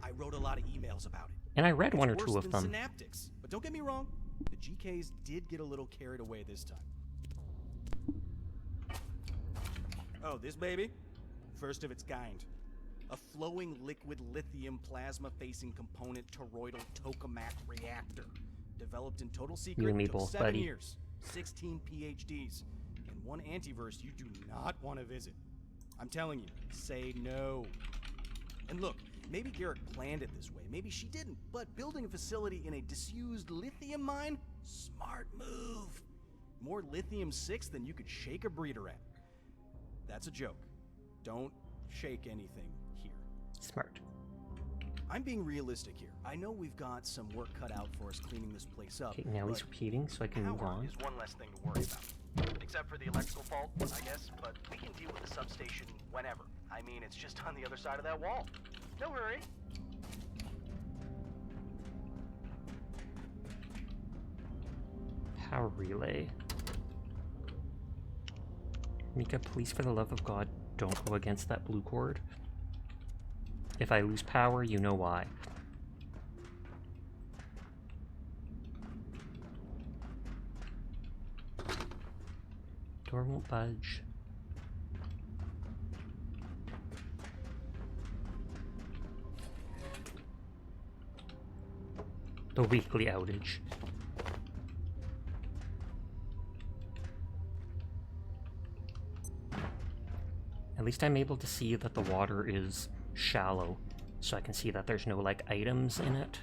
I wrote a lot of emails about it. And I read one or It's two worse of than them. Synaptics. But don't get me wrong, the GKs did get a little carried away this time. Oh, this baby? First of its kind. A flowing liquid lithium plasma-facing component toroidal tokamak reactor. Developed in total You secret, and me took both, 7 buddy. years, 16 PhDs, and one antiverse you do not want to visit. I'm telling you, say no. And look, maybe Garrick planned it this way, maybe she didn't, but building a facility in a disused lithium mine? Smart move. More lithium-6 than you could shake a breeder at. That's a joke. Don't shake anything here. Smart. I'm being realistic here. I know we've got some work cut out for us cleaning this place up. Okay, now he's but repeating, so I can move power on. is one less thing to worry about. Except for the electrical fault, I guess, but we can deal with the substation whenever. I mean, it's just on the other side of that wall. No hurry. Power relay. Mika, please, for the love of God, don't go against that blue cord. If I lose power, you know why. Door won't budge. The weekly outage. At least I'm able to see that the water is shallow, so I can see that there's no, like, items in it.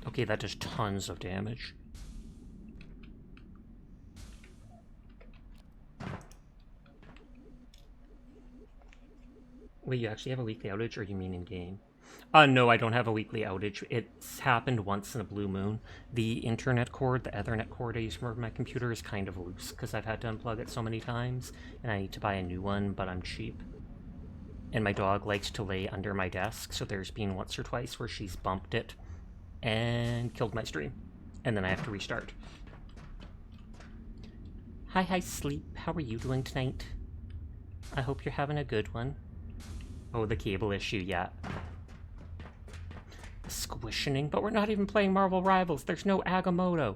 Okay, that does tons of damage. Wait, you actually have a weekly outage, or you mean in-game? No, I don't have a weekly outage. It's happened once in a blue moon. The internet cord, the Ethernet cord I use for my computer is kind of loose, because I've had to unplug it so many times, and I need to buy a new one, but I'm cheap. And my dog likes to lay under my desk, so there's been once or twice where she's bumped it and killed my stream. And then I have to restart. Hi, Sleep. How are you doing tonight? I hope you're having a good one. Oh, the cable issue, yeah. Squishing, but we're not even playing Marvel Rivals. There's no Agamotto.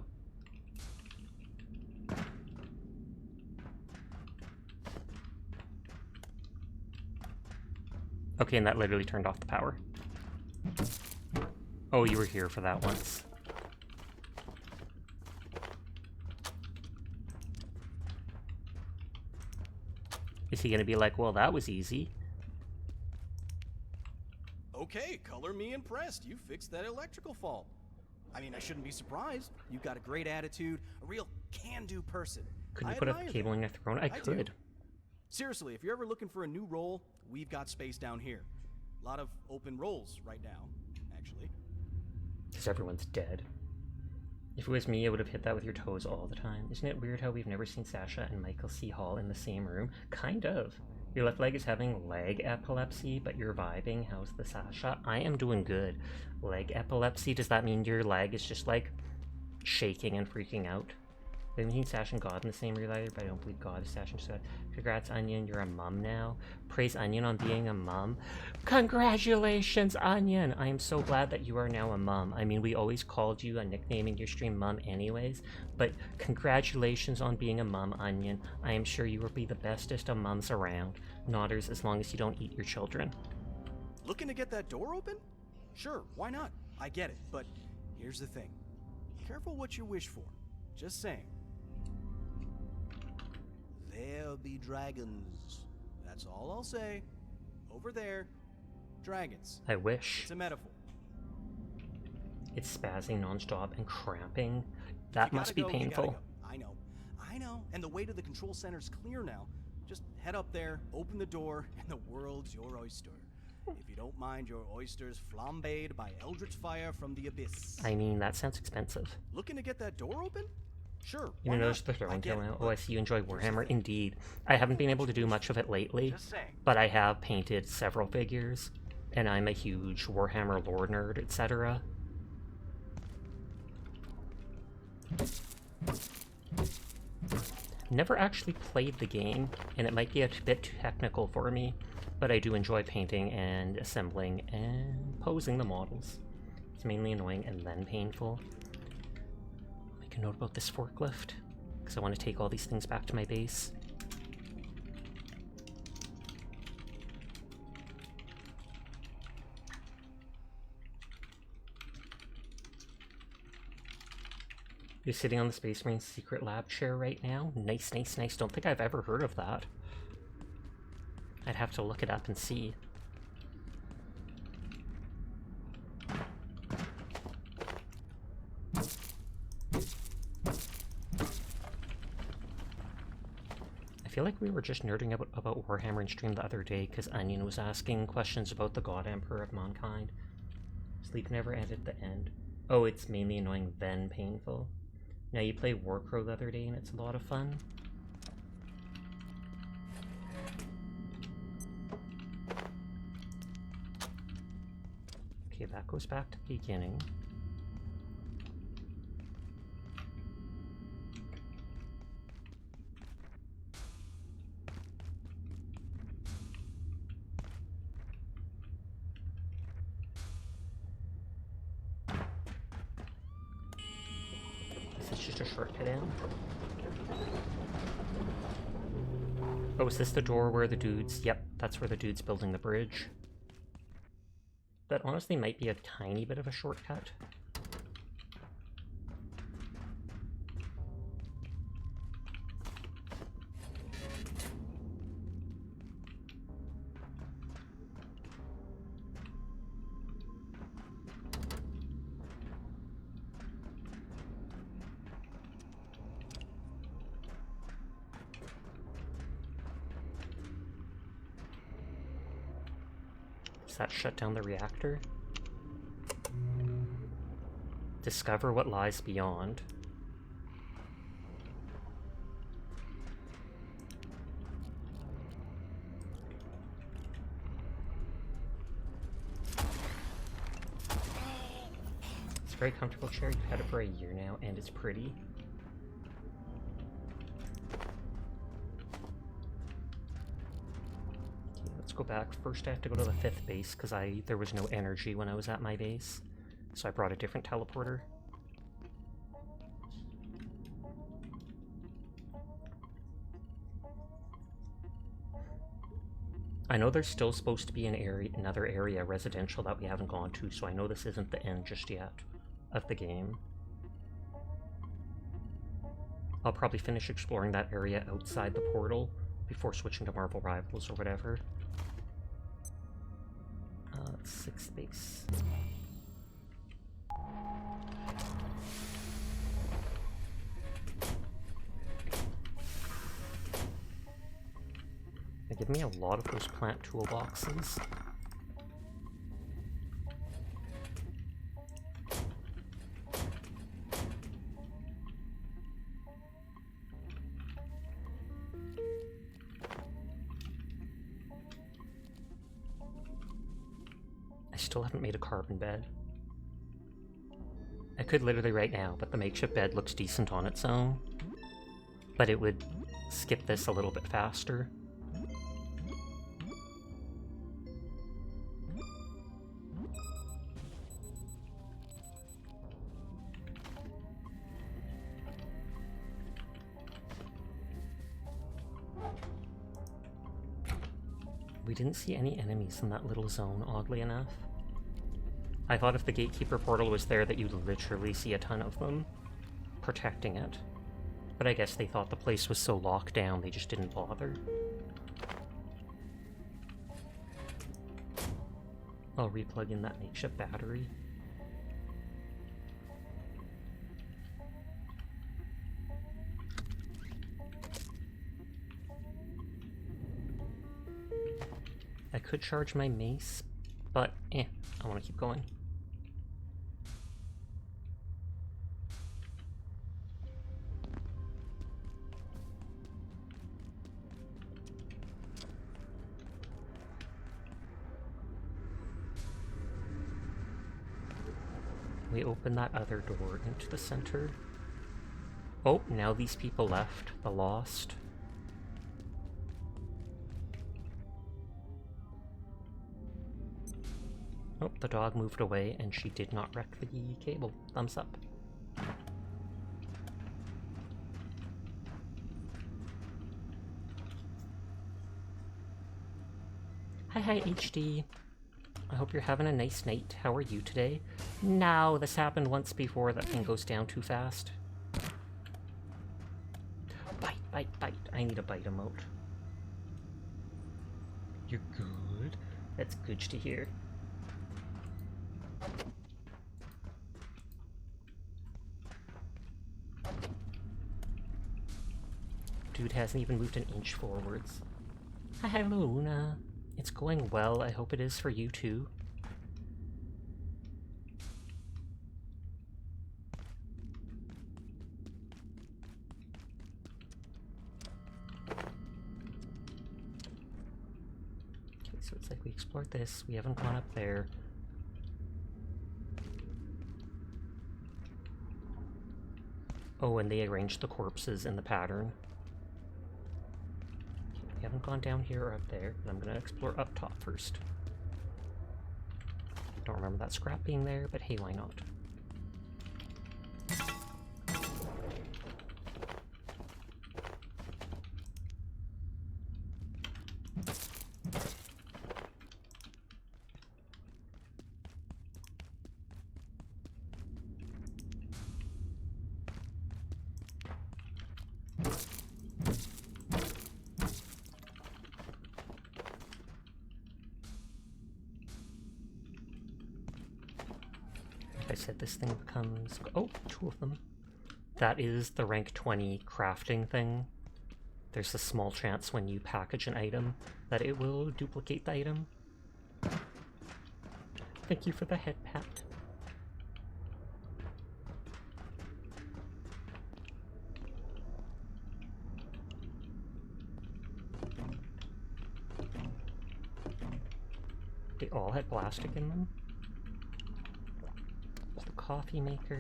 Okay, and that literally turned off the power. Oh, you were here for that once. Is he gonna be like, well, that was easy? Okay, color me impressed. You fixed that electrical fault. I mean, I shouldn't be surprised. You've got a great attitude, a real can-do person. Couldn't you I put up admire cabling that. in a throne? I do. could. Seriously, if you're ever looking for a new role, we've got space down here. A lot of open roles right now, actually. Because everyone's dead. If it was me, I would have hit that with your toes all the time. Isn't it weird how we've never seen Sasha and Michael C. Hall in the same room? Kind of. Your left leg is having leg epilepsy, but you're vibing. How's the Sasha? I am doing good. Leg epilepsy? Does that mean your leg is just, like, shaking and freaking out? I haven't seen Sash and God in the same real either, but I don't believe God is Sash and God. Congrats, Onion, you're a mum now. Praise Onion on being a mum. Congratulations, Onion! I am so glad that you are now a mum. I mean, we always called you a nicknaming your stream mum anyways, but congratulations on being a mum, Onion. I am sure you will be the bestest of mums around. Nodders, as long as you don't eat your children. Looking to get that door open? Sure, why not? I get it, but here's the thing. Careful what you wish for. Just saying. There'll be dragons. That's all I'll say. Over there, dragons. I wish. It's a metaphor. It's spazzing nonstop and cramping. That You must gotta be go, you gotta painful. go. I know. And the way to the control center's clear now. Just head up there, open the door, and the world's your oyster. If you don't mind your oysters flambéed by eldritch fire from the abyss. I mean, that sounds expensive. Looking to get that door open? Sure. You why notice the not? I throwing get tail it, now? but Oh, I see you enjoy here's the Warhammer. thing. Indeed. I haven't been able to do much of it lately, Just saying. but I have painted several figures, and I'm a huge Warhammer lore nerd, etc. Never actually played the game, and it might be a bit too technical for me, but I do enjoy painting and assembling and posing the models. It's mainly annoying and then painful. I'll make a note about this forklift, because I want to take all these things back to my base. You're sitting on the Space Marine's secret lab chair right now? Nice, nice, nice. Don't think I've ever heard of that. I'd have to look it up and see. I feel like we were just nerding about Warhammer in stream the other day because Onion was asking questions about the God Emperor of Mankind. Sleep never ended at the end. Oh, it's mainly annoying then painful. Now you play Warcrow the other day and it's a lot of fun. Okay, that goes back to the beginning. Is this just a shortcut in? Oh, is this the door where the dude's... Yep, that's where the dude's building the bridge. That honestly might be a tiny bit of a shortcut. Does that shut down the reactor? Discover what lies beyond. It's a very comfortable chair. You've had it for a year now, and it's pretty. Go back. First I have to go to the 5th base because there was no energy when I was at my base. So I brought a different teleporter. I know there's still supposed to be another area, residential, that we haven't gone to, so I know this isn't the end just yet of the game. I'll probably finish exploring that area outside the portal before switching to Marvel Rivals or whatever. 6th base. They give me a lot of those plant toolboxes. I still haven't made a carbon bed. I could literally right now, but the makeshift bed looks decent on its own. But it would skip this a little bit faster. We didn't see any enemies in that little zone, oddly enough. I thought if the gatekeeper portal was there that you'd literally see a ton of them protecting it. But I guess they thought the place was so locked down they just didn't bother. I'll replug in that makeshift battery. I could charge my mace, but I want to keep going. We open that other door into the center. Oh, now these people left. The Lost. Oh, the dog moved away and she did not wreck the cable. Thumbs up. Hi HD. I hope you're having a nice night. How are you today? No, this happened once before. That thing goes down too fast. Bite, bite, bite. I need a bite emote. You're good? That's good to hear. Dude hasn't even moved an inch forwards. Hi, Luna. It's going well. I hope it is for you too. Okay, so it's like we explored this. We haven't gone up there. Oh, and they arranged the corpses in the pattern. We haven't gone down here or up there, but I'm gonna explore up top first. Don't remember that scrap being there, but hey, why not? I said this thing becomes... Oh, two of them. That is the rank 20 crafting thing. There's a small chance when you package an item that it will duplicate the item. Thank you for the head pat. They all had plastic in them. There's the coffee maker.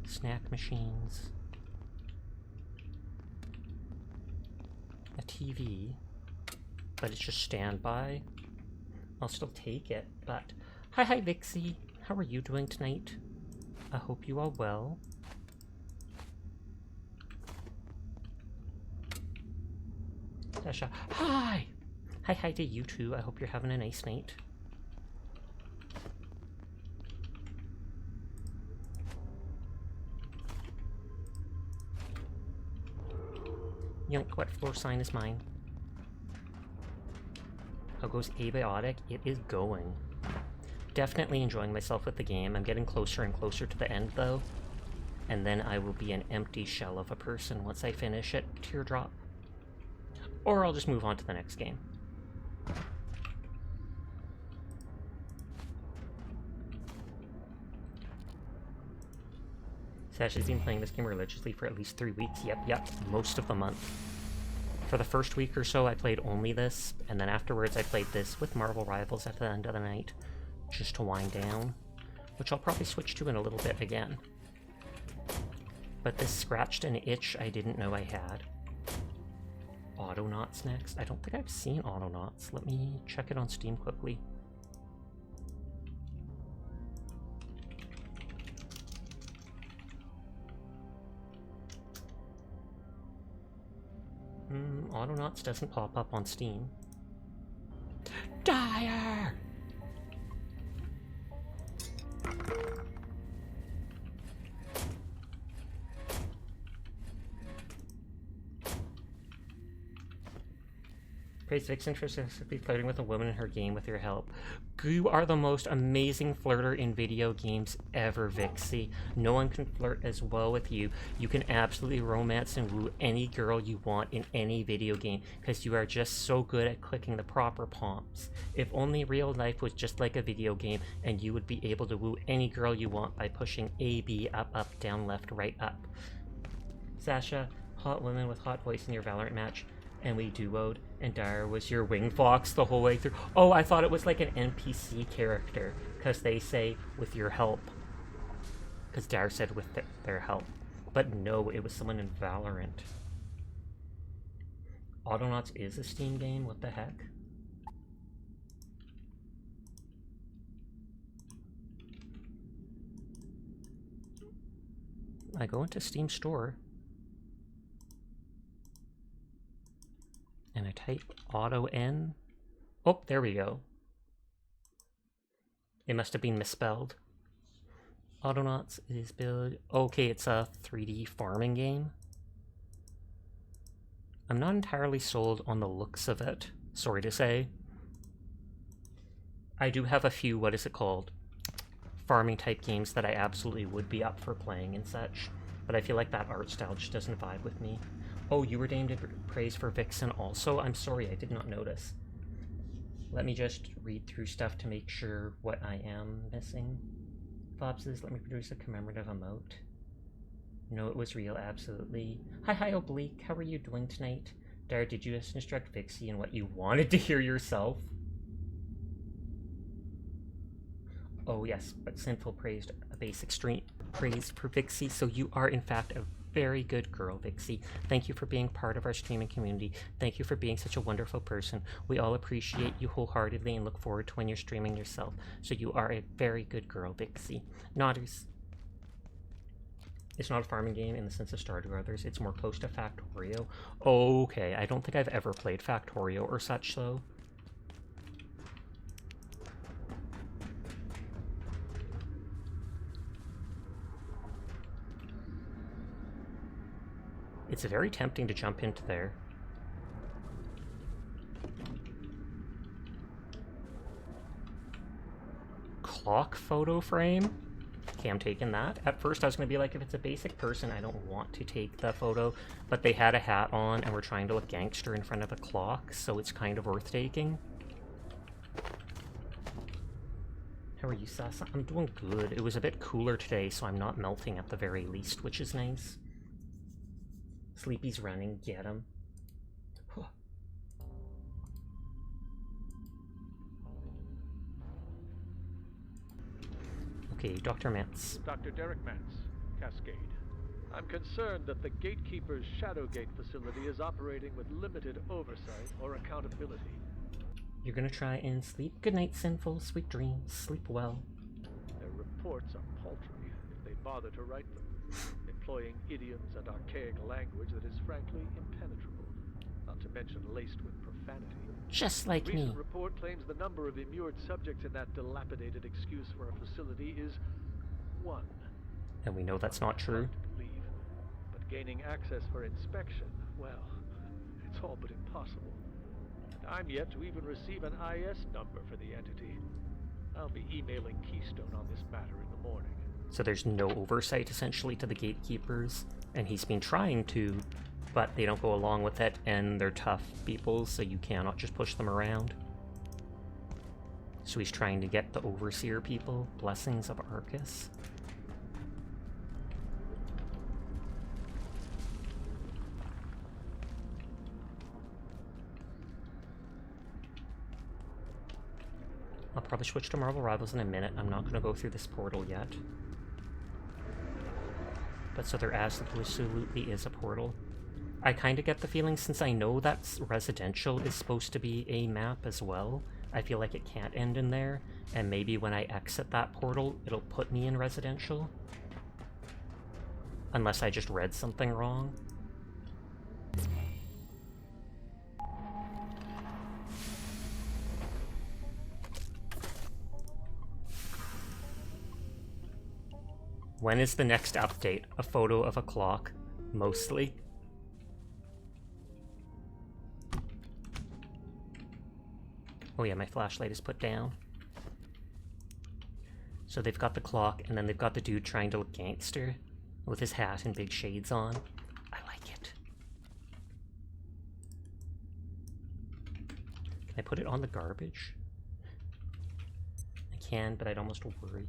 Snack machines. A TV. But it's just standby. I'll still take it, but... Hi, Vixie. How are you doing tonight? I hope you are well. Dasha. Hi! Hi to you too. I hope you're having a nice night. Yoink, what floor sign is mine? How goes Abiotic? It is going. Definitely enjoying myself with the game. I'm getting closer and closer to the end though. And then I will be an empty shell of a person once I finish it. Teardrop. Or I'll just move on to the next game. Sasha's been playing this game religiously for at least 3 weeks. Yep, most of the month. For the first week or so, I played only this, and then afterwards I played this with Marvel Rivals at the end of the night, just to wind down, which I'll probably switch to in a little bit again. But this scratched an itch I didn't know I had. Autonauts next? I don't think I've seen Autonauts. Let me check it on Steam quickly. Autonauts doesn't pop up on Steam. Dire! Praise Vixen for successfully flirting with a woman in her game with your help. You are the most amazing flirter in video games ever, Vixie. No one can flirt as well with you. You can absolutely romance and woo any girl you want in any video game because you are just so good at clicking the proper prompts. If only real life was just like a video game and you would be able to woo any girl you want by pushing A, B, up, up, down, left, right, up. Sasha, hot woman with hot voice in your Valorant match. And we duoed, and Dire was your wing fox the whole way through. Oh, I thought it was like an NPC character, because they say, with your help. Because Dire said with their help. But no, it was someone in Valorant. Autonauts is a Steam game? What the heck? I go into Steam Store and I type auto N. Oh, there we go. It must have been misspelled. Autonauts is build. Okay, it's a 3D farming game. I'm not entirely sold on the looks of it, sorry to say. I do have a few, what is it called? Farming type games that I absolutely would be up for playing and such, but I feel like that art style just doesn't vibe with me. Oh, you were named praise for Vixen also? I'm sorry, I did not notice. Let me just read through stuff to make sure what I am missing. Fob says, let me produce a commemorative emote. No, it was real, absolutely. Hi, Oblique, how are you doing tonight? Dara, did you just instruct Vixie in what you wanted to hear yourself? Oh yes, but Sinful praised a basic stream praise for Vixie, so you are in fact a very good girl, Vixie. Thank you for being part of our streaming community. Thank you for being such a wonderful person. We all appreciate you wholeheartedly and look forward to when you're streaming yourself. So you are a very good girl, Vixie. Nodders. It's not a farming game in the sense of Stardew Brothers. It's more close to Factorio. Okay, I don't think I've ever played Factorio or such, though. It's very tempting to jump into there. Clock photo frame? Okay, I'm taking that. At first I was going to be like, if it's a basic person, I don't want to take the photo, but they had a hat on and were trying to look gangster in front of a clock, so it's kind of worth taking. How are you, Sasa? I'm doing good. It was a bit cooler today, so I'm not melting at the very least, which is nice. Sleepy's running, get him. Okay, Dr. Mance. Dr. Derek Mance, Cascade. I'm concerned that the Gatekeeper's Shadowgate facility is operating with limited oversight or accountability. You're gonna try and sleep. Good night, Sinful. Sweet dreams. Sleep well. Their reports are paltry, if they bother to write them, employing idioms and archaic language that is frankly impenetrable, not to mention laced with profanity. Just like The me. recent report claims the number of immured subjects in that dilapidated excuse for a facility is 1. And we know that's not true. Hard to believe, but gaining access for inspection, well, it's all but impossible. And I'm yet to even receive an IS number for the entity. I'll be emailing Keystone on this matter in the morning. So there's no oversight, essentially, to the gatekeepers, and he's been trying to, but they don't go along with it, and they're tough people, so you cannot just push them around. So he's trying to get the overseer people, blessings of Arcus. I'll probably switch to Marvel Rivals in a minute. I'm not going to go through this portal yet. But so there absolutely is a portal. I kind of get the feeling, since I know that residential is supposed to be a map as well, I feel like it can't end in there, and maybe when I exit that portal, it'll put me in residential. Unless I just read something wrong. When is the next update? A photo of a clock? Mostly. Oh yeah, my flashlight is put down. So they've got the clock, and then they've got the dude trying to look gangster with his hat and big shades on. I like it. Can I put it on the garbage? I can, but I'd almost worry.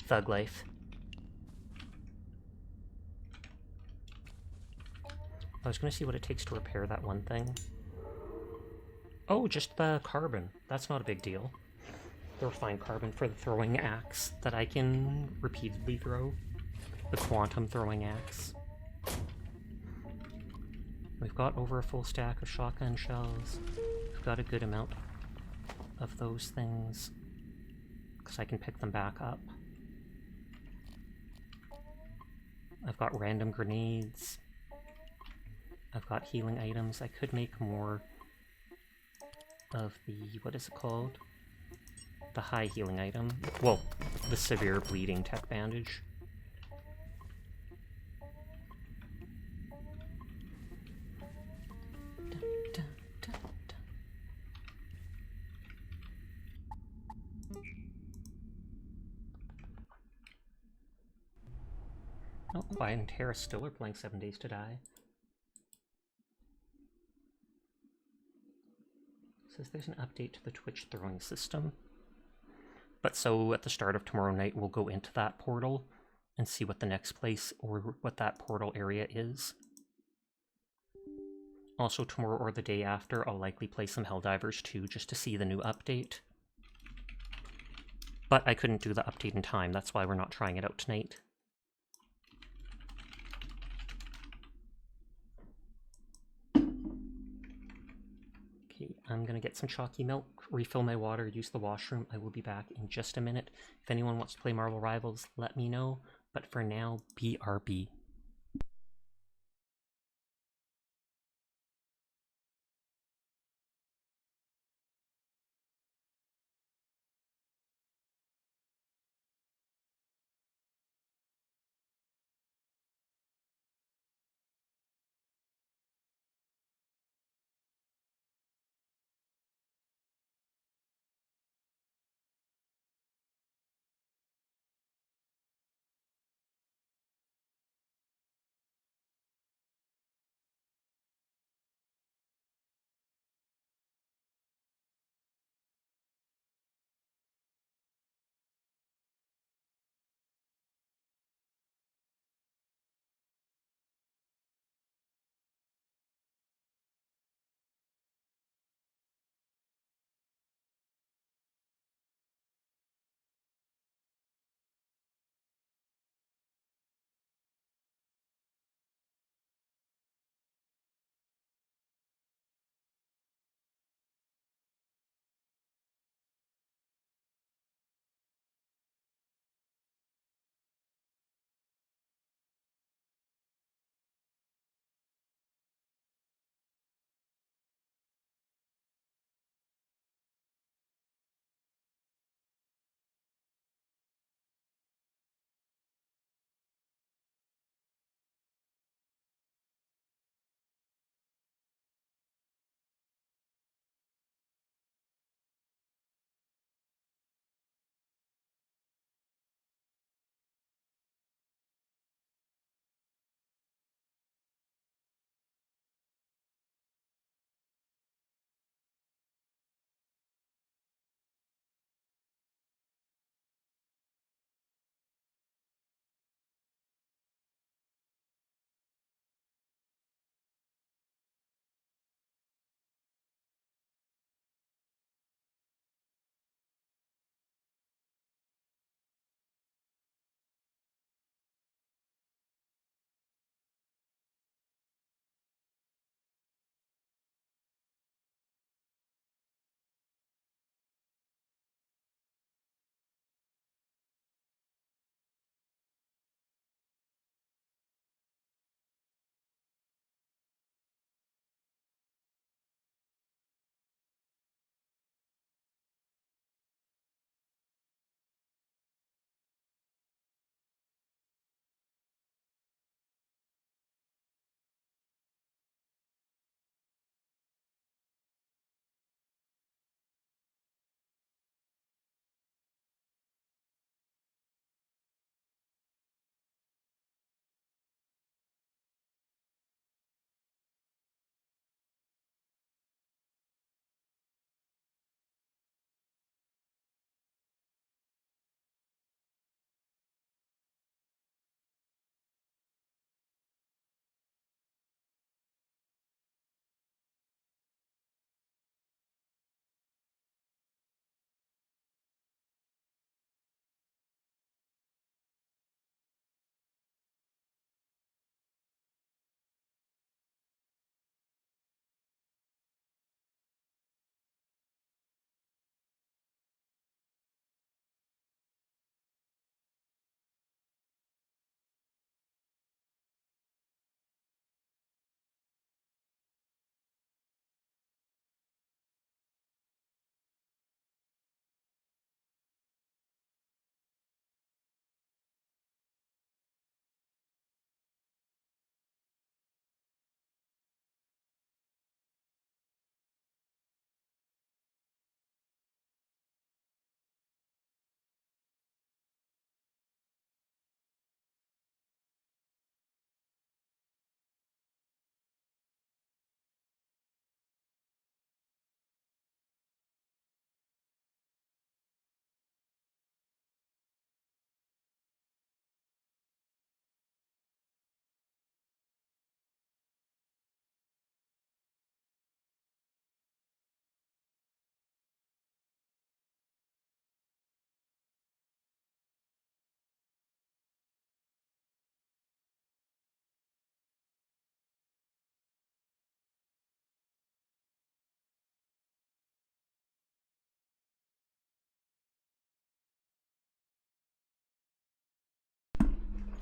Thug life. I was gonna see what it takes to repair that one thing. Oh, just the carbon. That's not a big deal. The refined carbon for the throwing axe that I can repeatedly throw. The quantum throwing axe. We've got over a full stack of shotgun shells. We've got a good amount of those things, because I can pick them back up. I've got random grenades. I've got healing items. I could make more of the, what is it called? The high healing item. Well, the severe bleeding tech bandage. Oh, Quiet and Terra still are playing 7 Days to Die. Says there's an update to the Twitch throwing system. But so at the start of tomorrow night, we'll go into that portal and see what the next place or what that portal area is. Also tomorrow or the day after, I'll likely play some Helldivers too, just to see the new update. But I couldn't do the update in time, that's why we're not trying it out tonight. Okay, I'm gonna get some chalky milk, refill my water, use the washroom. I will be back in just a minute. If anyone wants to play Marvel Rivals, let me know. But for now, BRB.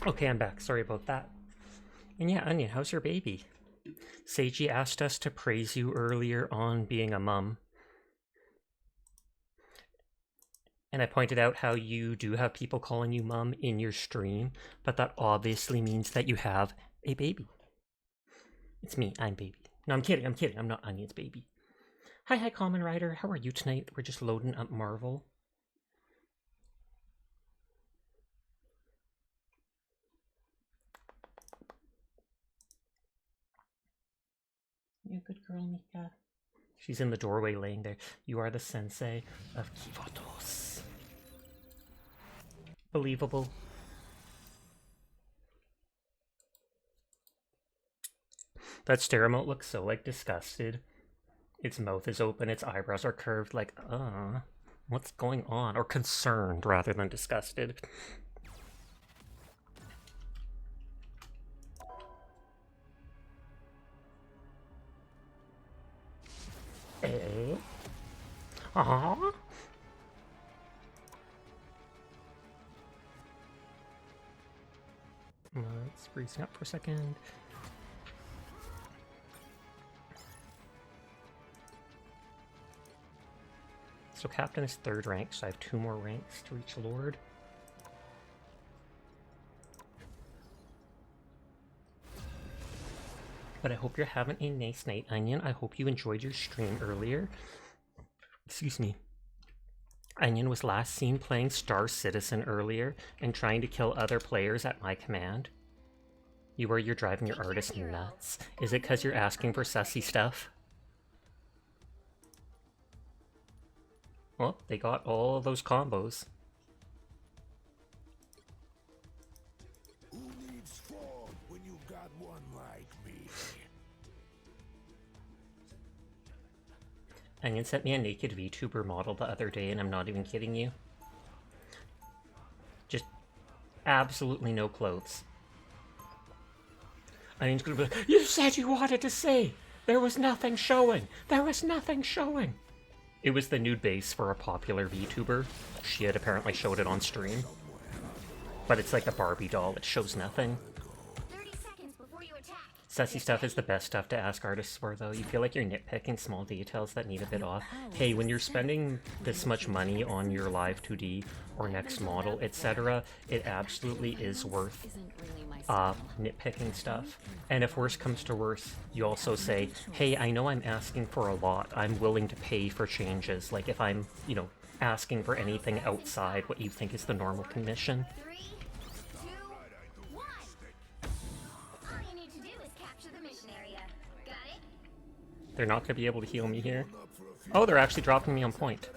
Okay, I'm back. Sorry about that. And yeah, Onion, how's your baby? Seiji asked us to praise you earlier on being a mum. And I pointed out how you do have people calling you mum in your stream, but that obviously means that you have a baby. It's me, I'm baby. No, I'm kidding, I'm not Onion's baby. Hi, Common Rider, how are you tonight? We're just loading up Marvel. You a good girl, Mika? She's in the doorway laying there. You are the sensei of Kivatos. Believable. That stare emote looks so, like, disgusted. Its mouth is open, its eyebrows are curved, like, what's going on? Or concerned, rather than disgusted. Eh? Aww? Let's freezing up for a second. So Captain is 3rd rank, so I have 2 more ranks to reach Lord. But I hope you're having a nice night, Onion. I hope you enjoyed your stream earlier. Excuse me. Onion was last seen playing Star Citizen earlier and trying to kill other players at my command. You're driving your artist nuts. Is it because you're asking for sussy stuff? Well, they got all of those combos. Who needs fog when you got one like me? Onion sent me a naked VTuber model the other day, and I'm not even kidding you. Just absolutely no clothes. Onion's gonna be like, you said you wanted to see! There was nothing showing! There was nothing showing! It was the nude base for a popular VTuber. She had apparently showed it on stream. But it's like a Barbie doll, it shows nothing. 30 seconds before you attack. Sussy stuff is the best stuff to ask artists for, though. You feel like you're nitpicking small details that need a bit off. Hey, when you're spending this much money on your live 2D or next model, etc., it absolutely is worth nitpicking stuff. And if worse comes to worse, you also say, hey, I know I'm asking for a lot. I'm willing to pay for changes. Like if I'm, you know, asking for anything outside what you think is the normal commission. 3, 2, 1. All you need to do is capture the mission area. Got it? They're not going to be able to heal me here. Oh, they're actually dropping me on point.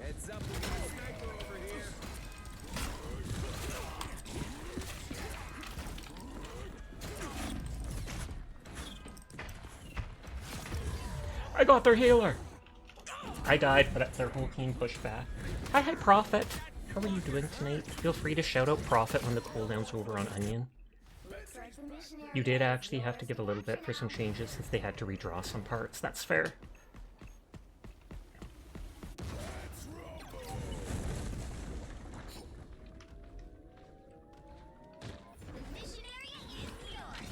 Heads up, we got a sniper over here. I got their healer! I died, but their whole team pushed back. Hi, Prophet! How are you doing tonight? Feel free to shout out Prophet when the cooldown's over on Onion. Looks like the mission area. You did actually have to give a little bit for some changes since they had to redraw some parts. That's fair. The mission area is yours.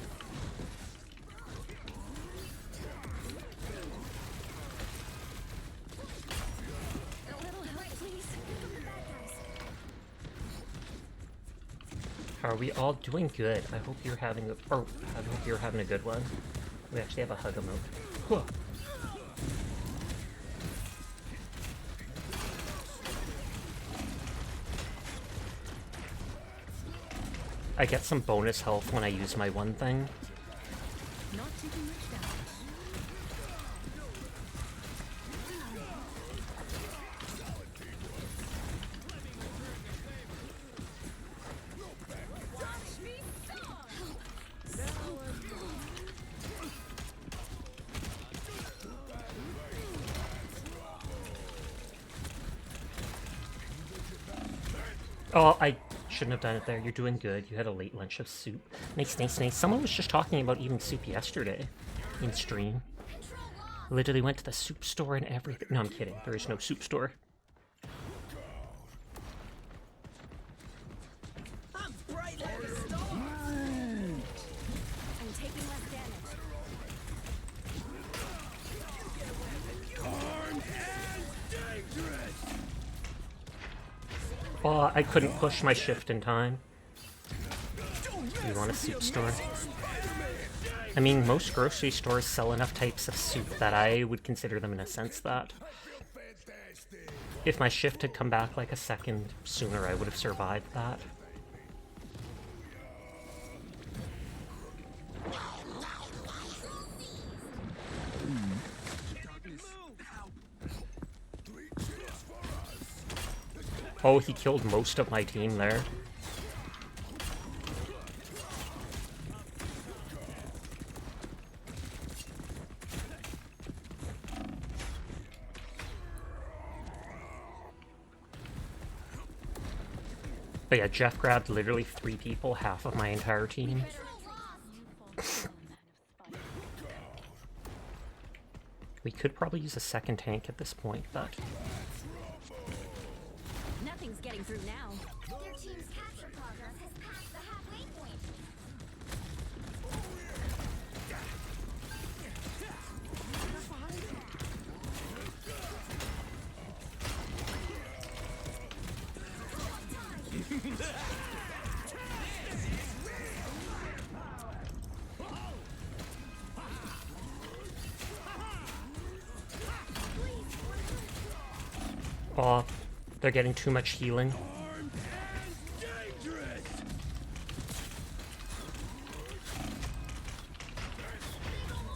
A little help, please. How are we all doing? Good. I hope you're having a good one. We actually have a hug emote. Huh. I get some bonus health when I use my one thing. Not taking much damage. Oh, I shouldn't have done it there. You're doing good. You had a late lunch of soup. Nice. Someone was just talking about eating soup yesterday in stream. Control lost. Literally went to the soup store and everything. No, I'm kidding. There is no soup store. I'm bright like a star. I'm taking less damage. Armed and dangerous. Oh, I couldn't push my shift in time. You want a soup store? I mean, most grocery stores sell enough types of soup that I would consider them in a sense that. If my shift had come back like a second sooner, I would have survived that. Oh, he killed most of my team there. But yeah, Jeff grabbed literally 3 people, half of my entire team. We could probably use a second tank at this point, but... Nothing's getting through now. Their team's capture progress has passed the halfway point. Oh, they're getting too much healing.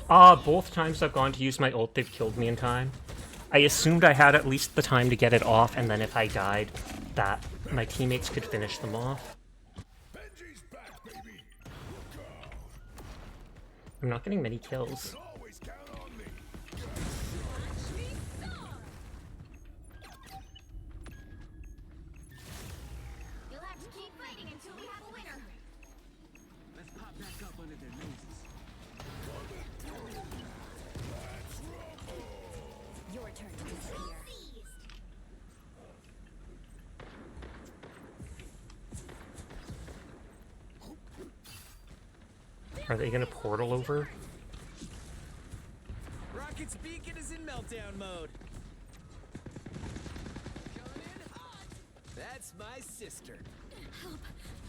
Both times I've gone to use my ult, they've killed me in time. I assumed I had at least the time to get it off, and then if I died, that my teammates could finish them off. I'm not getting many kills. You'll have to keep fighting until we have a winner. Let's pop back up under their noses. Your turn to disappear. Are they gonna portal over? Rocket's beacon is in meltdown mode. Coming in hot. That's my sister. Help.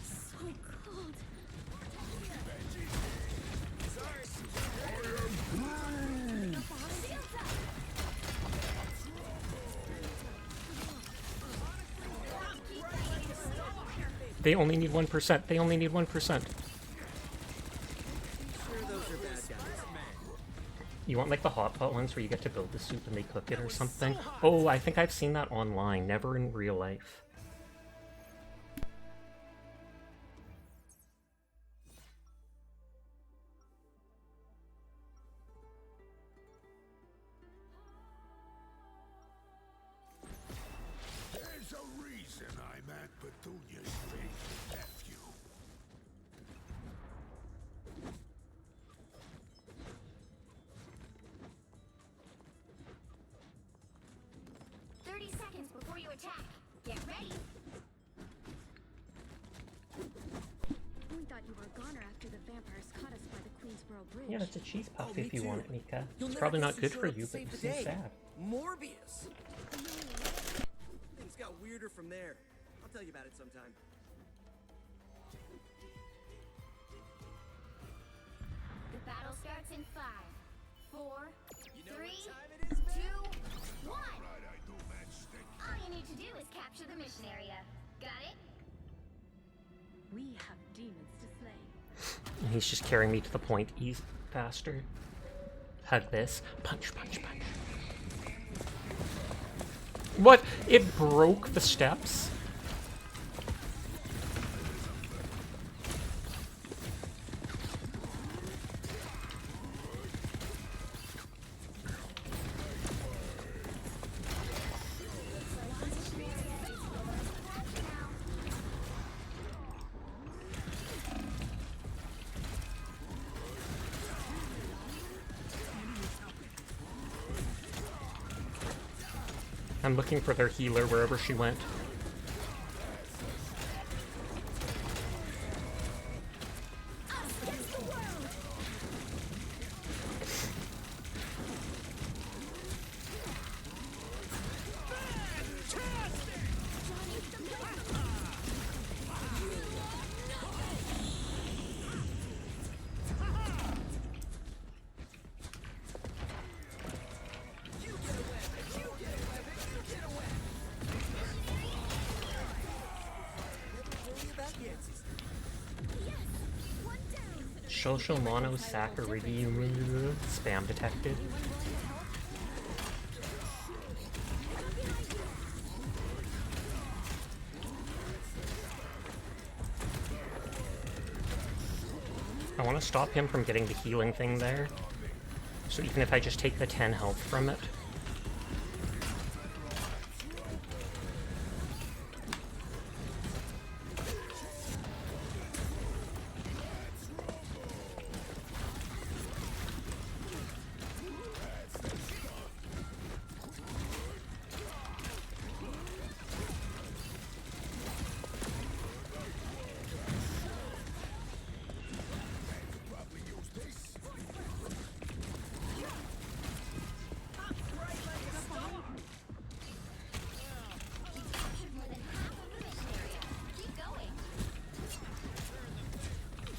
So cold. Sorry. They only need 1%. They only need 1%. You want like the hot pot ones where you get to build the soup and they cook it or something? Oh, I think I've seen that online, never in real life. There's a reason I'm at Petunia's grave, nephew. 30 seconds before you attack. Get ready. We thought you were a goner after the vampires caught us by the Queensboro Bridge. Yeah, it's a cheese puff Oh, if me you want it, too. Mika. You'll It's never probably guess not good who for showed up you, to but save you the seem day. sad. Morbius. Things got weirder from there. I'll tell you about it sometime. The battle starts in 5, 4, You know 3, what time it is, 2, 1. Right, I do, matchstick. All you need to do is capture the mission area. Got it? We have demons to slay. And he's just carrying me to the point faster. Had this. Punch, punch, punch. What? It broke the steps? I'm looking for their healer wherever she went. Social monosaccharide spam detected. I want to stop him from getting the healing thing there. So even if I just take the 10 health from it.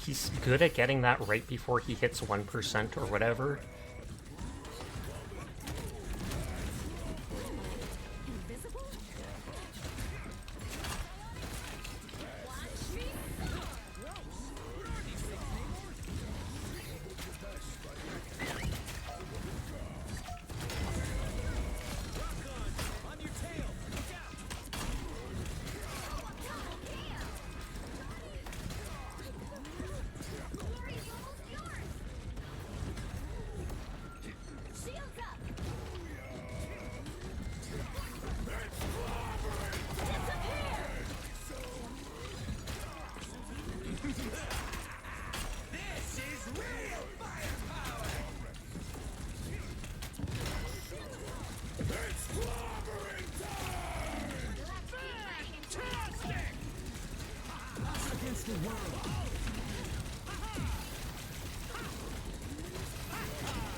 He's good at getting that right before he hits 1% or whatever.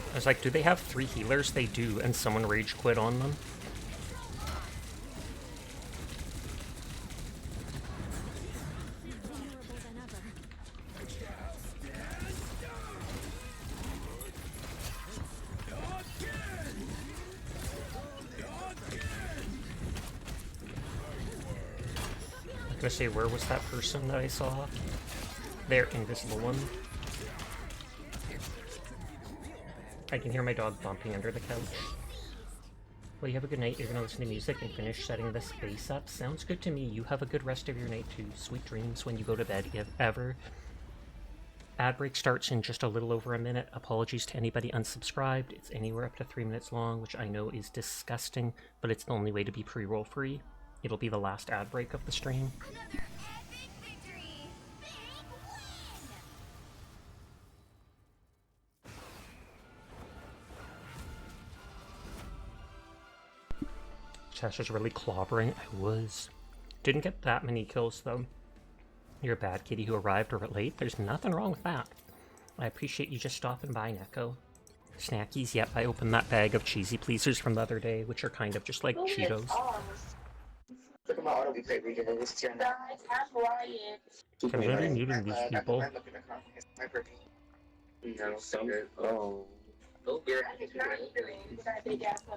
I was like, do they have 3 healers? They do, and someone rage quit on them. I was gonna say, where was that person that I saw? There, invisible one. I can hear my dog bumping under the couch. Well, you have a good night. You're gonna listen to music and finish setting this base up. Sounds good to me. You have a good rest of your night too. Sweet dreams when you go to bed, if ever. Ad break starts in just a little over a minute. Apologies to anybody unsubscribed. It's anywhere up to 3 minutes long, which I know is disgusting, but it's the only way to be pre-roll free. It'll be the last ad break of the stream. Another epic victory! Big win! Cheshire's really clobbering. I was. Didn't get that many kills though. You're a bad kitty who arrived a bit late. There's nothing wrong with that. I appreciate you just stopping by, Neko. Snackies, yep, I opened that bag of cheesy pleasers from the other day, which are kind of just like Cheetos. Can I be muting these people?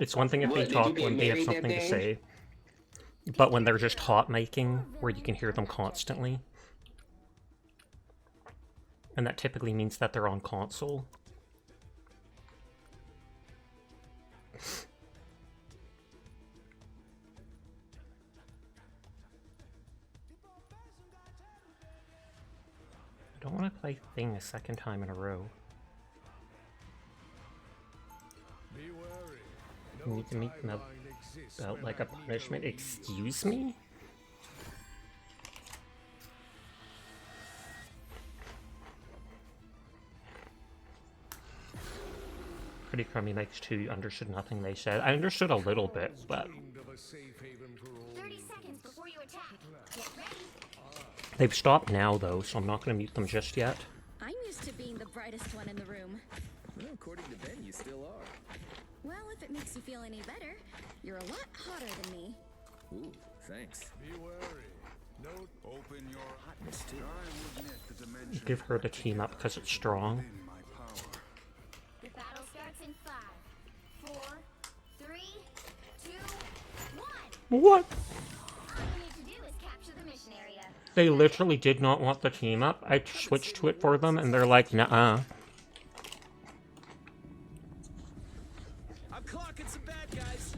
It's one thing if they talk when they have something to say, but when they're just hot miking, where you can hear them constantly. And that typically means that they're on console. I don't want to play Thing a second time in a row. You need to make them out like a punishment. Excuse me? pretty crummy makes too. You understood nothing they said. I understood a little bit, but 30 seconds before you attack. Get ready. they've stopped now though, so I'm not going to mute them just yet. I'm used to being the brightest one in the room. Well, according to Ben, you still are. Well, if it makes you feel any better, you're a lot hotter than me. Ooh, thanks. Be wary. Note, open your Hotness too. I would net the dimension. Give her the team up because it's strong. within my power. The battle starts in 5, 4, 3, 2, 1. What? All you need to do is capture the mission area. They literally did not want the team up. I switched to it for them and they're like, nuh-uh. I'm clocking some bad guys.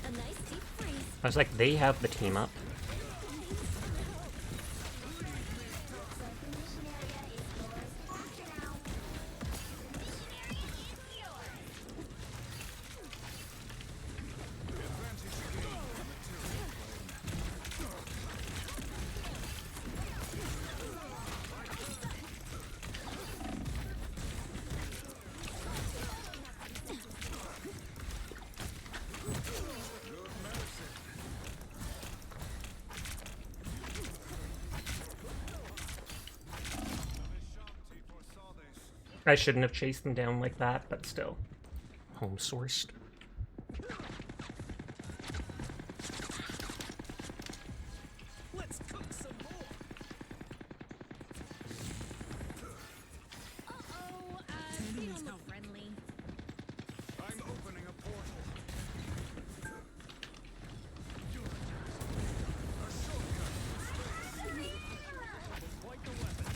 A nice deep freeze. I was like, they have the team up. I shouldn't have chased them down like that, but still. Home sourced. Let's cook some more. Uh-oh, feeling friendly. I'm opening a portal. Quite the weapon.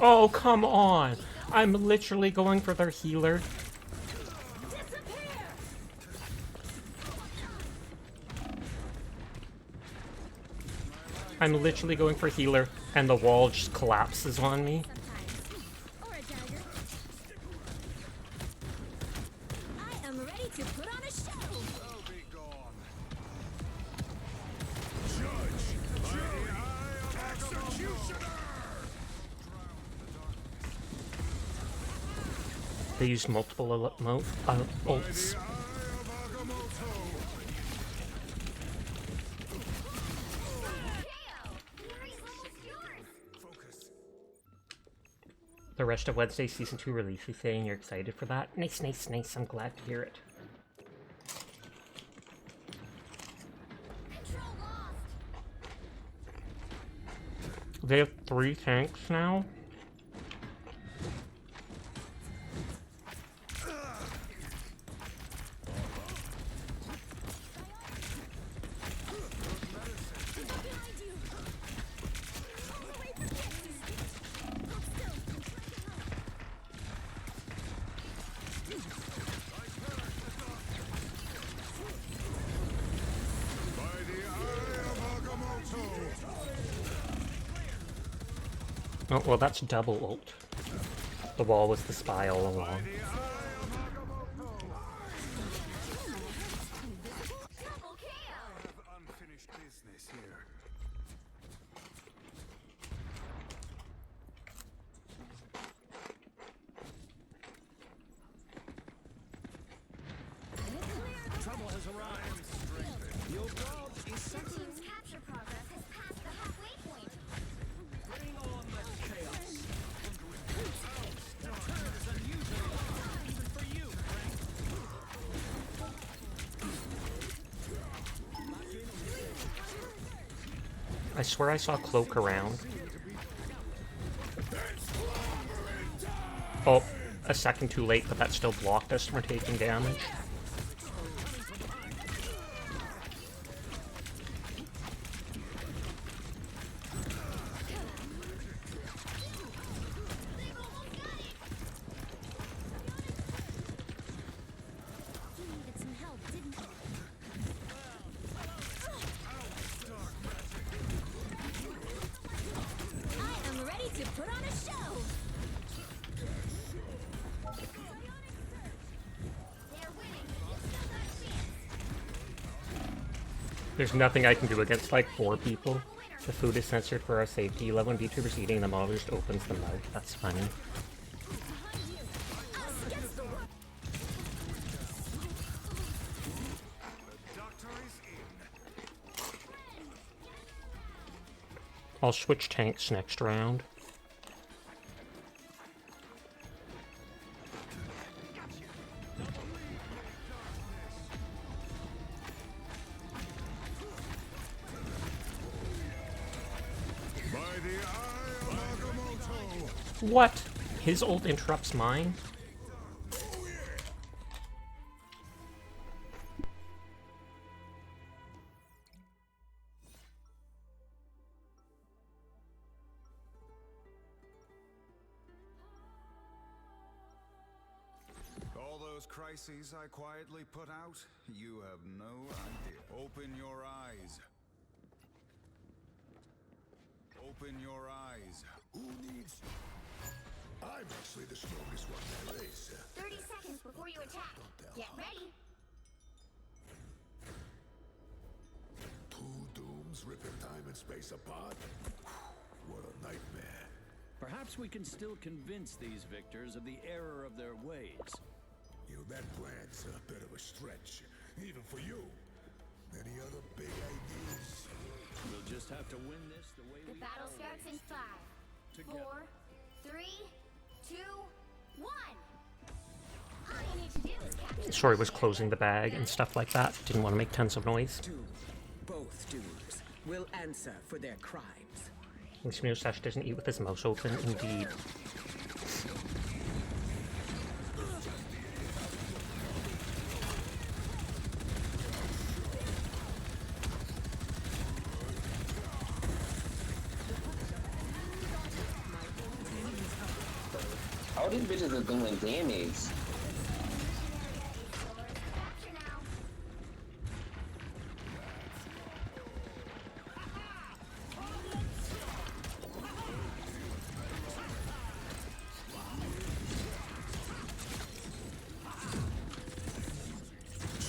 Oh, come on! I'm literally going for their healer. I'm literally going for healer, and the wall just collapses on me. Or a dagger. I am ready to put on a show. Oh, be gone. Judge, by the eye of executioner. They used multiple ults. The rest of Wednesday Season 2 release is saying you're excited for that. Nice, nice, nice. I'm glad to hear it. They have 3 tanks now. Oh, well, that's double ult. The wall was the spy all along. Unfinished business here. Trouble has arrived. Your god is something. Team's capture progress has passed the halfway point. Bring on the chaos. The turn is unusual, even for you, Frank. I swear I saw Cloak around. Oh, a second too late, but that still blocked us from taking damage. You needed some help, didn't you? I am ready to put on a show. There's nothing I can do against like 4 people. The food is censored for our safety. You love when VTubers eating the model just opens the mouth. That's funny. I'll switch tanks next round. What? His ult interrupts mine? All those crises I quietly put out, you have no idea. Open your eyes. Open your eyes. Who needs... I'm actually the strongest one there is. 30 seconds before you attack. Get ready. 2 dooms ripping time and space apart? What a nightmare. Perhaps we can still convince these victors of the error of their ways. You know, that plan's a bit of a stretch, even for you. Any other big ideas? We'll just have to win this the way The we battle always starts in 5, Together. 4, 3, 2, 1. All you need to do is capture. Sorry, was closing the bag and stuff like that. Didn't want to make tons of noise. Both dudes will answer for their crimes. This Mustache doesn't eat with his mouth open, indeed. All these bitches are doing damage.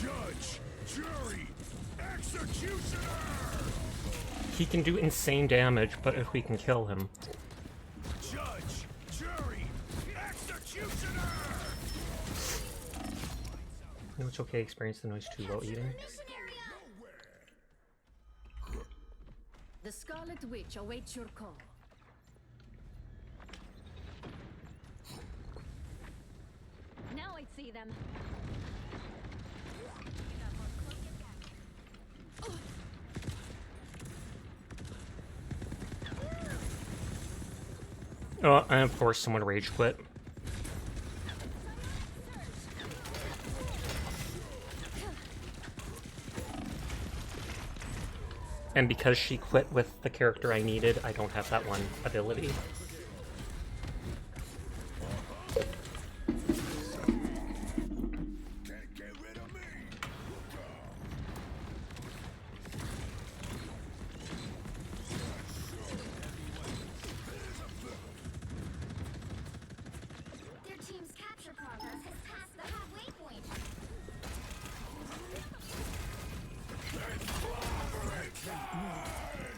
Judge, jury, executioner! He can do insane damage, but if we can kill him. Judge, jury, executioner! No, it's okay, experience the noise too while eating. The Scarlet Witch awaits your call. Now I see them. Oh, and of course someone rage quit. And because she quit with the character I needed, I don't have that one ability. Their team's capture progress has passed the halfway point.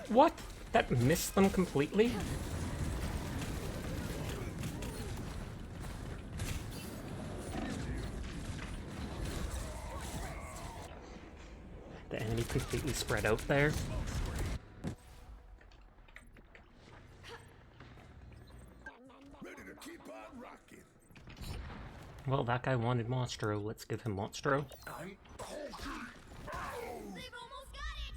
What? That missed them completely? The enemy completely spread out there. Ready to keep on rocking. Well, that guy wanted Monstro. Let's give him Monstro. They've almost got it.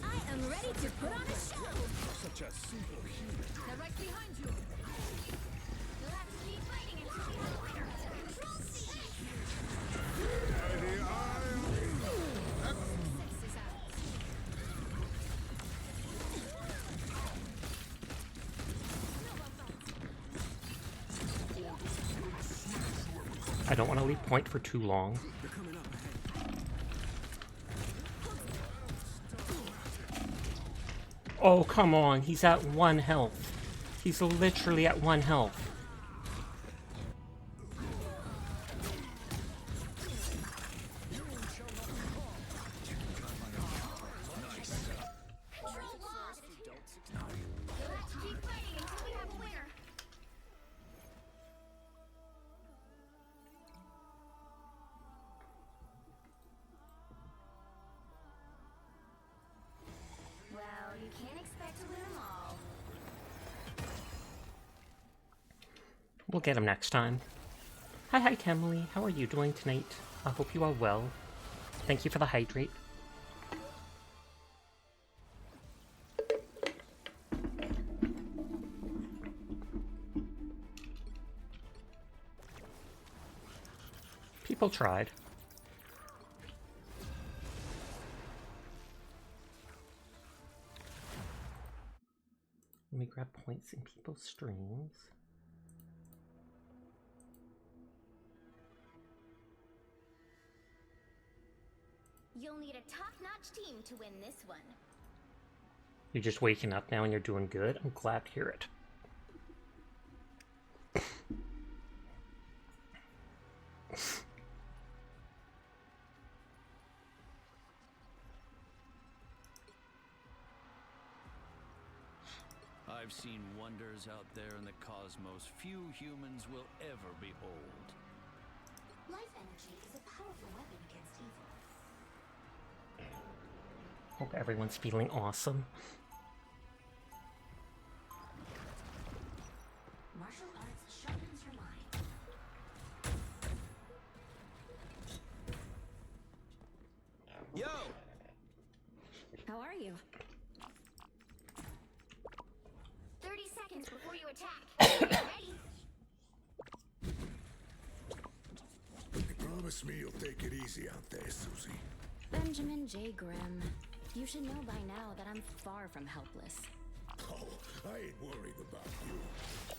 I am ready to put on a show. Such a simple human. They're right behind you. Let's keep fighting until the winner controls the edge. I don't want to leave point for too long. Oh, come on. He's at 1 health. He's literally at 1 health. Well, you can't expect to win them all. We'll get him next time. Hi, Emily. How are you doing tonight? I hope you are well. Thank you for the hydrate. People tried. Let me grab points in people's streams. You'll need a top-notch team to win this one. You're just waking up now and you're doing good? I'm glad to hear it. I've seen wonders out there in the cosmos few humans will ever behold. Life energy is a powerful weapon against evil. Hope everyone's feeling awesome. Martial arts sharpens your mind. Yo! How are you? 30 seconds before you attack. Ready? Promise me you'll take it easy out there, Susie. Benjamin J. Grimm. You should know by now that I'm far from helpless. Oh, I ain't worried about you.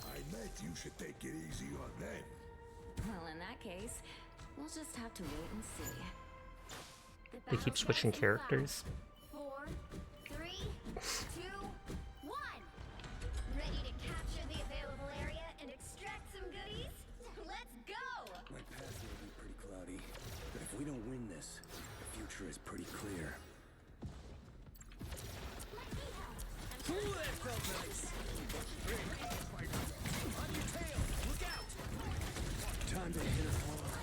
I meant you should take it easy on them. Well, in that case, we'll just have to wait and see. They keep switching characters. 4, 3, 2, 1. Ready to capture the available area and extract some goodies? Let's go! My path may be pretty cloudy, but if we don't win this, the future is pretty clear. Ooh, that felt nice! On your tail! Look out! Time to hit it hard.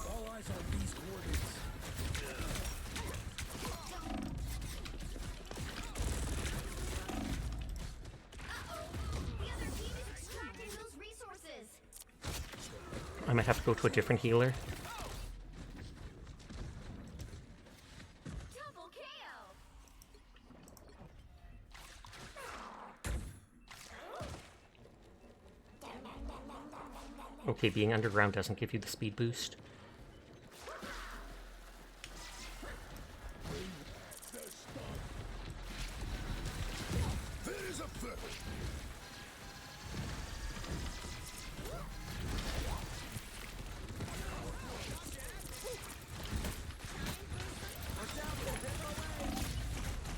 All eyes on these coordinates. The other team is extracting those resources. I might have to go to a different healer. Double KO. Okay, being underground doesn't give you the speed boost. There's a feather.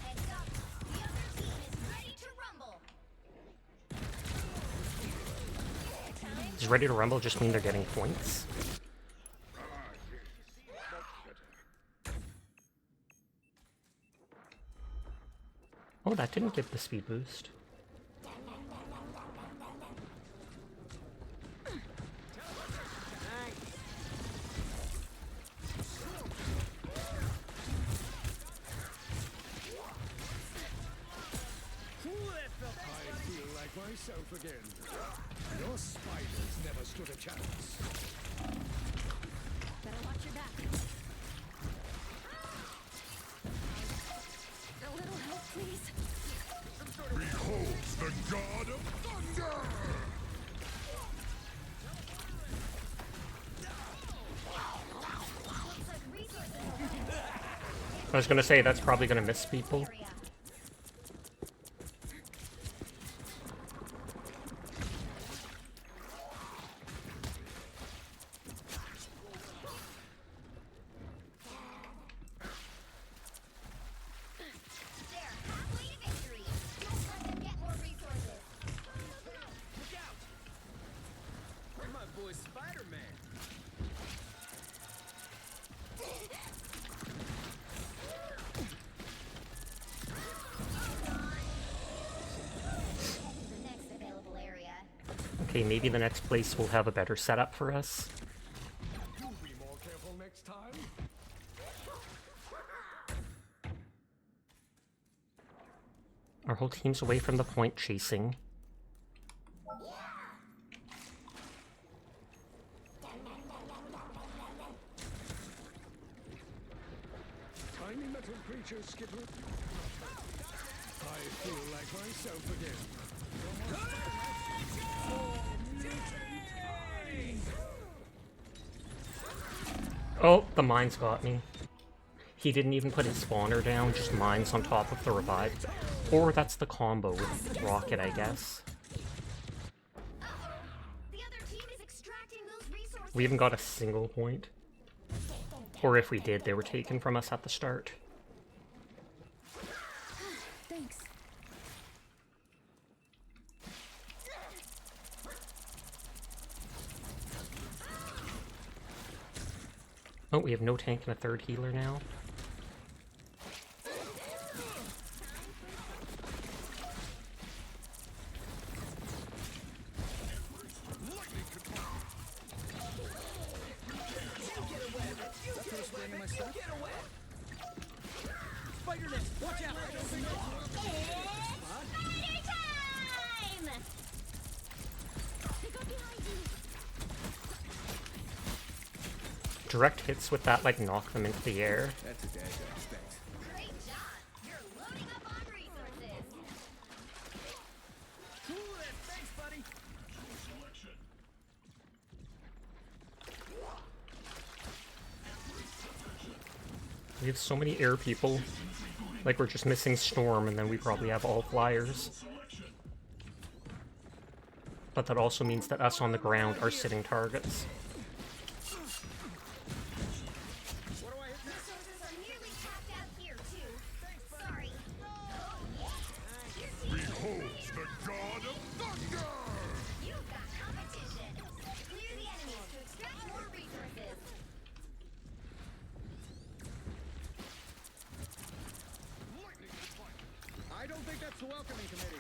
Heads up. The other team is ready to rumble. Does ready to rumble just mean they're getting points? Oh, that didn't give the speed boost. I feel like myself again. Your spiders never stood a chance. Better watch your back. A little help, please. Behold the god of thunder! I was gonna say, that's probably gonna miss people. Okay, maybe the next place will have a better setup for us. You be more careful next time. Our whole team's away from the point chasing. Tiny metal creatures, Skipper. I feel like myself again. Oh, the mines got me. He didn't even put his spawner down, just mines on top of the revive. Or that's the combo with Rocket, I guess. We haven't got a single point. Or if we did, they were taken from us at the start. Thanks. Oh, we have no tank and a third healer now. Direct hits with that, like, knock them into the air. That's a dash I expect. Great job! You're loading up on resources! Thanks, buddy. We have so many air people. Like, we're just missing Storm, and then we probably have all flyers. But that also means that us on the ground are sitting targets. Resources are nearly tapped out here, too. Sorry. Behold the god of thunder! You've got competition! Clear the enemies to extract more resources! I don't think that's the welcoming committee.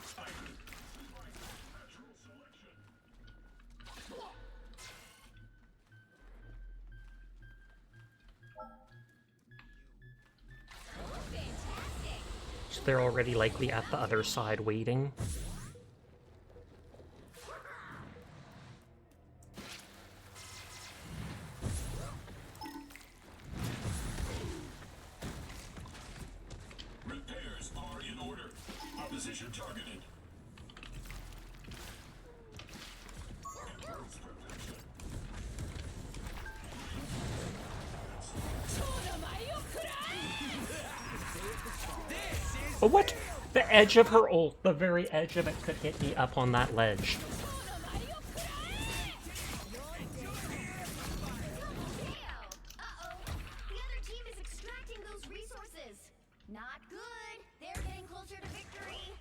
So they're already likely at the other side waiting. Repairs are in order. Opposition targeted. Oh, what? The edge of her ult, the very edge of it could hit me up on that ledge. Uh-oh! The other team is extracting those resources! Not good! They're getting closer to victory!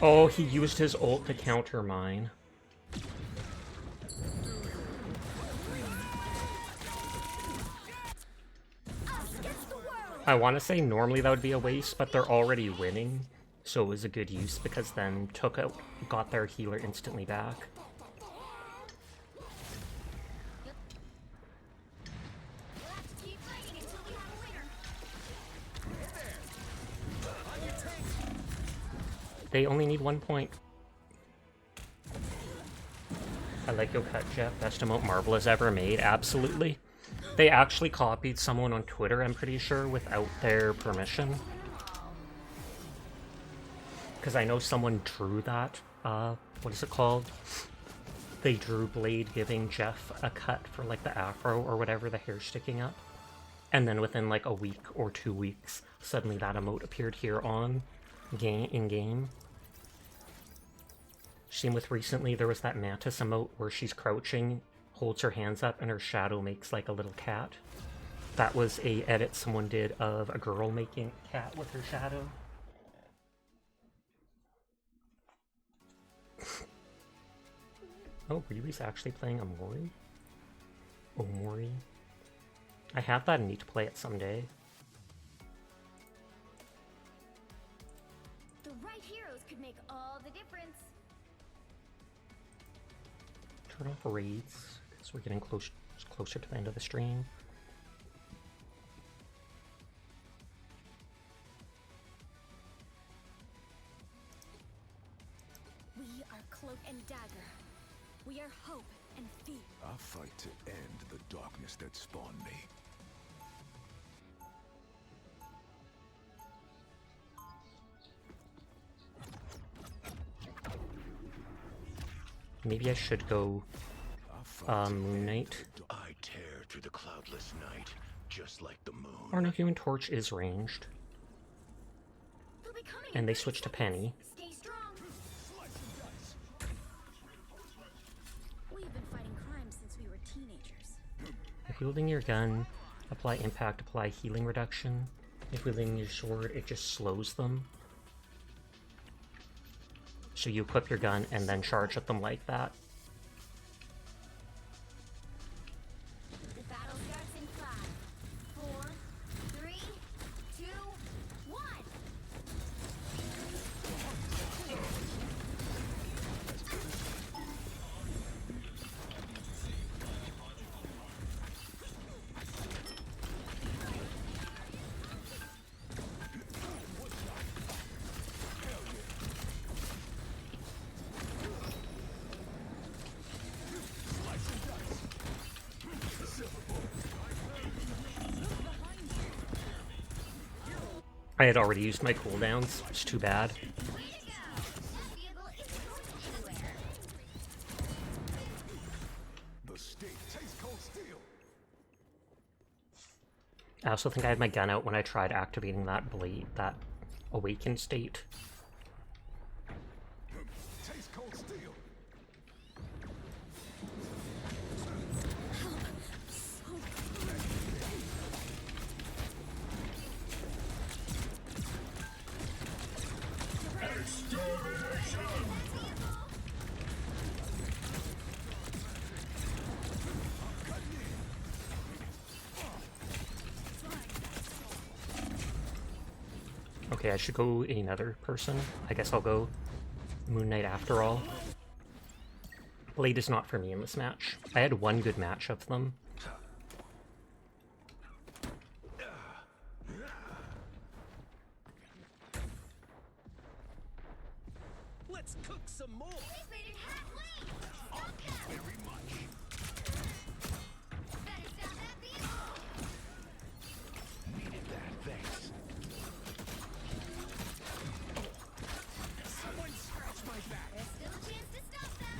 Oh, he used his ult to counter mine. I want to say normally that would be a waste, but they're already winning, so it was a good use because then got their healer instantly back. They only need 1 point. I like your cut, Jeff. Best emote Marvel has ever made. Absolutely. They actually copied someone on Twitter, I'm pretty sure, without their permission. Because I know someone drew that. What is it called? They drew Blade giving Jeff a cut for, like, the afro or whatever, the hair sticking up. And then within, like, a week or 2 weeks, suddenly that emote appeared here on in-game. Same with recently, there was that Mantis emote where she's crouching, holds her hands up, and her shadow makes like a little cat. That was a edit someone did of a girl making a cat with her shadow. Oh, Riri's actually playing Omori? Omori? I have that and need to play it someday. The right heroes could make all the difference. Turn off raids, because we're getting closer to the end of the stream. We are Cloak and Dagger. We are hope and fear. I'll fight to end the darkness that spawned me. Maybe I should go Moon Knight. I tear through the cloudless night, just like the moon. Or no, Human Torch is ranged. And they switched to Penny. Stay strong. We've been fighting crime since we were teenagers. If wielding your gun, apply impact, apply healing reduction. If wielding your sword, it just slows them. So you equip your gun and then charge at them like that. The battle starts in 5, 4, 3, 2, 1. I had already used my cooldowns. It's too bad. I also think I had my gun out when I tried activating that blade, that awakened state. Okay, I should go another person. I guess I'll go Moon Knight after all. Blade is not for me in this match. I had one good match of them. Let's cook some more. Very much. Needed that, thanks. Someone scratch my back. There's still a chance to stop them.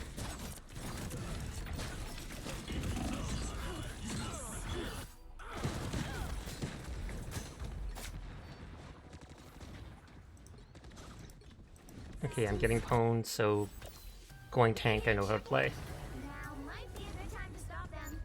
Okay, I'm getting pwned, so going tank I know how to play. Now might be a good time to stop them.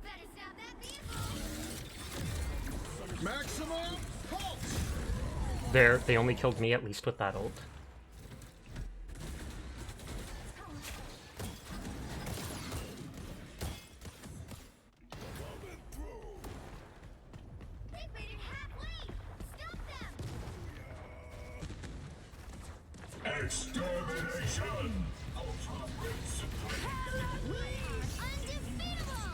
Better stop that vehicle. Maximum pulse! There, they only killed me at least with that ult. They've made it halfway. Stop them. Extermination! Ultimate supreme! We are undefeatable.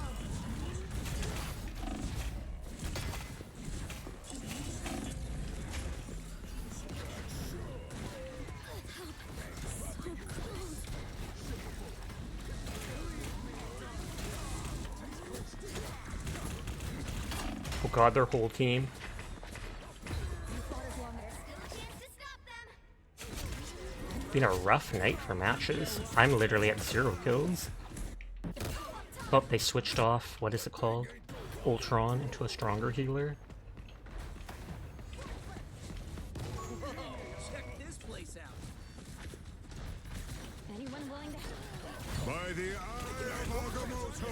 Oh god, their whole team. Been a rough night for matches. I'm literally at 0 kills. Oh, they switched off. What is it called? Ultron into a stronger healer. Check this place out. Anyone willing to By the eye of Agamotto!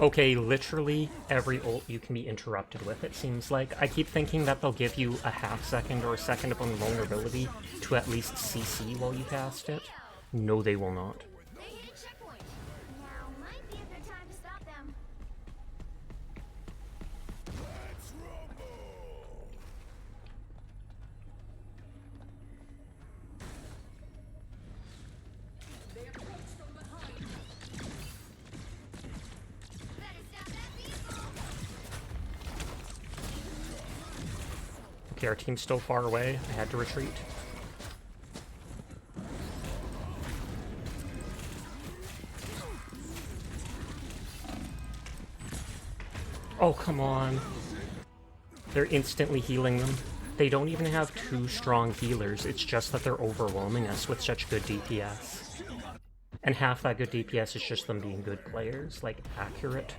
Okay, literally every ult you can be interrupted with, it seems like. I keep thinking that they'll give you a half second or a second of invulnerability to at least CC while you cast it. No, they will not. They hit a checkpoint. Now might be a good time to stop them. Let's rumble! They approach from behind. Better stop that vehicle. Okay, our team's still far away. I had to retreat. Oh, come on. They're instantly healing them. They don't even have two strong healers, it's just that they're overwhelming us with such good DPS. And half that good DPS is just them being good players, like, accurate.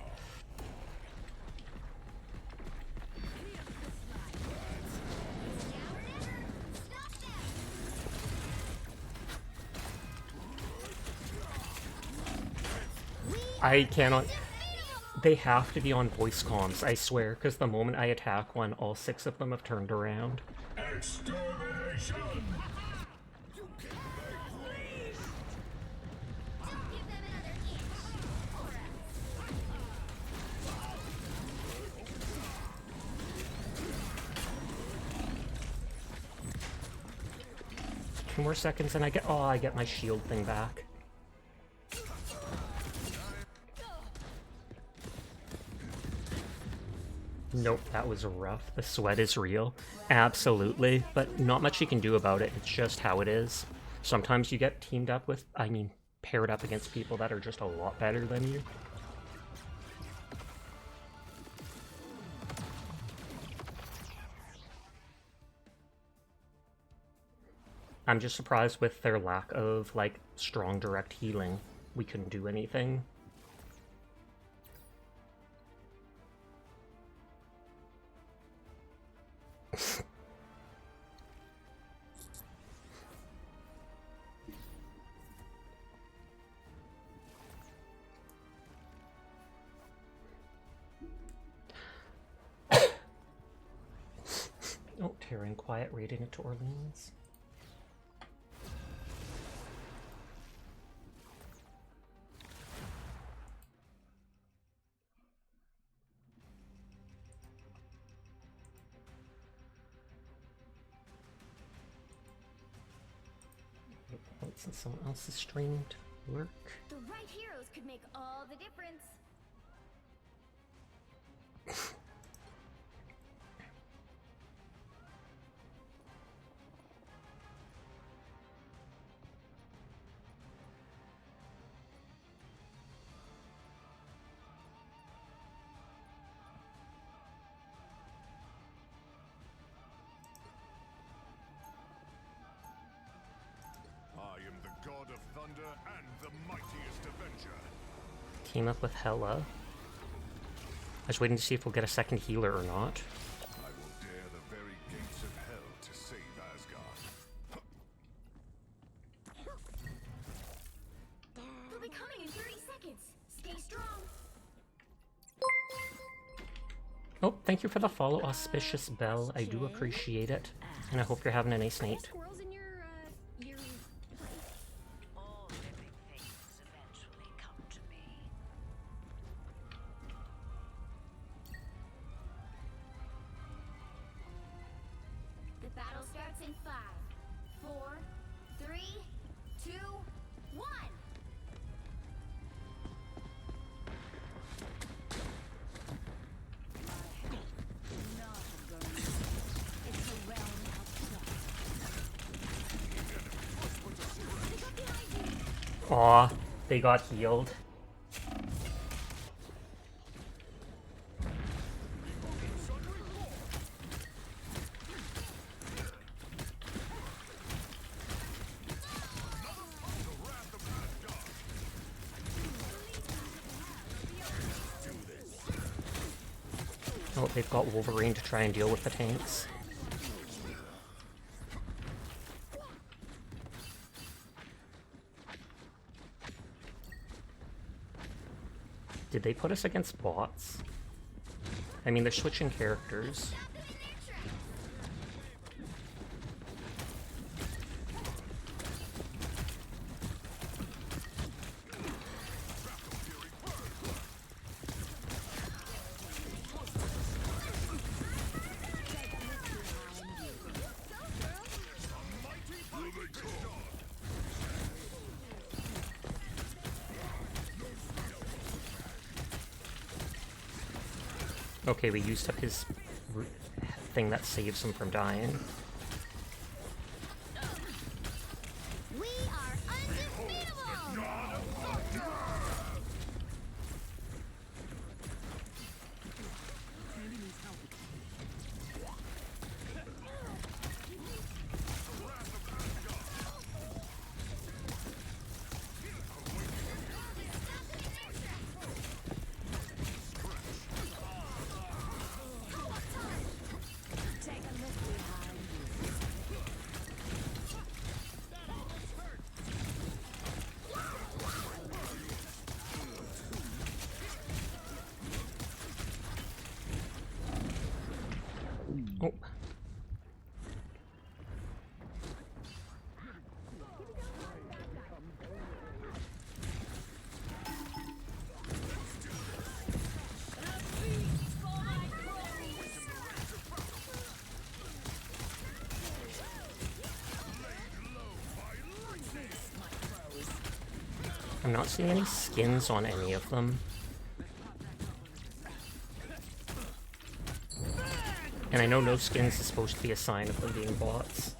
I cannot... They have to be on voice comms, I swear, because the moment I attack one, all 6 of them have turned around. Extermination! Two more seconds and I get... Oh, I get my shield thing back. Nope, that was rough. The sweat is real. Absolutely. But not much you can do about it. It's just how it is. Sometimes you get teamed up with... I mean, paired up against people that are just a lot better than you. I'm just surprised with their lack of, like, strong direct healing. We couldn't do anything. Oh, Terran Quiet raiding it to Orleans. Since someone else's stream to work. The right heroes could make all the difference. I am the god of thunder and the mightiest avenger. Team up with Hela. I was waiting to see if we'll get a second healer or not. I will dare the very gates of hell to save Asgard. They'll be coming in 30 seconds. Stay strong. Oh, thank you for the follow, Auspicious Bell. I do appreciate it. And I hope you're having a nice night. Squirrels in your All living things eventually come to me. The battle starts in 5, 4, 3, 2, 1. Aw, they got healed. Oh, they've got Wolverine to try and deal with the tanks. Did they put us against bots? I mean, they're switching characters. Okay, we used up his thing that saves him from dying. We are undefeatable! Oh. I'm not seeing any skins on any of them. And I know no skins is supposed to be a sign of them being bots.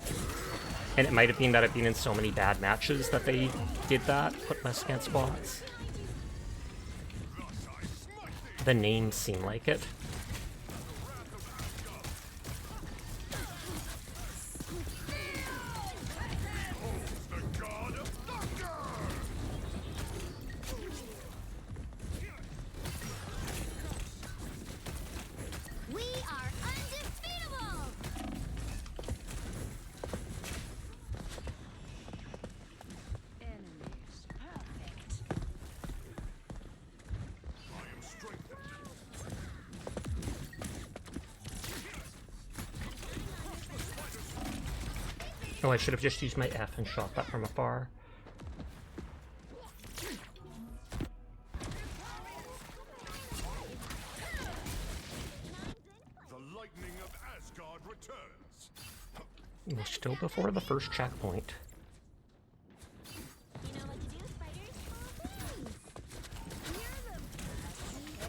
And it might have been that I've been in so many bad matches that they did that, put us against bots. The names seem like it. We are undefeatable! Enemies perfect. Oh, I should have just used my F and shot that from afar. The lightning of Asgard returns. We're still before the first checkpoint. You know what to do, spiders? You're the best.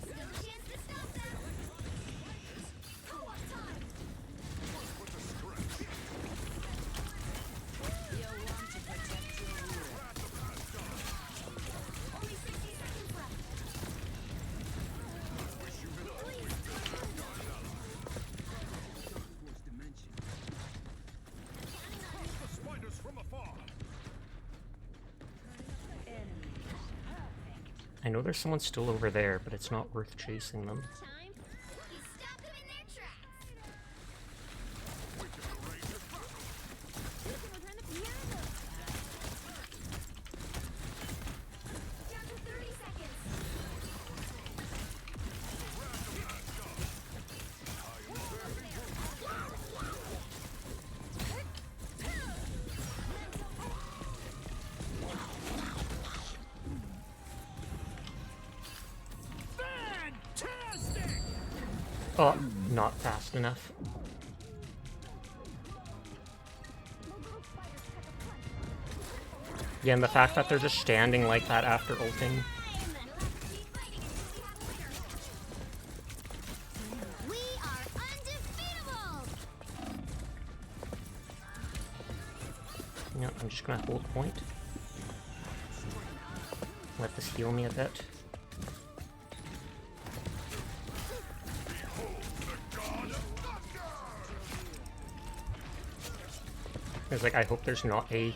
There's no chance to stop them! Co-op time! You'll want to protect your rule. Only 60 seconds left. The spiders from afar. Enemies perfect. I know there's someone still over there, but it's not worth chasing them. Time. You stop them in their tracks. Down to 30 seconds. Fantastic! Oh, not fast enough. Yeah, and the fact that they're just standing like that after ulting. We are undefeatable! Yeah, I'm just gonna hold point. Let this heal me a bit. It's like, I hope there's not a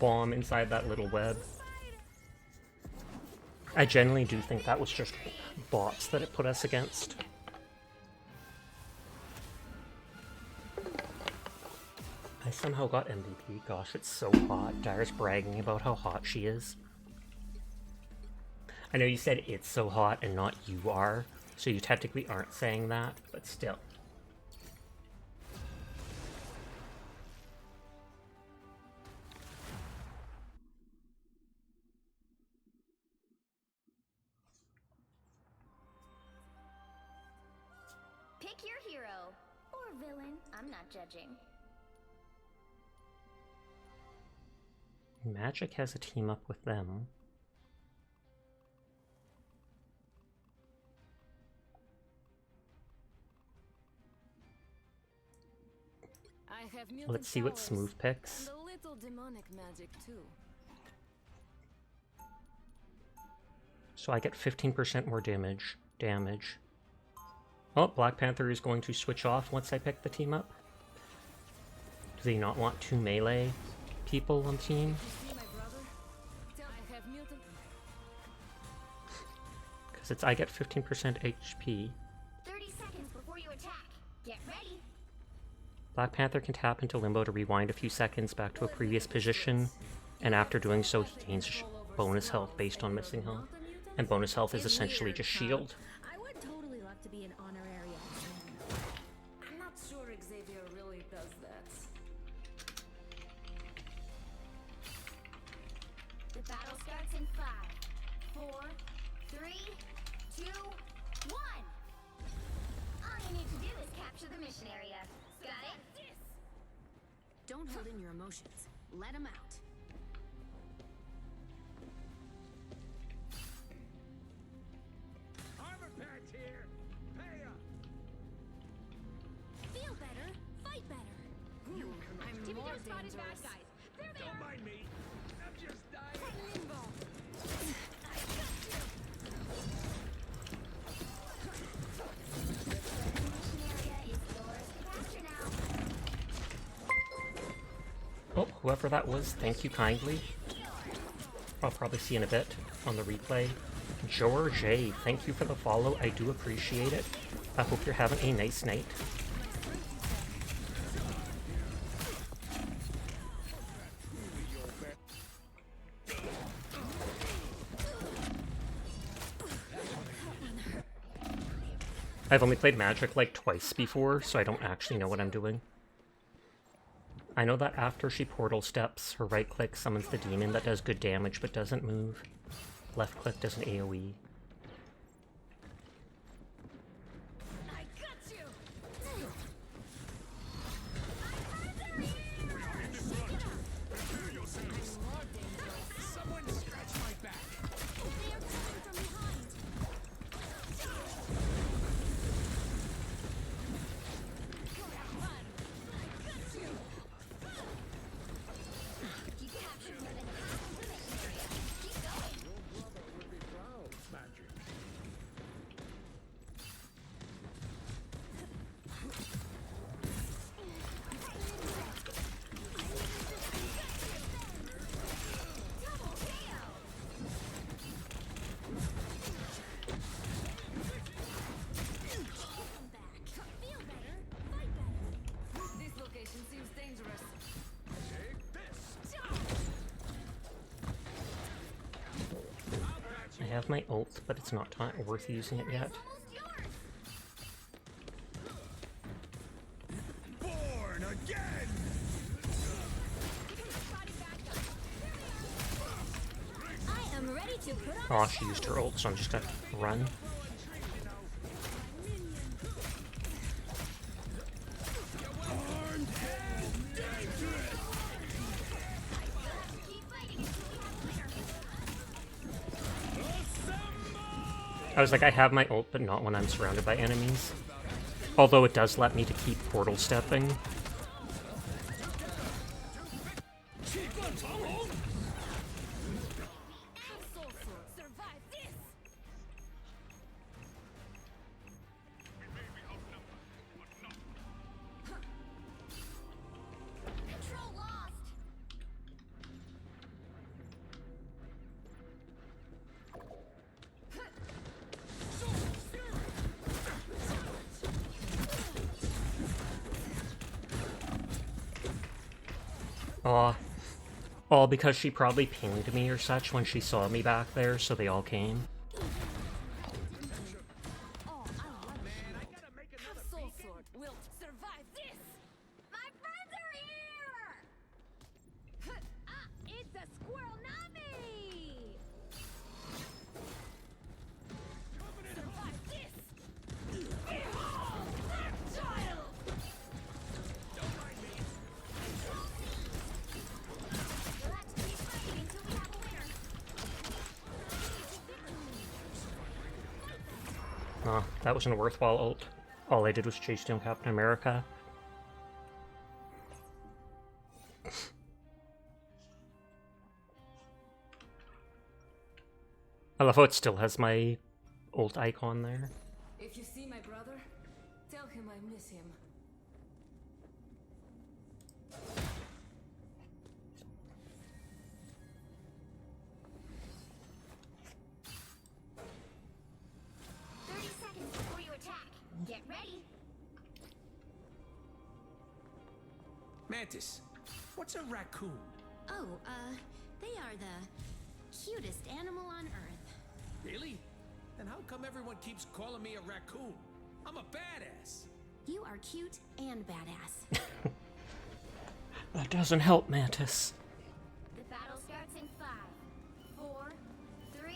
bomb inside that little web. I genuinely do think that was just bots that it put us against. I somehow got MVP. Gosh, it's so hot. Dyer's bragging about how hot she is. I know you said it's so hot and not you are, so you technically aren't saying that, but still. Pick your hero. Or villain. I'm not judging. Magic has a team up with them. Let's see what Smooth picks. And a little demonic magic too. So I get 15% more damage. Oh, Black Panther is going to switch off once I pick the team up. Do they not want 2 melee people on the team? Because I get 15% HP. 30 seconds before you attack. Get ready. Black Panther can tap into Limbo to rewind a few seconds back to a previous position, and after doing so he gains bonus health based on missing health. And bonus health is essentially just shield. I would totally love to be an honorary X-Man. I'm not sure Xavier really does that. The battle starts in 5, 4, 3, 2, 1. All you need to do is capture the mission area. Got it? Don't hold in your emotions. Let them out. Armor patch here. Pay up. Feel better. Fight better. You I'm cannot. more spotted dangerous. bad guys. They're there. Don't mind me. I'm just dying. Limbo. Oh, whoever that was, thank you kindly. I'll probably see in a bit on the replay. George A, thank you for the follow. I do appreciate it. I hope you're having a nice night. I've only played Magic like twice before, so I don't actually know what I'm doing. I know that after she portal steps, her right click summons the demon that does good damage but doesn't move. Left click does an AoE. I got you. Someone scratch my back. They are coming from behind. You captured more than half of the mission area. Keep going. Your brother would be proud, Magic. Double KO. Welcome back. Feel better. Fight better. This location seems dangerous. Take this. I have my ult, but it's not worth using it yet. Born again. I am ready to put on Oh, she used her ult, so I'm just gonna run. I was like, I have my ult, but not when I'm surrounded by enemies. Although it does let me to keep portal stepping. Survive this. Control lost. Aw. All because she probably pinged me or such when she saw me back there, so they all came. Soul Sword will survive this! My friends are here! It's a squirrel nami! Survive this! Behold that child! Don't mind me. We'll have to keep fighting until we have a winner. Oh, that wasn't a worthwhile ult. All I did was chase down Captain America. I love how it still has my ult icon there. If you see my brother, tell him I miss him. Seconds before you attack. Get ready. Mantis, what's a raccoon? Oh, they are the cutest animal on Earth. Really? Then how come everyone keeps calling me a raccoon? I'm a badass. You are cute and badass. That doesn't help, Mantis. The battle starts in 5, 4, 3,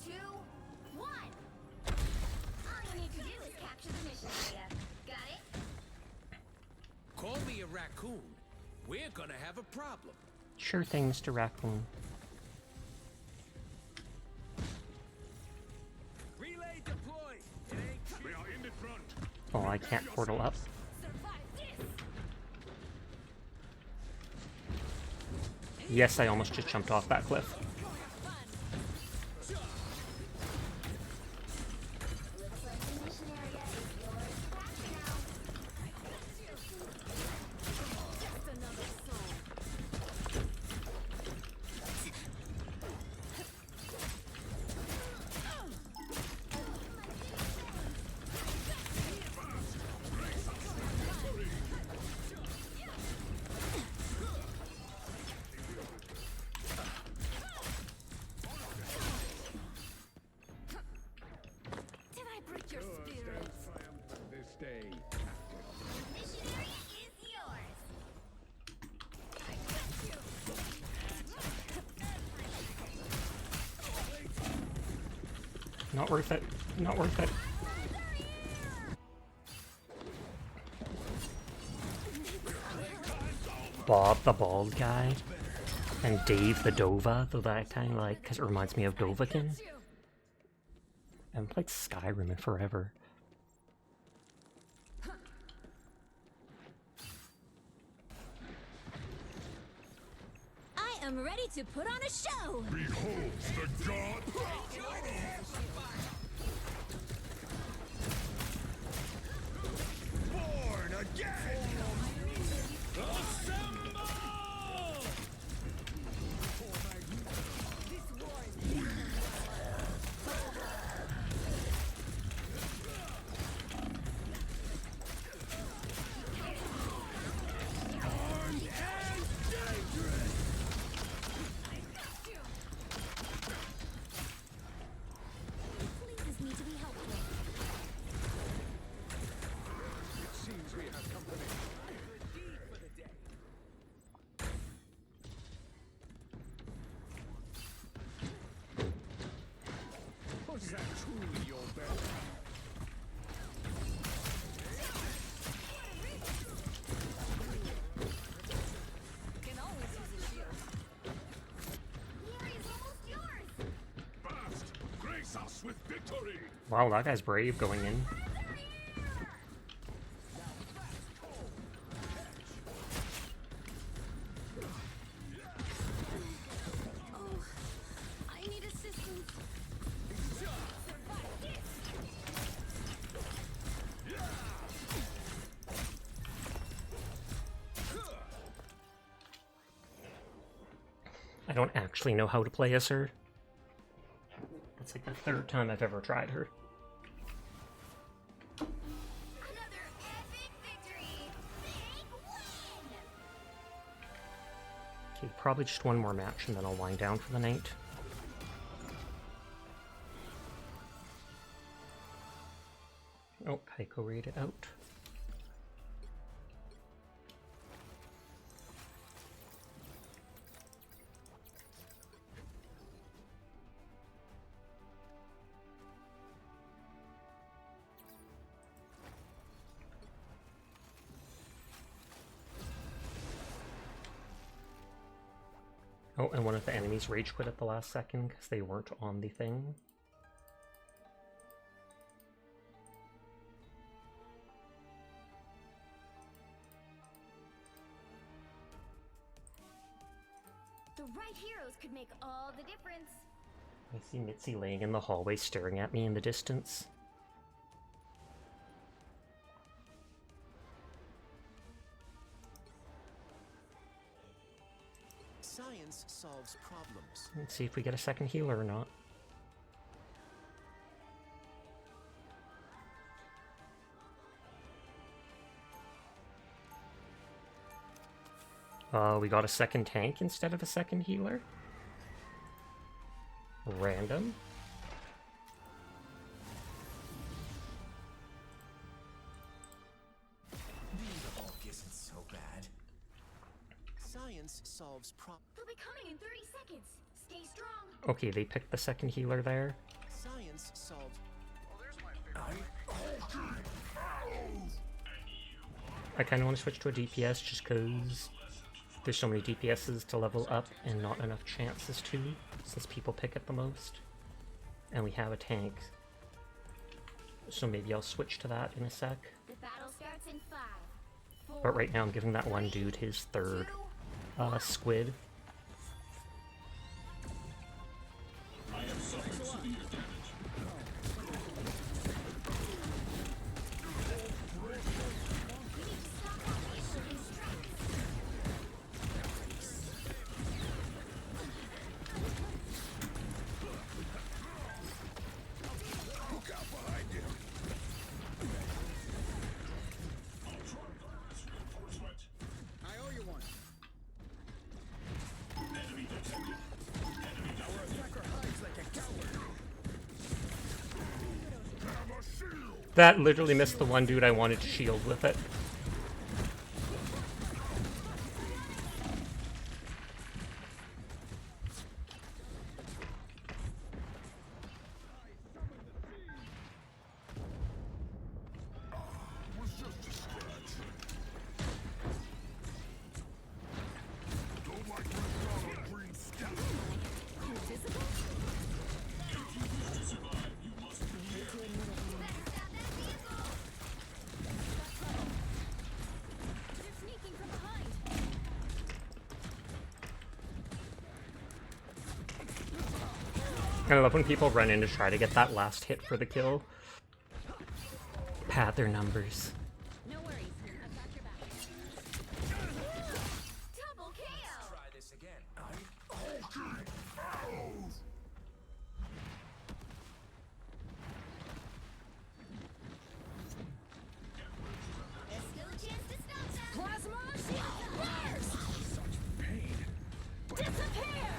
2, 1. All you need to do is capture the mission area. Got it? Call me a raccoon. We're gonna have a problem. Sure thing, Mr. Raccoon. Relay deployed. It ain't we are in the front. Oh, I can't portal up. Yes, I almost just jumped off that cliff. Looks like the mission area is yours to capture now. Just another soul. Did I break your spirit? This day. Mission area is yours. Not worth it. Not worth it. Bob the bald guy and Dave the Dova, though that kind of like, because it reminds me of Dovahkiin. I haven't played Skyrim in forever. I am ready to put on a show! Behold the god! Born again! Assemble! Armed and dangerous! Pleases me to be helpful. It seems we have company. Good deed for the day. Was that truly your best? Can always use a shield. The area's almost yours! Fast! Grace us with victory! Wow, that guy's brave going in. Oh, I need assistance. I don't actually know how to play as her. That's like the third time I've ever tried her. Another epic victory! Big win! Okay, probably just one more match and then I'll wind down for the night. Oh, Heiko raided out. Oh, and one of the enemies rage quit at the last second because they weren't on the thing. The right heroes could make all the difference. I see Mitzi laying in the hallway staring at me in the distance. Science solves problems. Let's see if we get a second healer or not. We got a second tank instead of a second healer. Random. The bulk isn't so bad. Science solves problems. They'll be coming in 30 seconds. Stay strong. Okay, they picked the second healer there. Science solved. I kind of want to switch to a DPS just because there's so many DPSs to level up and not enough chances to, since people pick it the most. And we have a tank. So maybe I'll switch to that in a sec. The battle starts in 5, 4, But right now I'm giving that one dude his third squid. I have suffered severe damage. Look out behind you. I owe you one. Enemy detected. Enemy our attacker hides like a coward. That literally missed the one dude I wanted to shield with it. Was just a scratch. Don't like red dot on green scout. If you wish to survive, you must prepare. They're sneaking from behind. I love when people run in to try to get that last hit for the kill. Pad their numbers. No worries. I've got your back. Double KO. Try this again. There's still a chance to stop them. Plasma shield burst! Such pain. Disappear!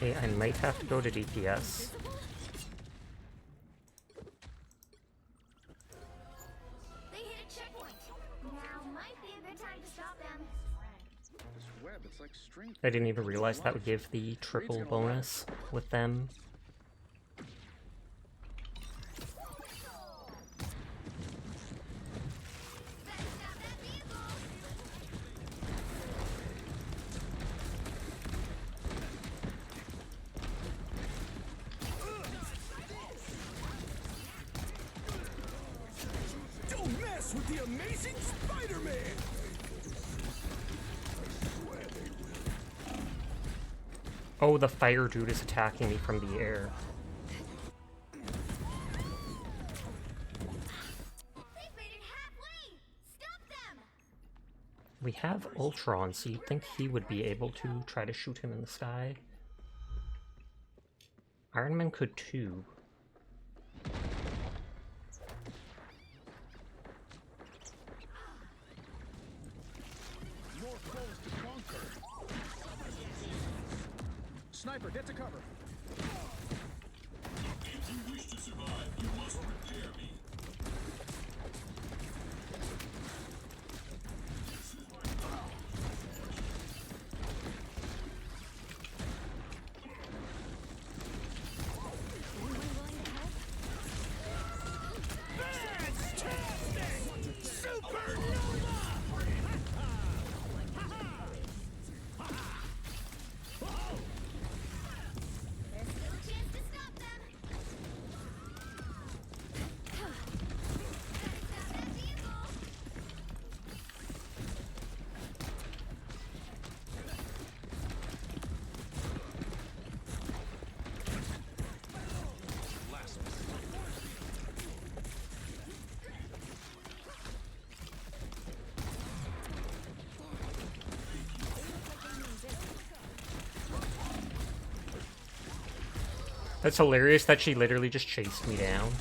Okay, I might have to go to DPS. They hit a checkpoint. Now might be a good time to stop them. This web, it's like string. I didn't even realize that would give the triple bonus with them. Don't mess with the amazing Spider-Man! Oh, the fire dude is attacking me from the air. They've made it halfway. We have Ultron, so you'd think he would be able to try to shoot him in the sky. Iron Man could too. More foes to conquer. Sniper, get to cover. If you wish to survive, you must repair me. That's hilarious that she literally just chased me down.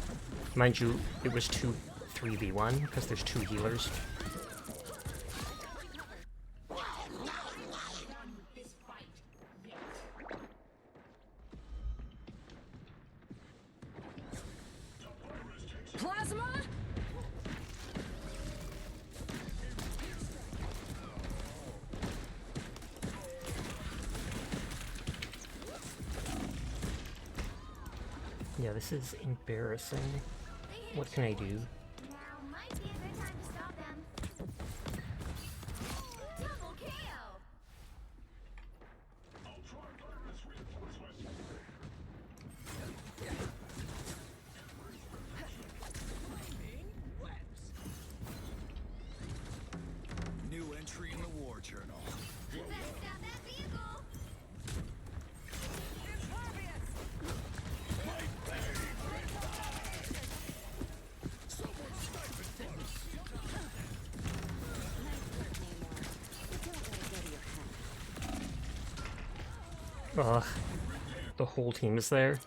Mind you, it was 3v1 because there's 2 healers. Plasma? Yeah, this is embarrassing. What can I do? Now might be a good time to stop them. Double KO! New entry in the war journal. Better stop that vehicle! Ugh. The whole team is there.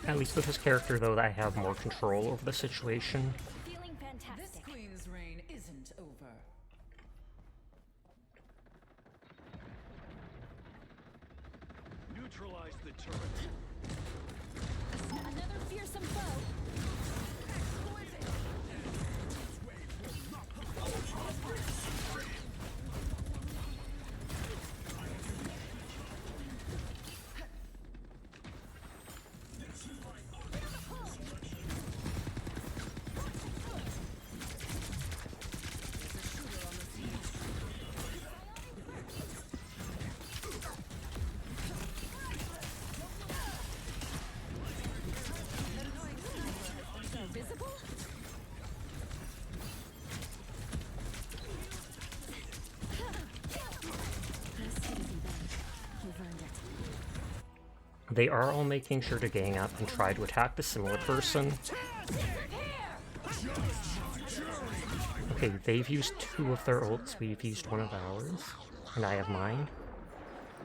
At least with this character, though, I have more control over the situation. Feeling fantastic. This queen's reign isn't over. Neutralize the turret. Another fearsome foe. They are all making sure to gang up and try to attack the similar person. Okay, they've used 2 of their ults, we've used 1 of ours, and I have mine.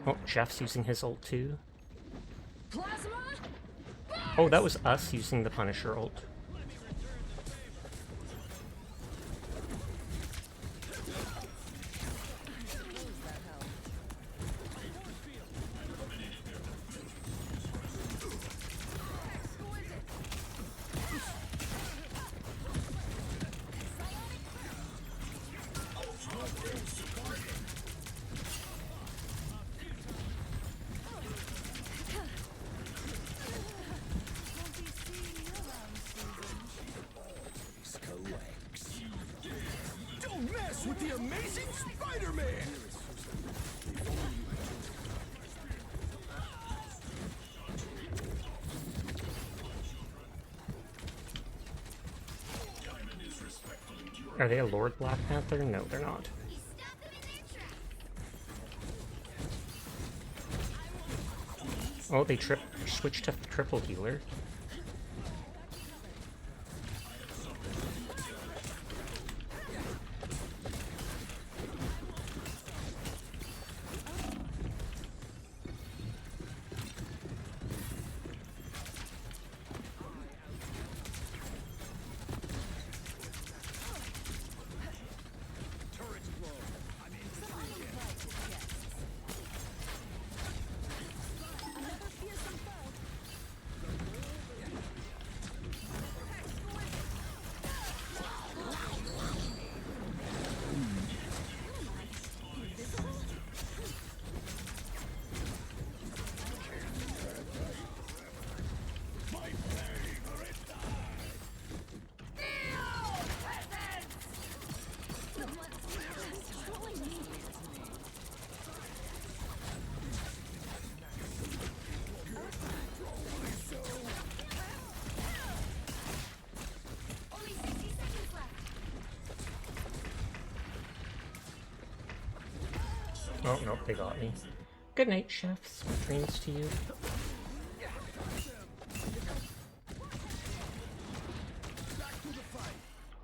Oh, Jeff's using his ult too. Oh, that was us using the Punisher ult. Don't mess with the amazing Spider-Man! Are they a Lord Black Panther? No, they're not. Oh, they switched to triple healer. Oh, no, they got me. Good night, chef. Sweet dreams to you.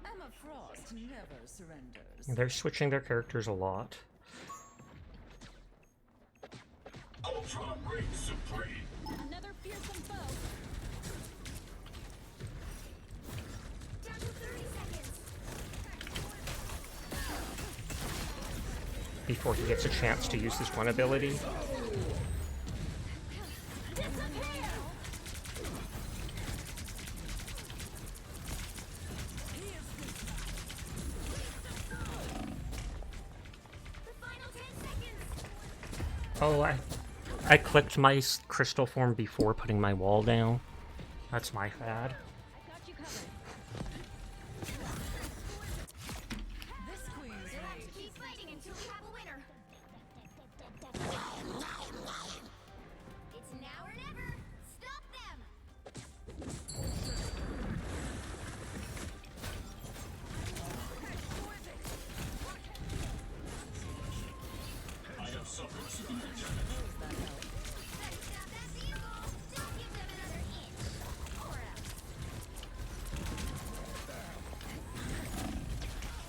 Emma Frost never surrenders. They're switching their characters a lot. Ultron reigns supreme. Another fearsome foe. Down to 30 seconds. Before he gets a chance to use his one ability. Oh, I clicked my crystal form before putting my wall down. That's my bad. Keep fighting until we have a winner. It's now or never. Stop them. I have suffered severe damage. Don't give them another inch. Or else.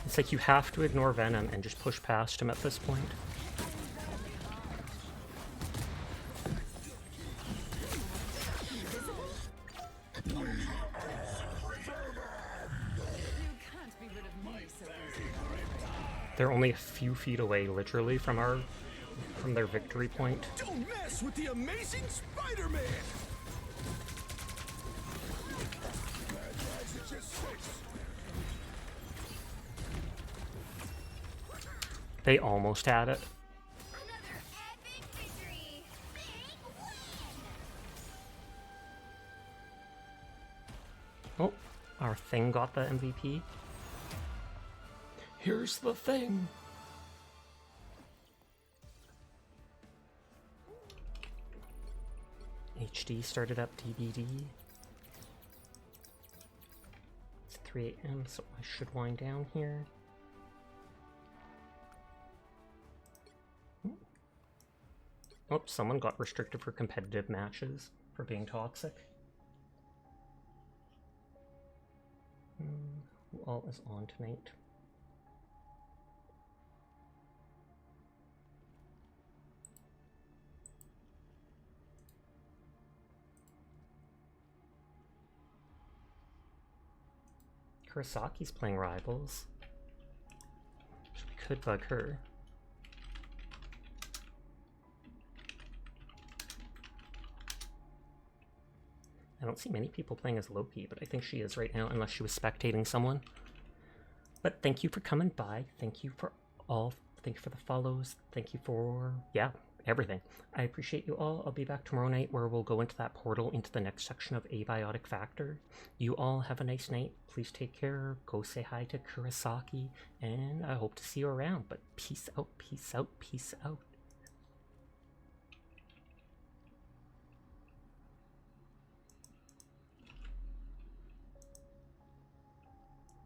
It's like you have to ignore Venom and just push past him at this point. They're only a few feet away, literally, from their victory point. Don't mess with the amazing Spider-Man! They almost had it. Oh, our thing got the MVP. Here's the thing. HD started up DBD. It's 3 AM, so I should wind down here. Oops, someone got restricted for competitive matches for being toxic. Who all is on tonight? Kurisaki's playing Rivals. So we could bug her. I don't see many people playing as Loki, but I think she is right now, unless she was spectating someone. But thank you for coming by. Thank you for all. Thank you for the follows. Thank you for, yeah, everything. I appreciate you all. I'll be back tomorrow night where we'll go into that portal into the next section of Abiotic Factor. You all have a nice night. Please take care. Go say hi to Kurosaki, and I hope to see you around. But peace out, peace out, peace out.